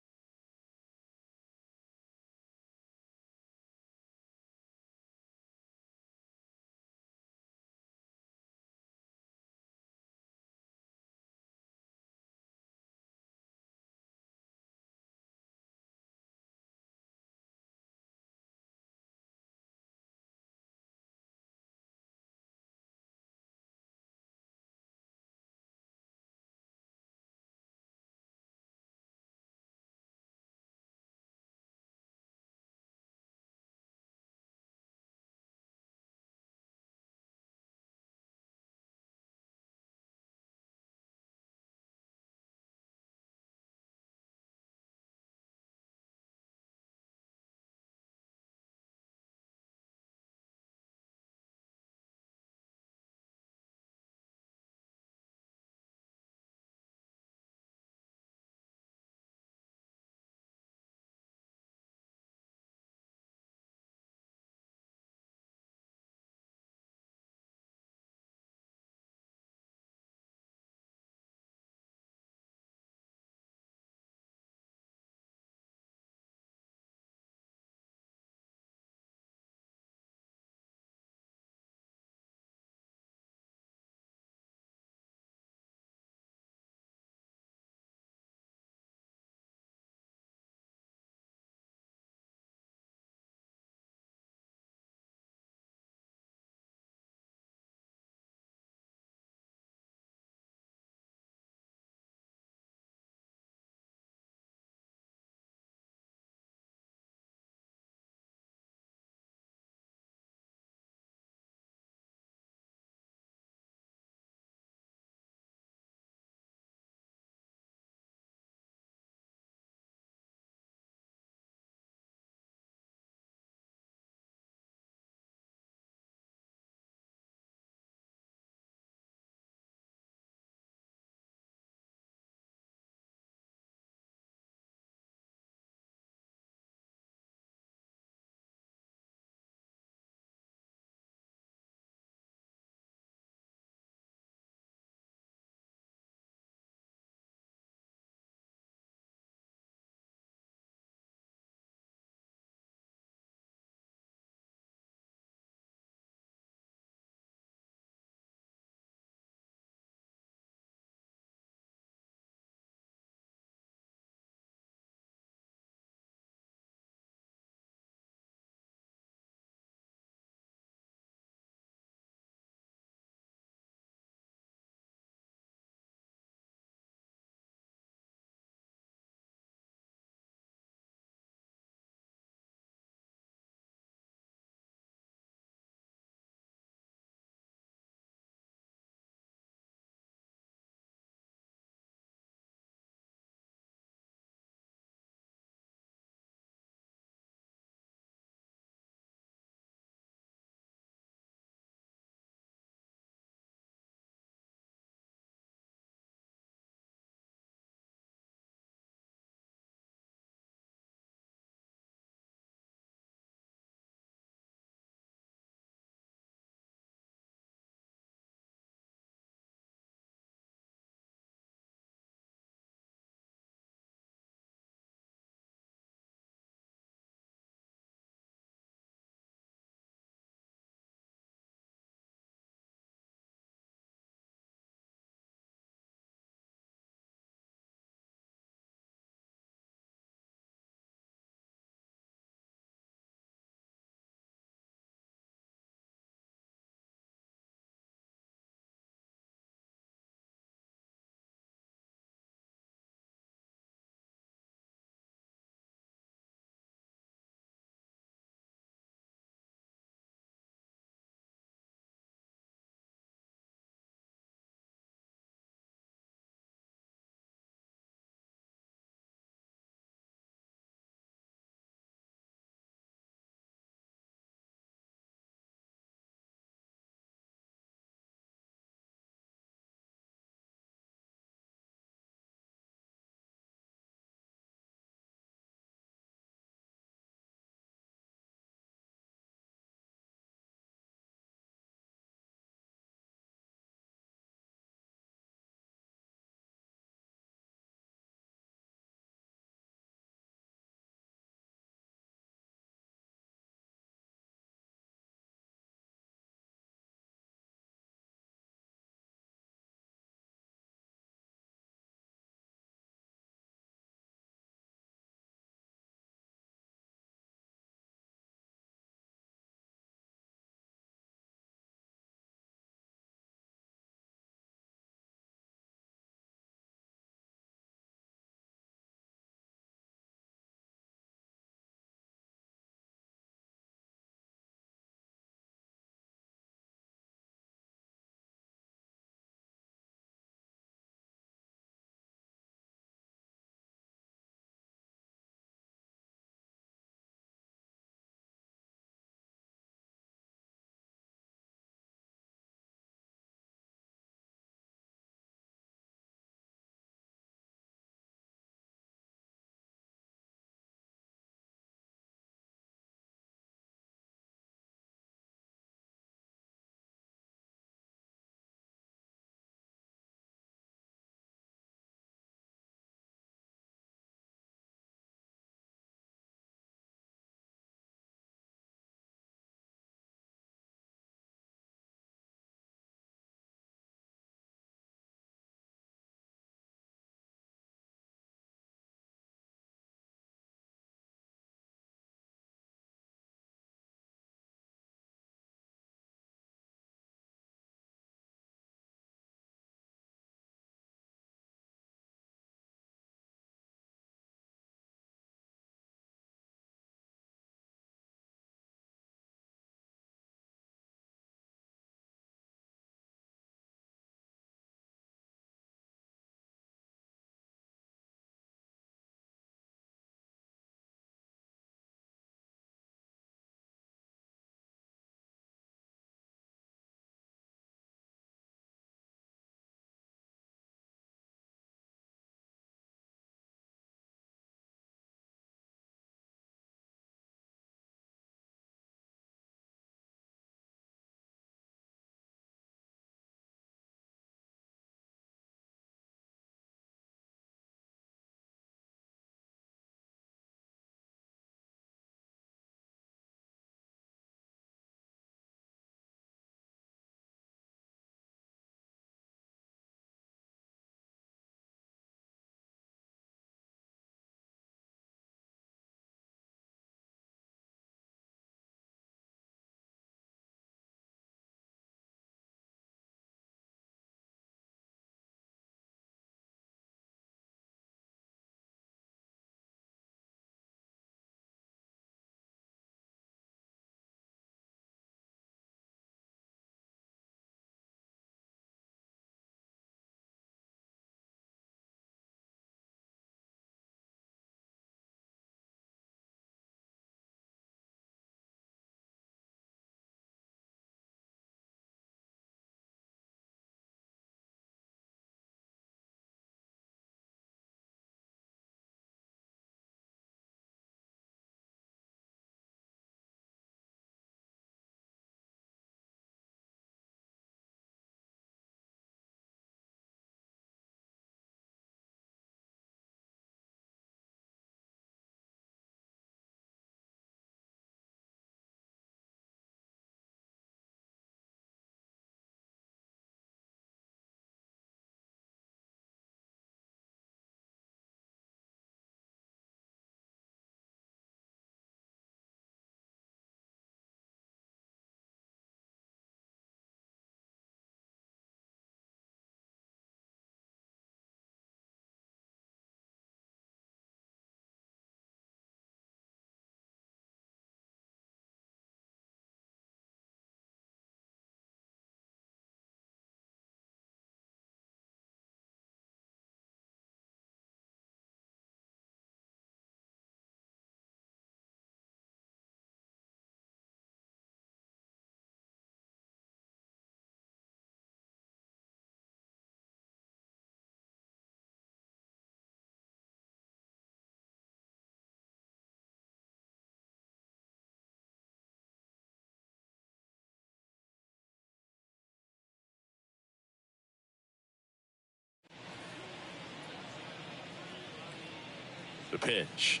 The pitch.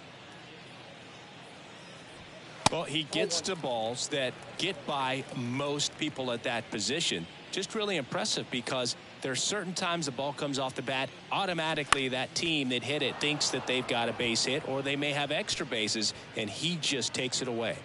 Well, he gets to balls that get by most people at that position. Just really impressive because there's certain times the ball comes off the bat, automatically that team that hit it thinks that they've got a base hit or they may have extra bases, and he just takes it away.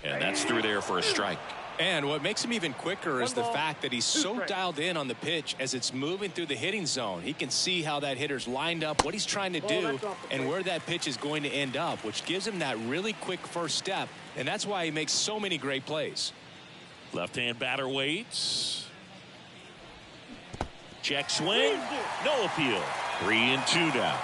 And that's through there for a strike. And what makes him even quicker is the fact that he's so dialed in on the pitch as it's moving through the hitting zone. He can see how that hitter's lined up, what he's trying to do, and where that pitch is going to end up, which gives him that really quick first step. And that's why he makes so many great plays. Left-hand batter waits. Check swing. No appeal. 3-2 now.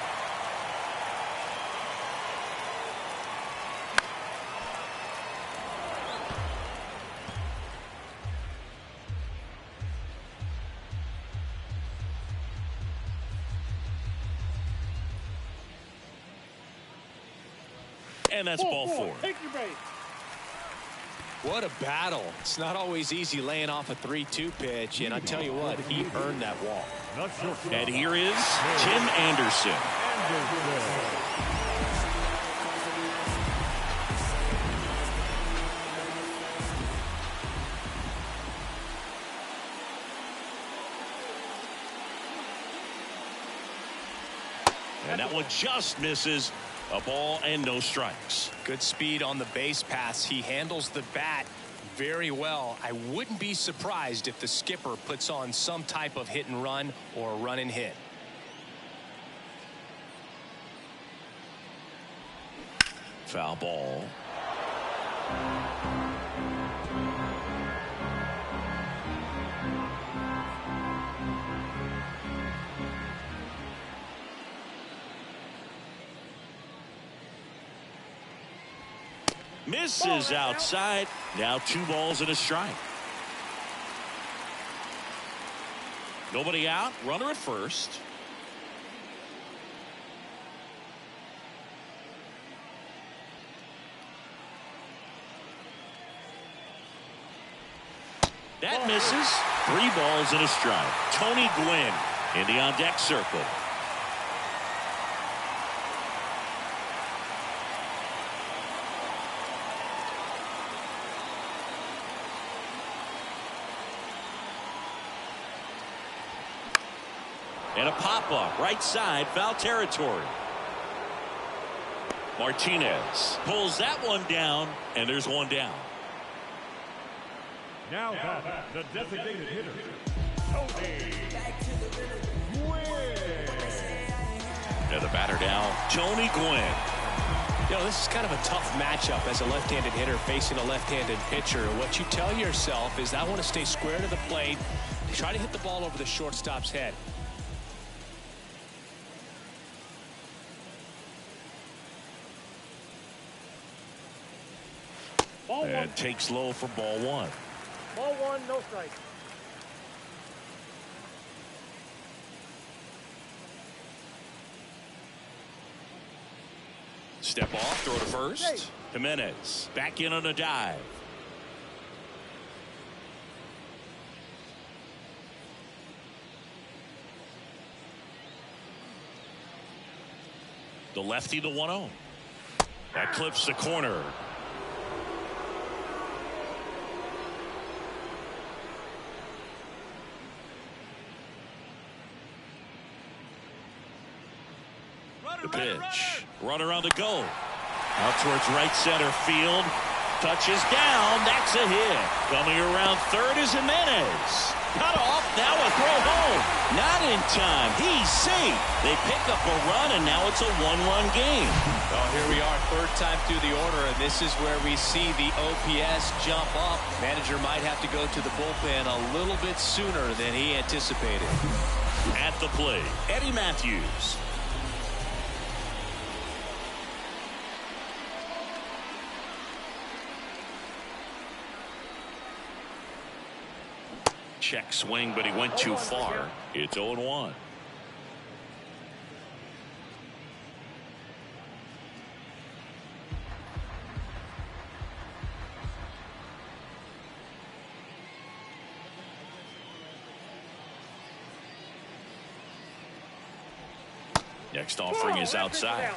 And that's ball 4. Take your base. What a battle. It's not always easy laying off a 3-2 pitch, and I tell you what, he earned that walk. And here is Tim Anderson. And that one just misses. A ball and no strikes. Good speed on the base pass. He handles the bat very well. I wouldn't be surprised if the skipper puts on some type of hit and run or run and hit. Foul ball. Misses outside. Now 2 balls and a strike. Nobody out. Runner at first. That misses. 3 balls and a strike. Tony Gwynn in the on-deck circle. And a pop-up right side, foul territory. Martinez pulls that one down, and there's one down. Now back, the designated hitter, Tony Gwynn. And the batter now, Tony Gwynn. You know, this is kind of a tough matchup as a left-handed hitter facing a left-handed pitcher. What you tell yourself is I want to stay square to the plate, try to hit the ball over the shortstop's head. And takes low for ball 1. Ball 1, no strike. Step off, throw to first. Jimenez back in on a dive. The lefty, the 1-0. That clips the corner. The pitch. Runner on the go. Out towards right center field. Touches down. That's a hit. Coming around third is Jimenez. Cut off. Now a throw home. Not in time. He's safe. They pick up a run, and now it's a 1-run game. Well, here we are, third time through the order, and this is where we see the OPS jump up. Manager might have to go to the bullpen a little bit sooner than he anticipated. At the plate, Eddie Matthews. Check swing, but he went too far. It's 0-1. Next offering is outside.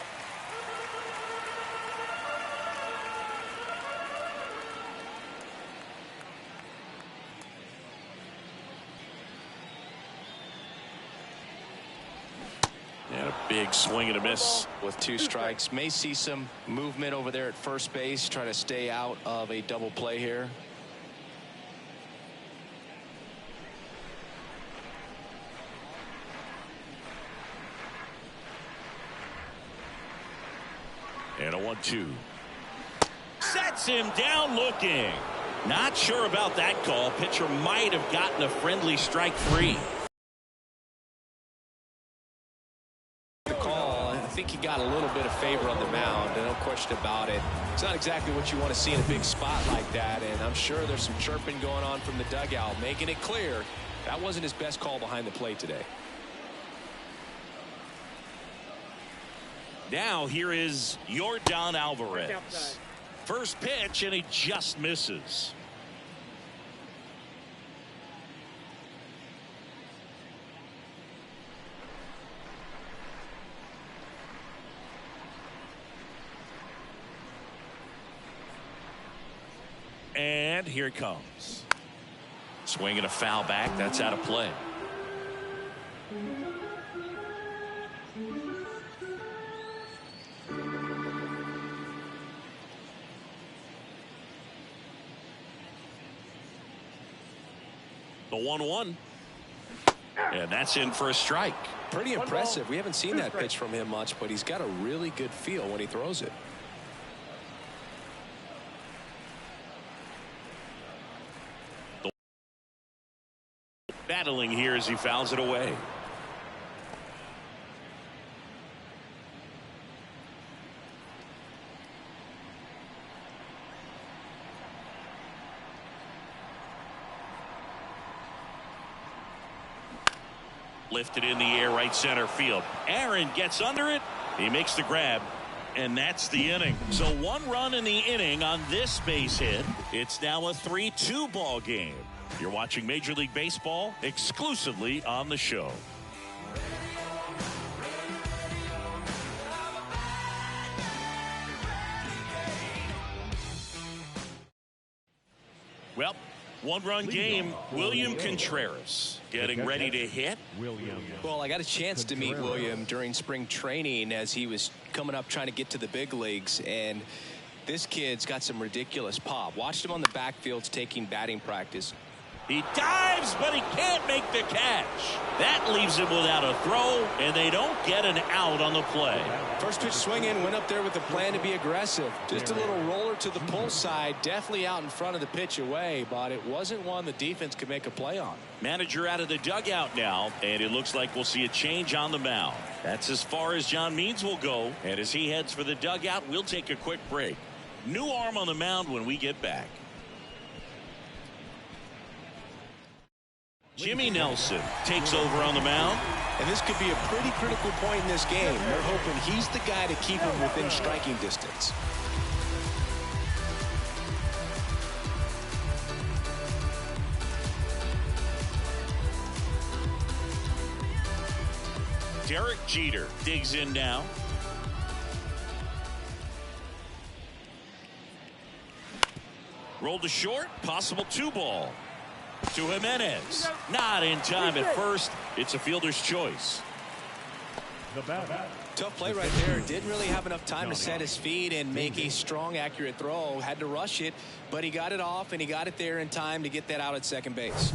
And a big swing and a miss. With 2 strikes, may see some movement over there at first base, trying to stay out of a double play here. And a 1-2. Sets him down looking. Not sure about that call. Pitcher might have gotten a friendly strike free. The call, I think he got a little bit of favor on the mound, no question about it. It's not exactly what you want to see in a big spot like that, and I'm sure there's some chirping going on from the dugout, making it clear that wasn't his best call behind the plate today. Now here is Yordan Alvarez. First pitch, and he just misses. And here it comes. Swinging a foul back. That's out of play. The 1-1. And that's in for a strike. Pretty impressive. We haven't seen that pitch from him much, but he's got a really good feel when he throws it. Battling here as he fouls it away. Lifted in the air, right center field. Aaron gets under it. He makes the grab, and that's the inning. So 1 run in the inning on this base hit. It's now a 3-2 ball game. You're watching Major League Baseball exclusively on the show. Well, 1-run game. William Contreras getting ready to hit. Well, I got a chance to meet William during spring training as he was coming up trying to get to the big leagues, and this kid's got some ridiculous pop. Watched him on the backfields taking batting practice. He dives, but he can't make the catch. That leaves him without a throw, and they don't get an out on the play. First pitch swinging, went up there with a plan to be aggressive. Just a little roller to the pull side, definitely out in front of the pitch away, but it wasn't one the defense could make a play on. Manager out of the dugout now, and it looks like we'll see a change on the mound. That's as far as John Means will go, and as he heads for the dugout, we'll take a quick break. New arm on the mound when we get back. Jimmy Nelson takes over on the mound. And this could be a pretty critical point in this game. They're hoping he's the guy to keep him within striking distance. Derek Jeter digs in now. Rolled to short, possible 2-ball. To Jimenez. Not in time at first. It's a fielder's choice. Tough play right there. Didn't really have enough time to set his feet and make a strong, accurate throw. Had to rush it, but he got it off, and he got it there in time to get that out at second base.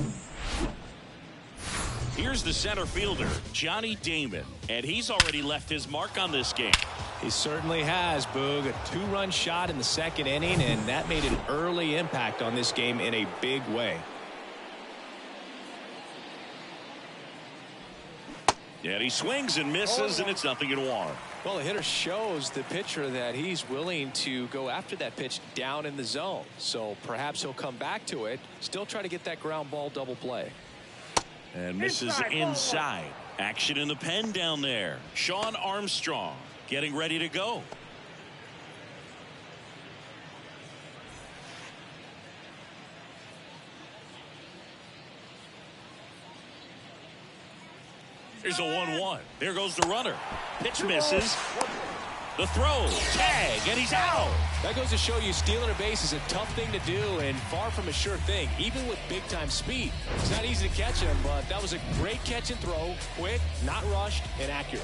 Here's the center fielder, Johnny Damon, and he's already left his mark on this game. He certainly has, Boog. A 2-run shot in the second inning, and that made an early impact on this game in a big way. And he swings and misses, and it's 0-1. Well, the hitter shows the pitcher that he's willing to go after that pitch down in the zone. So perhaps he'll come back to it, still try to get that ground ball double play. And misses inside. Action in the pen down there. Sean Armstrong getting ready to go. Here's a 1-1. There goes the runner. Pitch misses. The throw, tag, and he's out. That goes to show you stealing a base is a tough thing to do and far from a sure thing, even with big-time speed. It's not easy to catch him, but that was a great catch and throw, quick, not rushed, and accurate.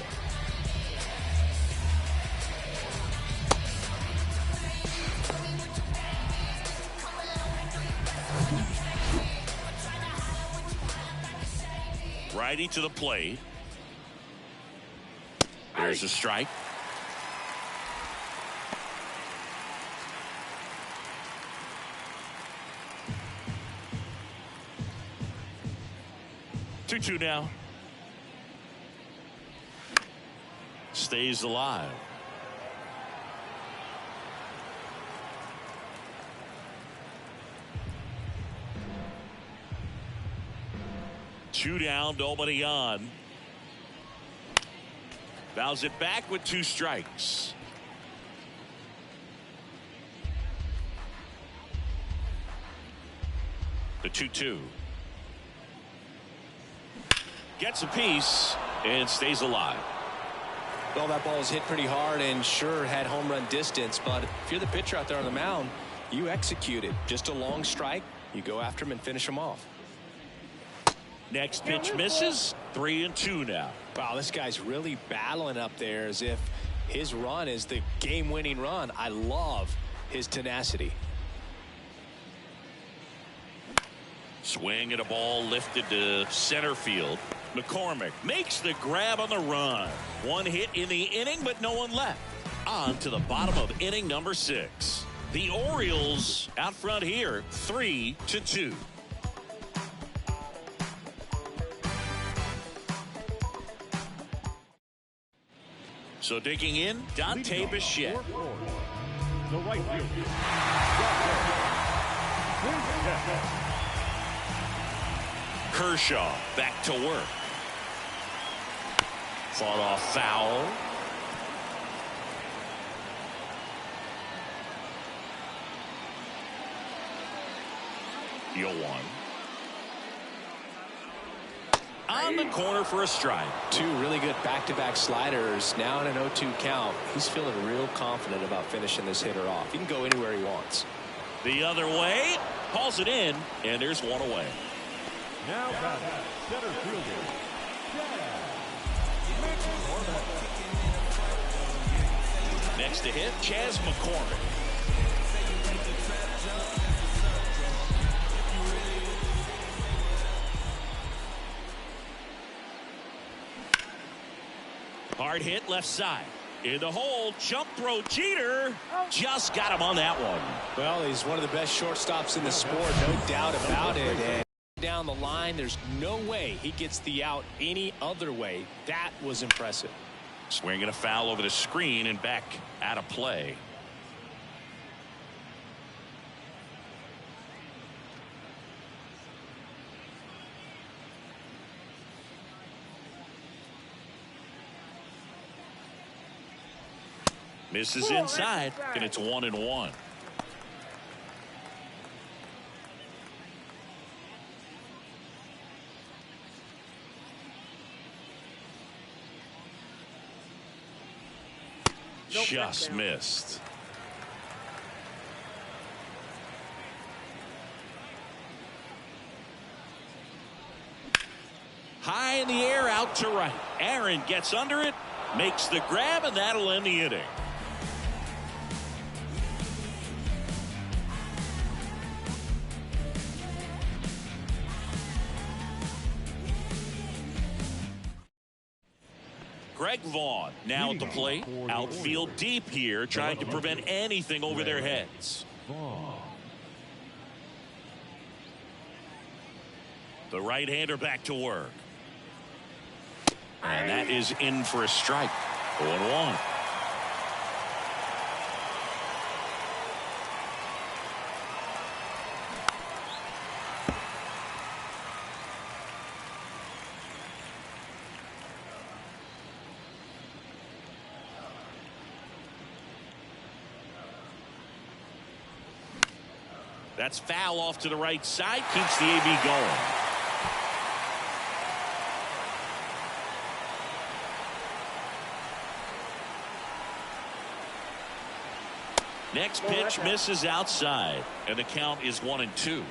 Righty to the plate. There's a strike. Two now. Stays alive. Two down, nobody on. Fouls it back with 2 strikes. The 2-2. Gets a piece and stays alive. Well, that ball was hit pretty hard and sure had home run distance, but if you're the pitcher out there on the mound, you execute it. Just a long strike, you go after him and finish him off. Next pitch misses. 3-2 now. Wow, this guy's really battling up there as if his run is the game-winning run. I love his tenacity. Swing at a ball lifted to center field. McCormick makes the grab on the run. One hit in the inning, but no one left. On to the bottom of inning number 6. The Orioles out front here, 3-2. So digging in, Dante Bichette. The right fielder. Kershaw back to work. Fought off foul. You'll one. On the corner for a strike. 2 really good back-to-back sliders. Now in an 0-2 count. He's feeling real confident about finishing this hitter off. He can go anywhere he wants. The other way. Hauls it in, and there's one away. Now batting, center fielder. Next to hit, Chas McCormick. Hard hit left side. In the hole, jump throw, Jeter just got him on that one. Well, he's one of the best shortstops in the sport, no doubt about it. And down the line, there's no way he gets the out any other way. That was impressive. Swinging a foul over the screen and back out of play. Misses inside, and it's 1-1. Just missed. High in the air, out to right. Aaron gets under it, makes the grab, and that'll end the inning. Greg Vaughn now at the plate. Outfield deep here, trying to prevent anything over their heads. The right-hander back to work. And that is in for a strike. 0-1. That's foul off to the right side. Keeps the AB going. Next pitch misses outside, and the count is 1-2.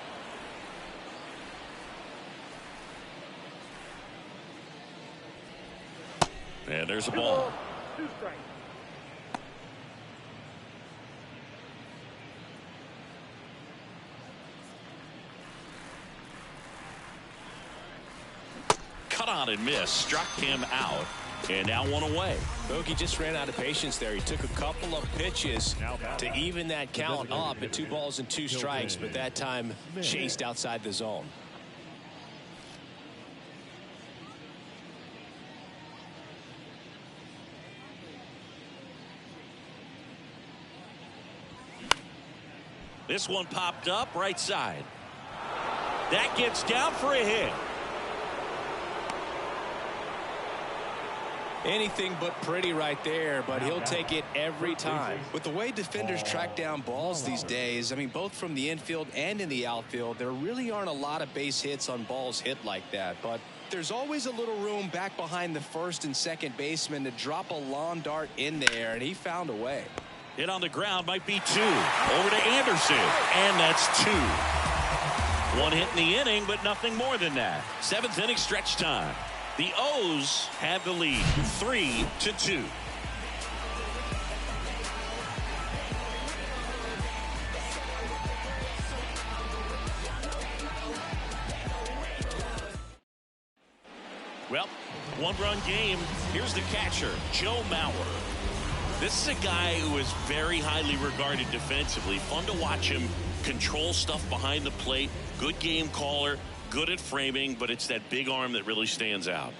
And there's a ball. 2 strikes. Cut on and miss, struck him out, and now 1 away. Bogey just ran out of patience there. He took a couple of pitches to even that count up at 2 balls and 2 strikes, but that time chased outside the zone. This one popped up right side. That gets down for a hit. Anything but pretty right there, but he'll take it every time. With the way defenders track down balls these days, I mean, both from the infield and in the outfield, there really aren't a lot of base hits on balls hit like that. But there's always a little room back behind the first and second baseman to drop a lawn dart in there, and he found a way. Hit on the ground might be 2. Over to Anderson, and that's 2. 1 hit in the inning, but nothing more than that. 7th inning stretch time. The O's have the lead, 3-2. Well, 1-run game. Here's the catcher, Joe Mauer. This is a guy who is very highly regarded defensively. Fun to watch him control stuff behind the plate. Good game caller. Good at framing, but it's that big arm that really stands out.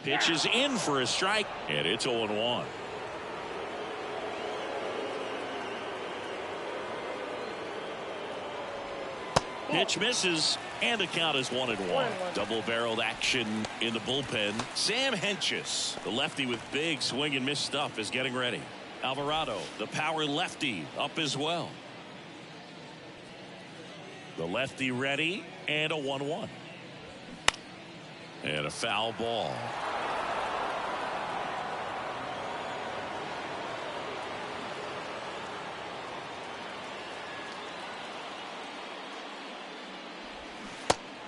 Pitch is in for a strike, and it's 0-1. Pitch misses, and the count is 1-1. Double-barreled action in the bullpen. Sam Hentges, the lefty with big swing and miss stuff, is getting ready. Alvarado, the power lefty, up as well. The lefty ready, and a 1-1. And a foul ball.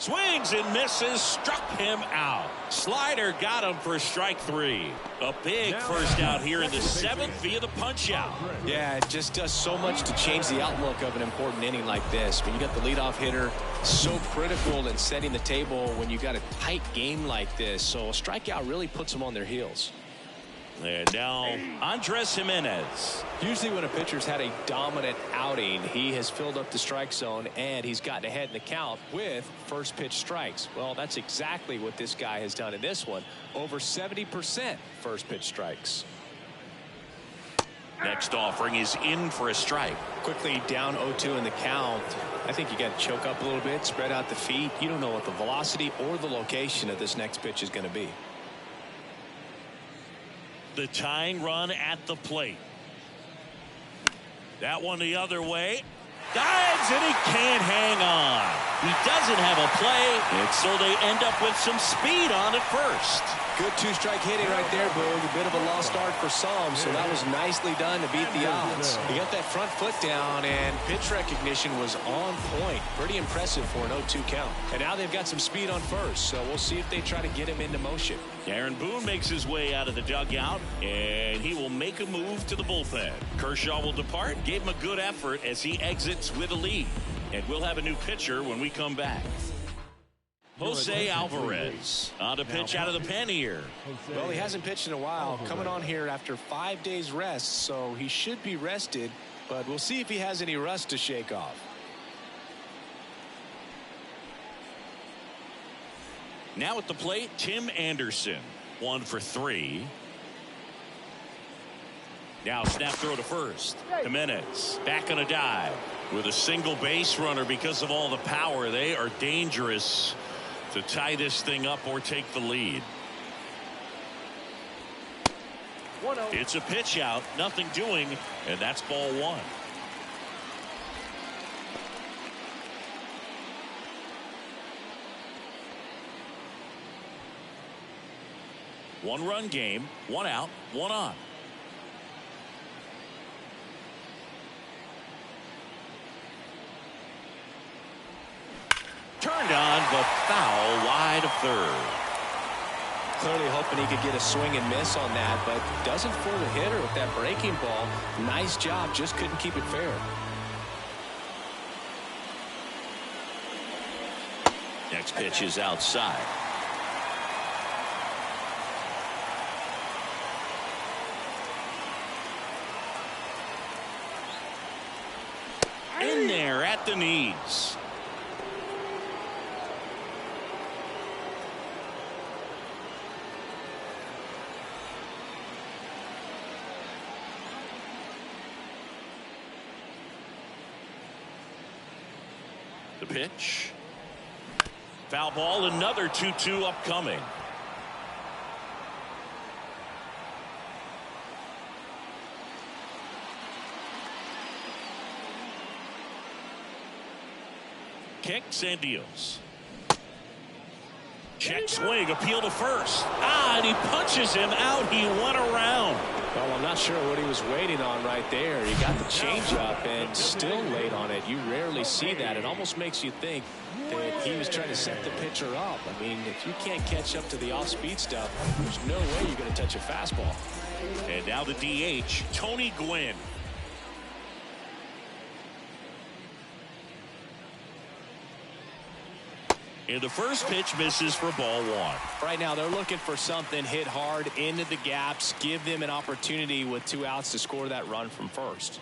Swings and misses, struck him out. Slider got him for strike 3. A big first out here in the 7th via the punch out. Yeah, it just does so much to change the outlook of an important inning like this. When you got the leadoff hitter, so critical in setting the table when you got a tight game like this. So a strikeout really puts them on their heels. And now Andres Jimenez. Usually when a pitcher's had a dominant outing, he has filled up the strike zone and he's gotten ahead in the count with first pitch strikes. Well, that's exactly what this guy has done in this one. Over 70% first pitch strikes. Next offering is in for a strike. Quickly down 0-2 in the count. I think you got to choke up a little bit, spread out the feet. You don't know what the velocity or the location of this next pitch is going to be. The tying run at the plate. That one the other way. Dives, and he can't hang on. He doesn't have a play, and so they end up with some speed on at first. Good 2-strike hitting right there, Boog. A bit of a lost start for some, so that was nicely done to beat the odds. He got that front foot down, and pitch recognition was on point. Pretty impressive for an 0-2 count. And now they've got some speed on first, so we'll see if they try to get him into motion. Aaron Boone makes his way out of the dugout, and he will make a move to the bullpen. Kershaw will depart, gave him a good effort as he exits with a lead. And we'll have a new pitcher when we come back. Jose Alvarez on to pitch out of the pen here. Well, he hasn't pitched in a while, coming on here after 5 days rest, so he should be rested, but we'll see if he has any rust to shake off. Now at the plate, Tim Anderson, 1 for 3. Now snap throw to first. Jimenez back on a dive with a single base runner. Because of all the power, they are dangerous to tie this thing up or take the lead. 1-0. It's a pitch out, nothing doing, and that's ball 1. One-run game, 1 out, 1 on. Turned on, but foul wide of third. Clearly hoping he could get a swing and miss on that, but doesn't fool the hitter with that breaking ball. Nice job, just couldn't keep it fair. Next pitch is outside. In there at the knees. The pitch. Foul ball, another 2-2 upcoming. Kicks and deals. Check swing, appeal to first. And he punches him out. He went around. Well, I'm not sure what he was waiting on right there. He got the changeup and still late on it. You rarely see that. It almost makes you think that he was trying to set the pitcher up. I mean, if you can't catch up to the off-speed stuff, there's no way you're going to touch a fastball. And now the DH, Tony Gwynn. And the first pitch misses for ball one. Right now they're looking for something hit hard into the gaps, give them an opportunity with 2 outs to score that run from first.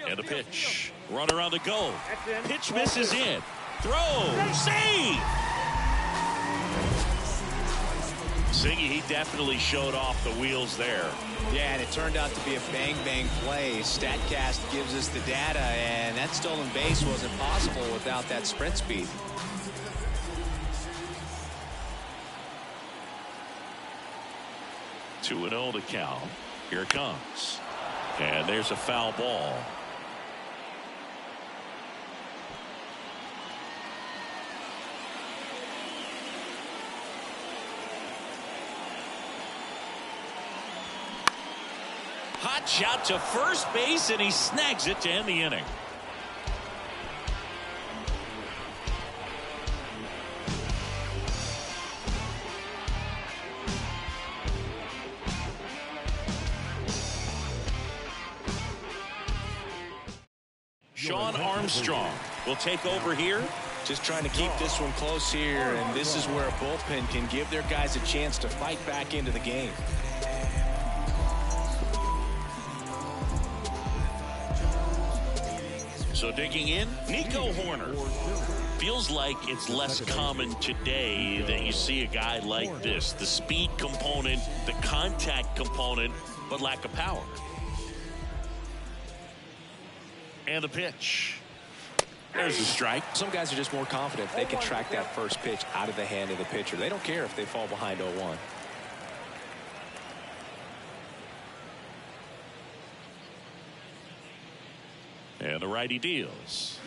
And a pitch. Runner on the go. Pitch misses in. Throw. Save. Siggy, he definitely showed off the wheels there. Yeah, and it turned out to be a bang-bang play. StatCast gives us the data, and that stolen base wasn't possible without that sprint speed. Two and 0 to count. Here it comes. And there's a foul ball. Hot shot to first base, and he snags it to end the inning. Sean Armstrong will take over here. Just trying to keep this one close here, and this is where a bullpen can give their guys a chance to fight back into the game. So digging in, Nico Horner. Feels like it's less common today that you see a guy like this. The speed component, the contact component, but lack of power. And the pitch. There's a strike. Some guys are just more confident if they can track that first pitch out of the hand of the pitcher. They don't care if they fall behind 0-1. And the righty deals.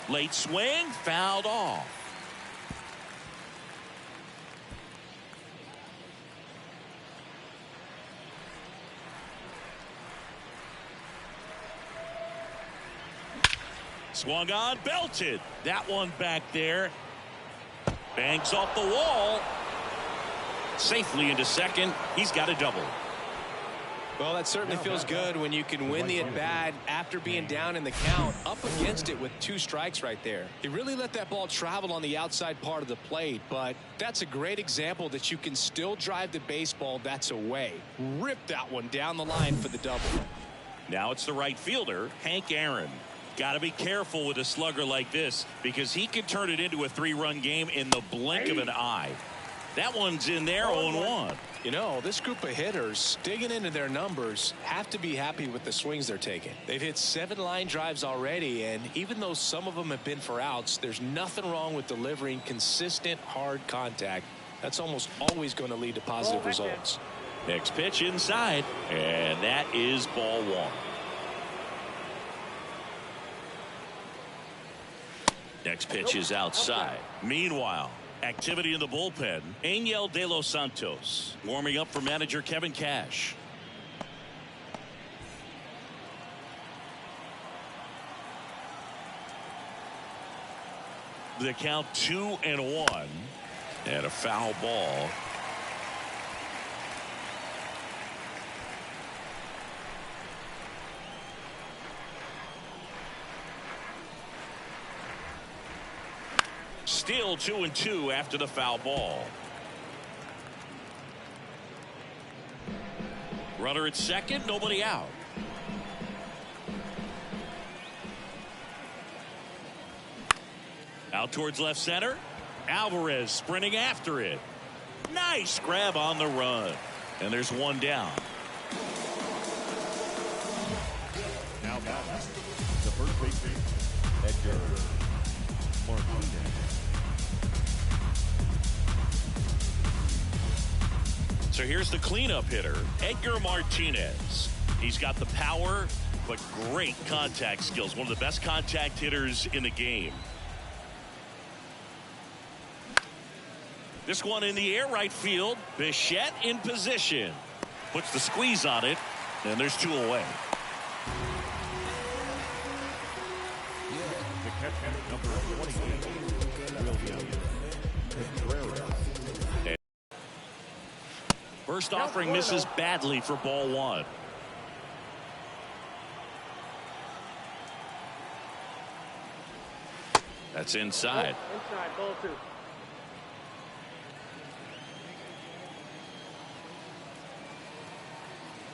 Late swing, fouled off. Swung on, belted. That one back there. Bangs off the wall. Safely into second. He's got a double. Well, that certainly feels good when you can win the at-bat after being down in the count, up against it with 2 strikes right there. He really let that ball travel on the outside part of the plate, but that's a great example that you can still drive the baseball that's away. Rip that one down the line for the double. Now it's the right fielder, Hank Aaron. Got to be careful with a slugger like this because he can turn it into a 3-run game in the blink of an eye. That one's in there 0-1. You know, this group of hitters, digging into their numbers, have to be happy with the swings they're taking. They've hit 7 line drives already, and even though some of them have been for outs, there's nothing wrong with delivering consistent, hard contact. That's almost always going to lead to positive results. Next pitch inside, and that is ball 1. Next pitch is outside. Meanwhile, activity in the bullpen. Angel De Los Santos warming up for manager Kevin Cash. The count 2-1 and a foul ball. Still 2-2 after the foul ball. Runner at second, nobody out. Out towards left center. Alvarez sprinting after it. Nice grab on the run. And there's one down. Now back, the first baseman, Edgar Martinez. So here's the cleanup hitter, Edgar Martinez. He's got the power, but great contact skills. One of the best contact hitters in the game. This one in the air, right field. Bichette in position. Puts the squeeze on it, and there's two away. The catcher, number 28, William Contreras. First offering misses badly for ball one. That's inside. Inside, ball two.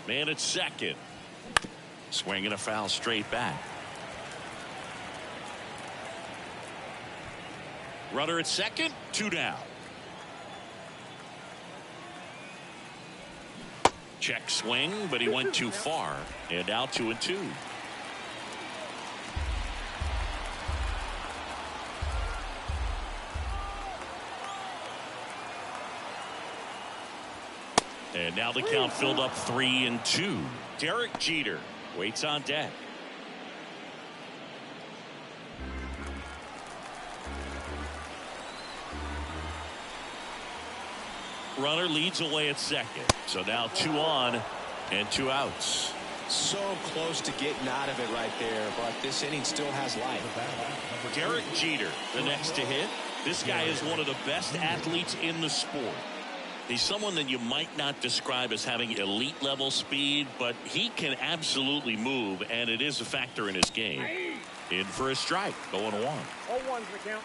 Man at second. Swinging a foul straight back. Runner at second, two down. Check swing, but he went too far. And now 2-2. And now the count filled up 3-2. Derek Jeter waits on deck. Runner leads away at second. So now 2 on and 2 outs. So close to getting out of it right there, but this inning still has life. Derek Jeter, the next to hit. This guy is one of the best athletes in the sport. He's someone that you might not describe as having elite level speed, but he can absolutely move, and it is a factor in his game. In for a strike, 0-1. All ones the count.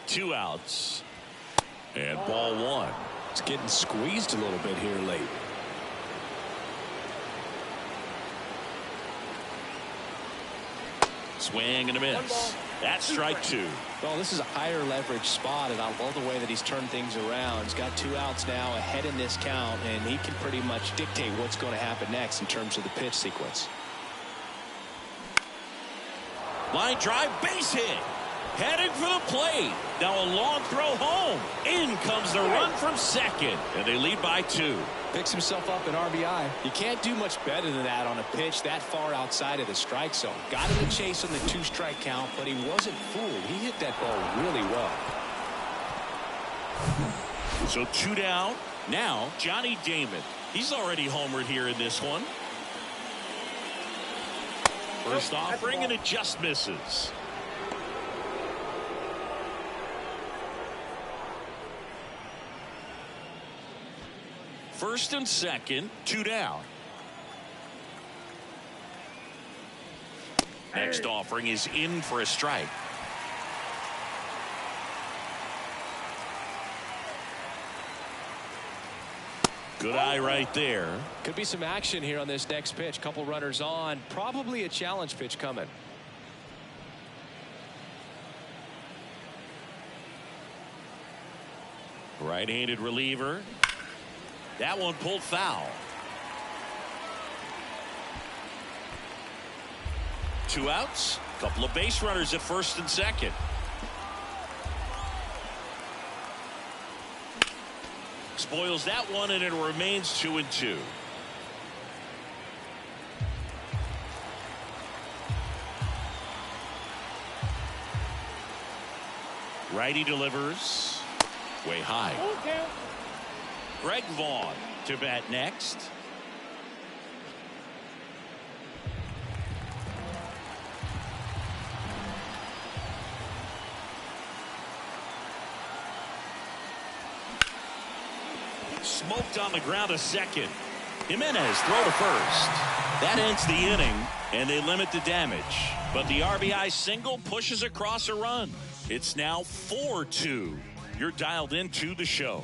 Two outs. And ball one. It's getting squeezed a little bit here late. Swing and a miss. That's strike two. Well, this is a higher leverage spot, and I love the way that he's turned things around. He's got 2 outs now ahead in this count, and he can pretty much dictate what's going to happen next in terms of the pitch sequence. Line drive, base hit. Heading for the plate. Now a long throw home. In comes the run from second, and they lead by 2. Picks himself up an RBI. You can't do much better than that on a pitch that far outside of the strike zone. Got him a chase on the 2-strike count, but he wasn't fooled. He hit that ball really well. So 2 down. Now Johnny Damon. He's already homered here in this one. First offering, and it just misses. First and second, 2 down. Next offering is in for a strike. Good eye right there. Could be some action here on this next pitch. Couple runners on. Probably a challenge pitch coming. Right-handed reliever. That one pulled foul. 2 outs. Couple of base runners at first and second. Spoils that one, and it remains 2-2. Righty delivers way high. Greg Vaughn to bat next. Smoked on the ground a second. Jimenez throw to first. That ends the inning, and they limit the damage. But the RBI single pushes across a run. It's now 4-2. You're dialed into the show.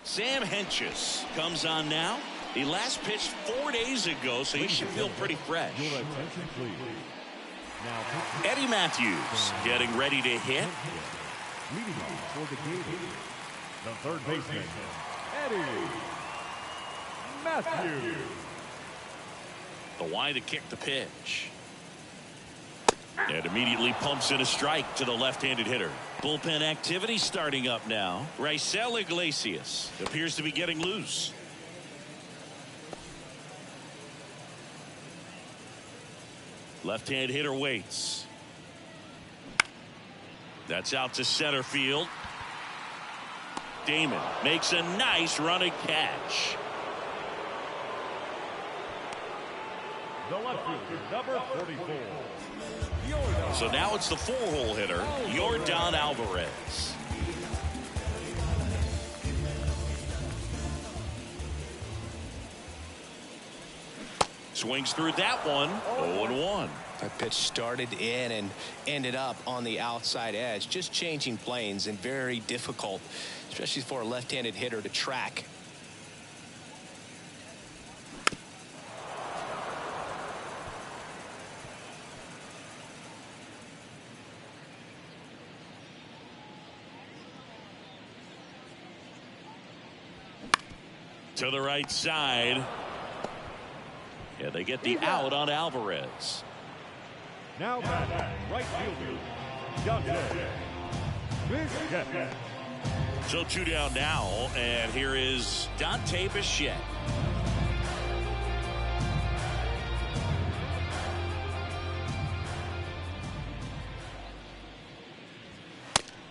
Sam Hentges comes on now. He last pitched 4 days ago, so he should feel pretty fresh. Eddie Matthews getting ready to hit. Leading off for the game, the third baseman, Eddie Matthews. The wide to kick the pitch. And immediately pumps in a strike to the left-handed hitter. Bullpen activity starting up now. Raisel Iglesias appears to be getting loose. Left-hand hitter waits. That's out to center field. Damon makes a nice running catch. The left fielder, number 44. So now it's the four-hole hitter, Yordan Alvarez. Swings through that one, 0-1. That pitch started in and ended up on the outside edge. Just changing planes and very difficult, especially for a left-handed hitter to track. To the right side. Yeah, they get the out on Alvarez. Now back, right fielder, Dante Bichette. So 2 down now, and here is Dante Bichette.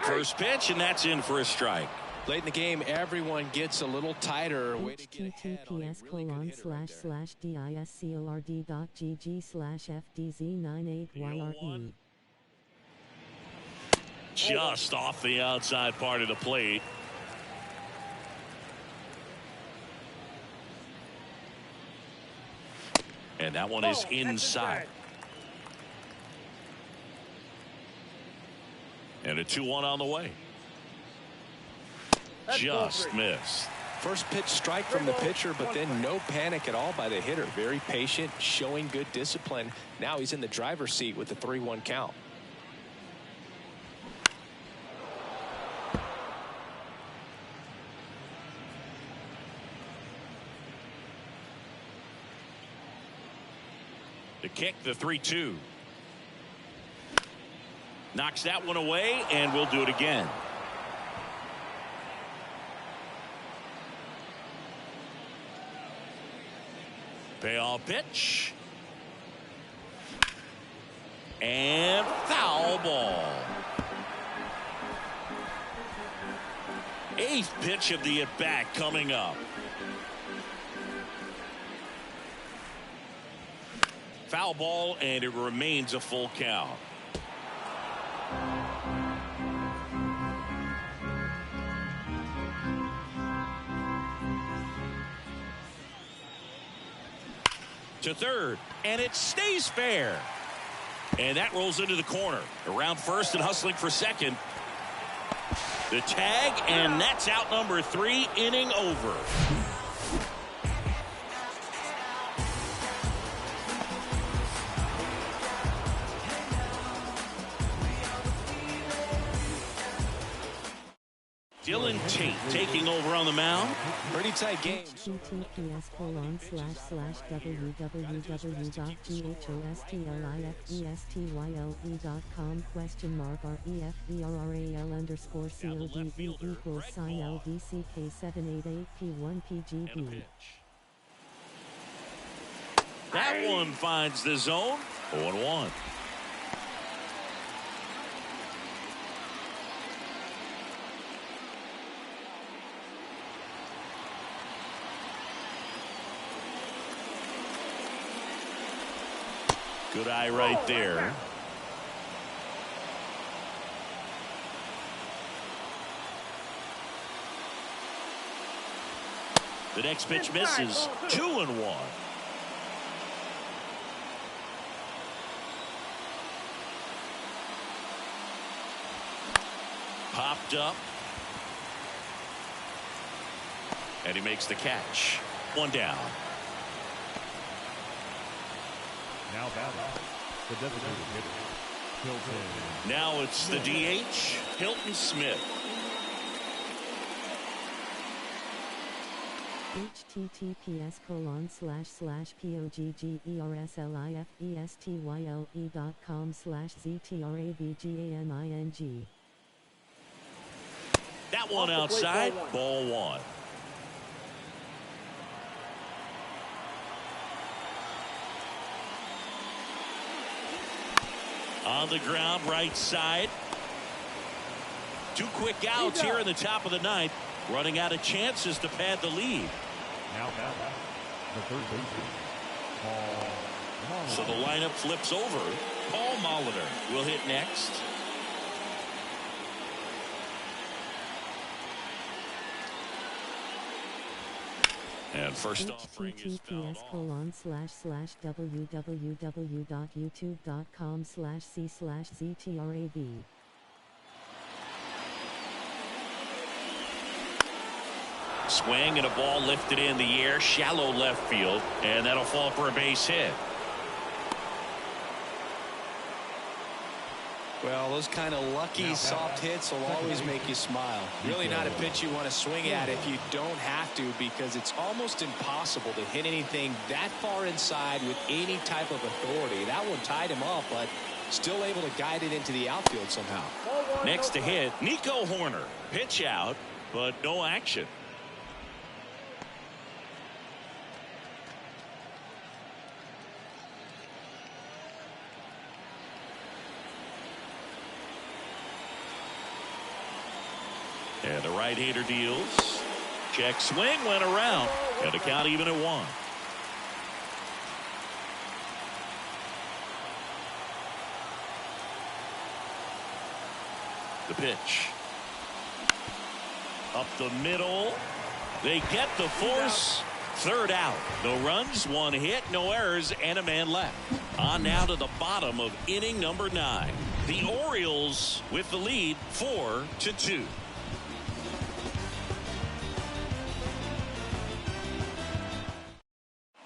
First pitch, and that's in for a strike. Late in the game, everyone gets a little tighter. Way to get ahead on a really good hitter right there. discord.gg/FDZ98YRE. Just off the outside part of the plate. And that one is inside. And a 2-1 on the way. Just missed. First pitch strike from the pitcher, but then no panic at all by the hitter. Very patient, showing good discipline. Now he's in the driver's seat with the 3-1 count. The kick, the 3-2. Knocks that one away, and we'll do it again. Payoff pitch. And foul ball. 8th pitch of the at-bat coming up. Foul ball, and it remains a full count. To third, and it stays fair. And that rolls into the corner. Around first and hustling for second. The tag, and that's out number 3, inning over. Dylan Tate taking over on the mound. Pretty tight game. https://www.ghost.referaral_code sign LDCK788P1PGB. That one finds the zone. 0-1. Good eye right there. The next pitch misses. 2-1. Popped up. And he makes the catch. 1 down. Now batting, the designated hitter, Hilton. Now it's the DH, Hilton Smith. https://poggerfestyle.com/ZTRAVGAMING. That one outside. Ball 1. On the ground, right side. 2 quick outs here in the top of the 9th. Running out of chances to pad the lead. Now batting, the third baseman, Paul Molitor. So the lineup flips over. Paul Molitor will hit next. And first offering is fouled off. https://www.youtube.com/c/ZTRAV. Swing and a ball lifted in the air, shallow left field, and that'll fall for a base hit. Well, those kind of lucky soft hits will always make you smile. Really not a pitch you want to swing at if you don't have to, because it's almost impossible to hit anything that far inside with any type of authority. That one tied him up, but still able to guide it into the outfield somehow. Next to hit, Nico Horner. Pitch out, but no action. And the right-hander deals. Check swing, went around. And the count even at 1. The pitch. Up the middle. They get the force. 3rd out. No runs, 1 hit, no errors, and a man left. On now to the bottom of inning number 9. The Orioles with the lead 4-2.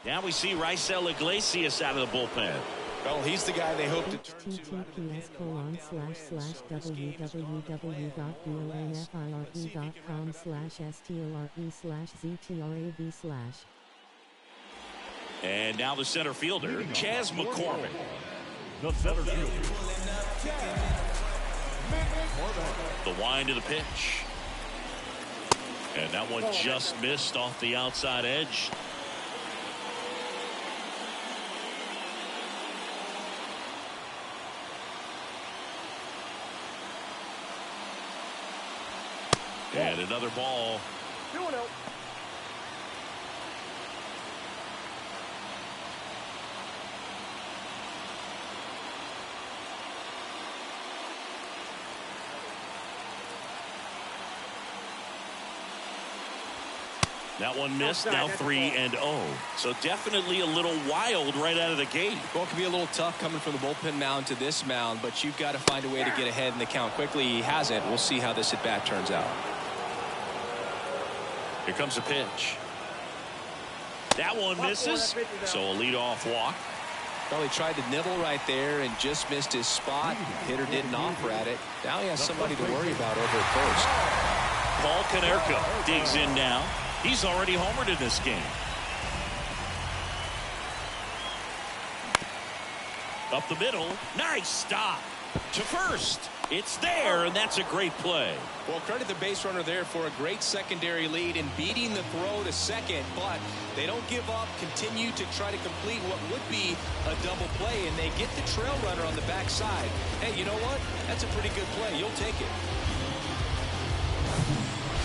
Now we see Raisel Iglesias out of the bullpen. Well, he's the guy they hope to turn to. https://www.blnfire.com/store/ZTRAV/. And now the center fielder, Chas McCormick. The center fielder, The wind to the pitch. And that one just missed off the outside edge. And another ball. 2-0. That one missed. Now 3-0. So definitely a little wild right out of the gate. Well, it can be a little tough coming from the bullpen mound to this mound, but you've got to find a way to get ahead in the count quickly. He hasn't. We'll see how this at bat turns out. Here comes a pitch. That one misses. So a leadoff walk. Well, he tried to nibble right there and just missed his spot. Hitter didn't offer at it. Now he has somebody to worry about over at first. Paul Konerko digs in now. He's already homered in this game. Up the middle. Nice stop. To first. It's there, and that's a great play. Well, credit the base runner there for a great secondary lead and beating the throw to second, but they don't give up, continue to try to complete what would be a double play, and they get the trail runner on the backside. Hey, you know what? That's a pretty good play. You'll take it.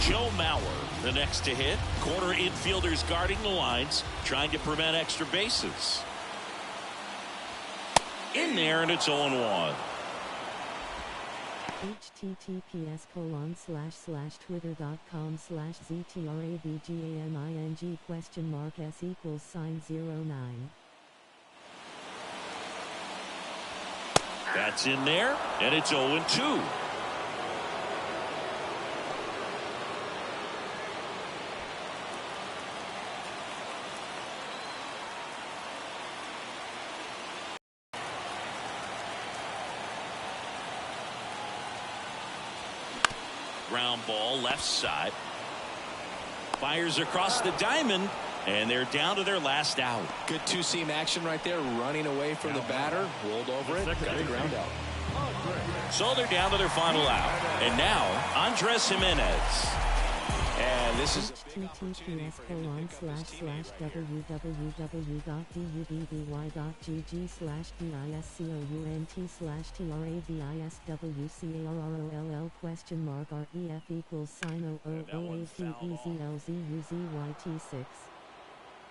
Joe Mauer, the next to hit. Corner infielders guarding the lines, trying to prevent extra bases. In there, and it's 0-1. https://twitter.com/ZTRAVGAMING???09. That's in there, and it's 0-2. Ground ball left side. Fires across the diamond, and they're down to their last out. Good two-seam action right there, running away from the batter, rolled over it, got the ground out. So they're down to their final out. And now, Andres Jimenez. And this is https://www.dubby.gg/DISWBYDOT/RAVISWUNT/REVIS/TRAVISWREFT6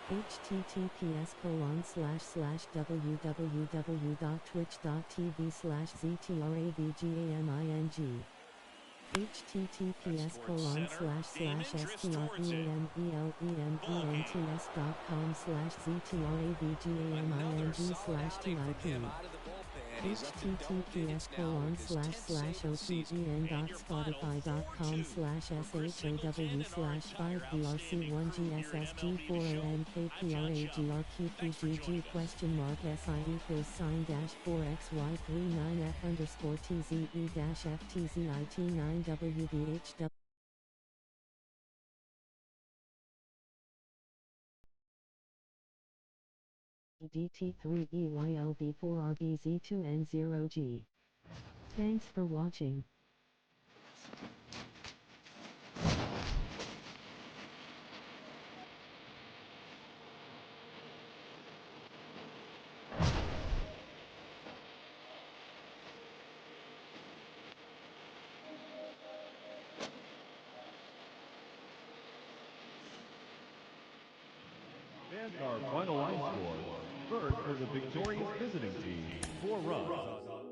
https://www.twitch.tv/ZTRAVGAMING https://streamerents.com/ZTRAVGAMING/TIP https://OTGN.Spotify.com/SHOWWSLY5BRC1GSSG4MKPRAGRP4GG????????????????????????????????????????????????????????????????????????????????????????????????????????????????????????????????????????????????????????????????????????????????????????????????????????????????????????????????????????????????????????????????????????????????????????????????????????????????????????????????????????????????DT3EYLB4RBZ2N0G. Thanks for watching. And our final line score. First for the victorious visiting team, 4 runs.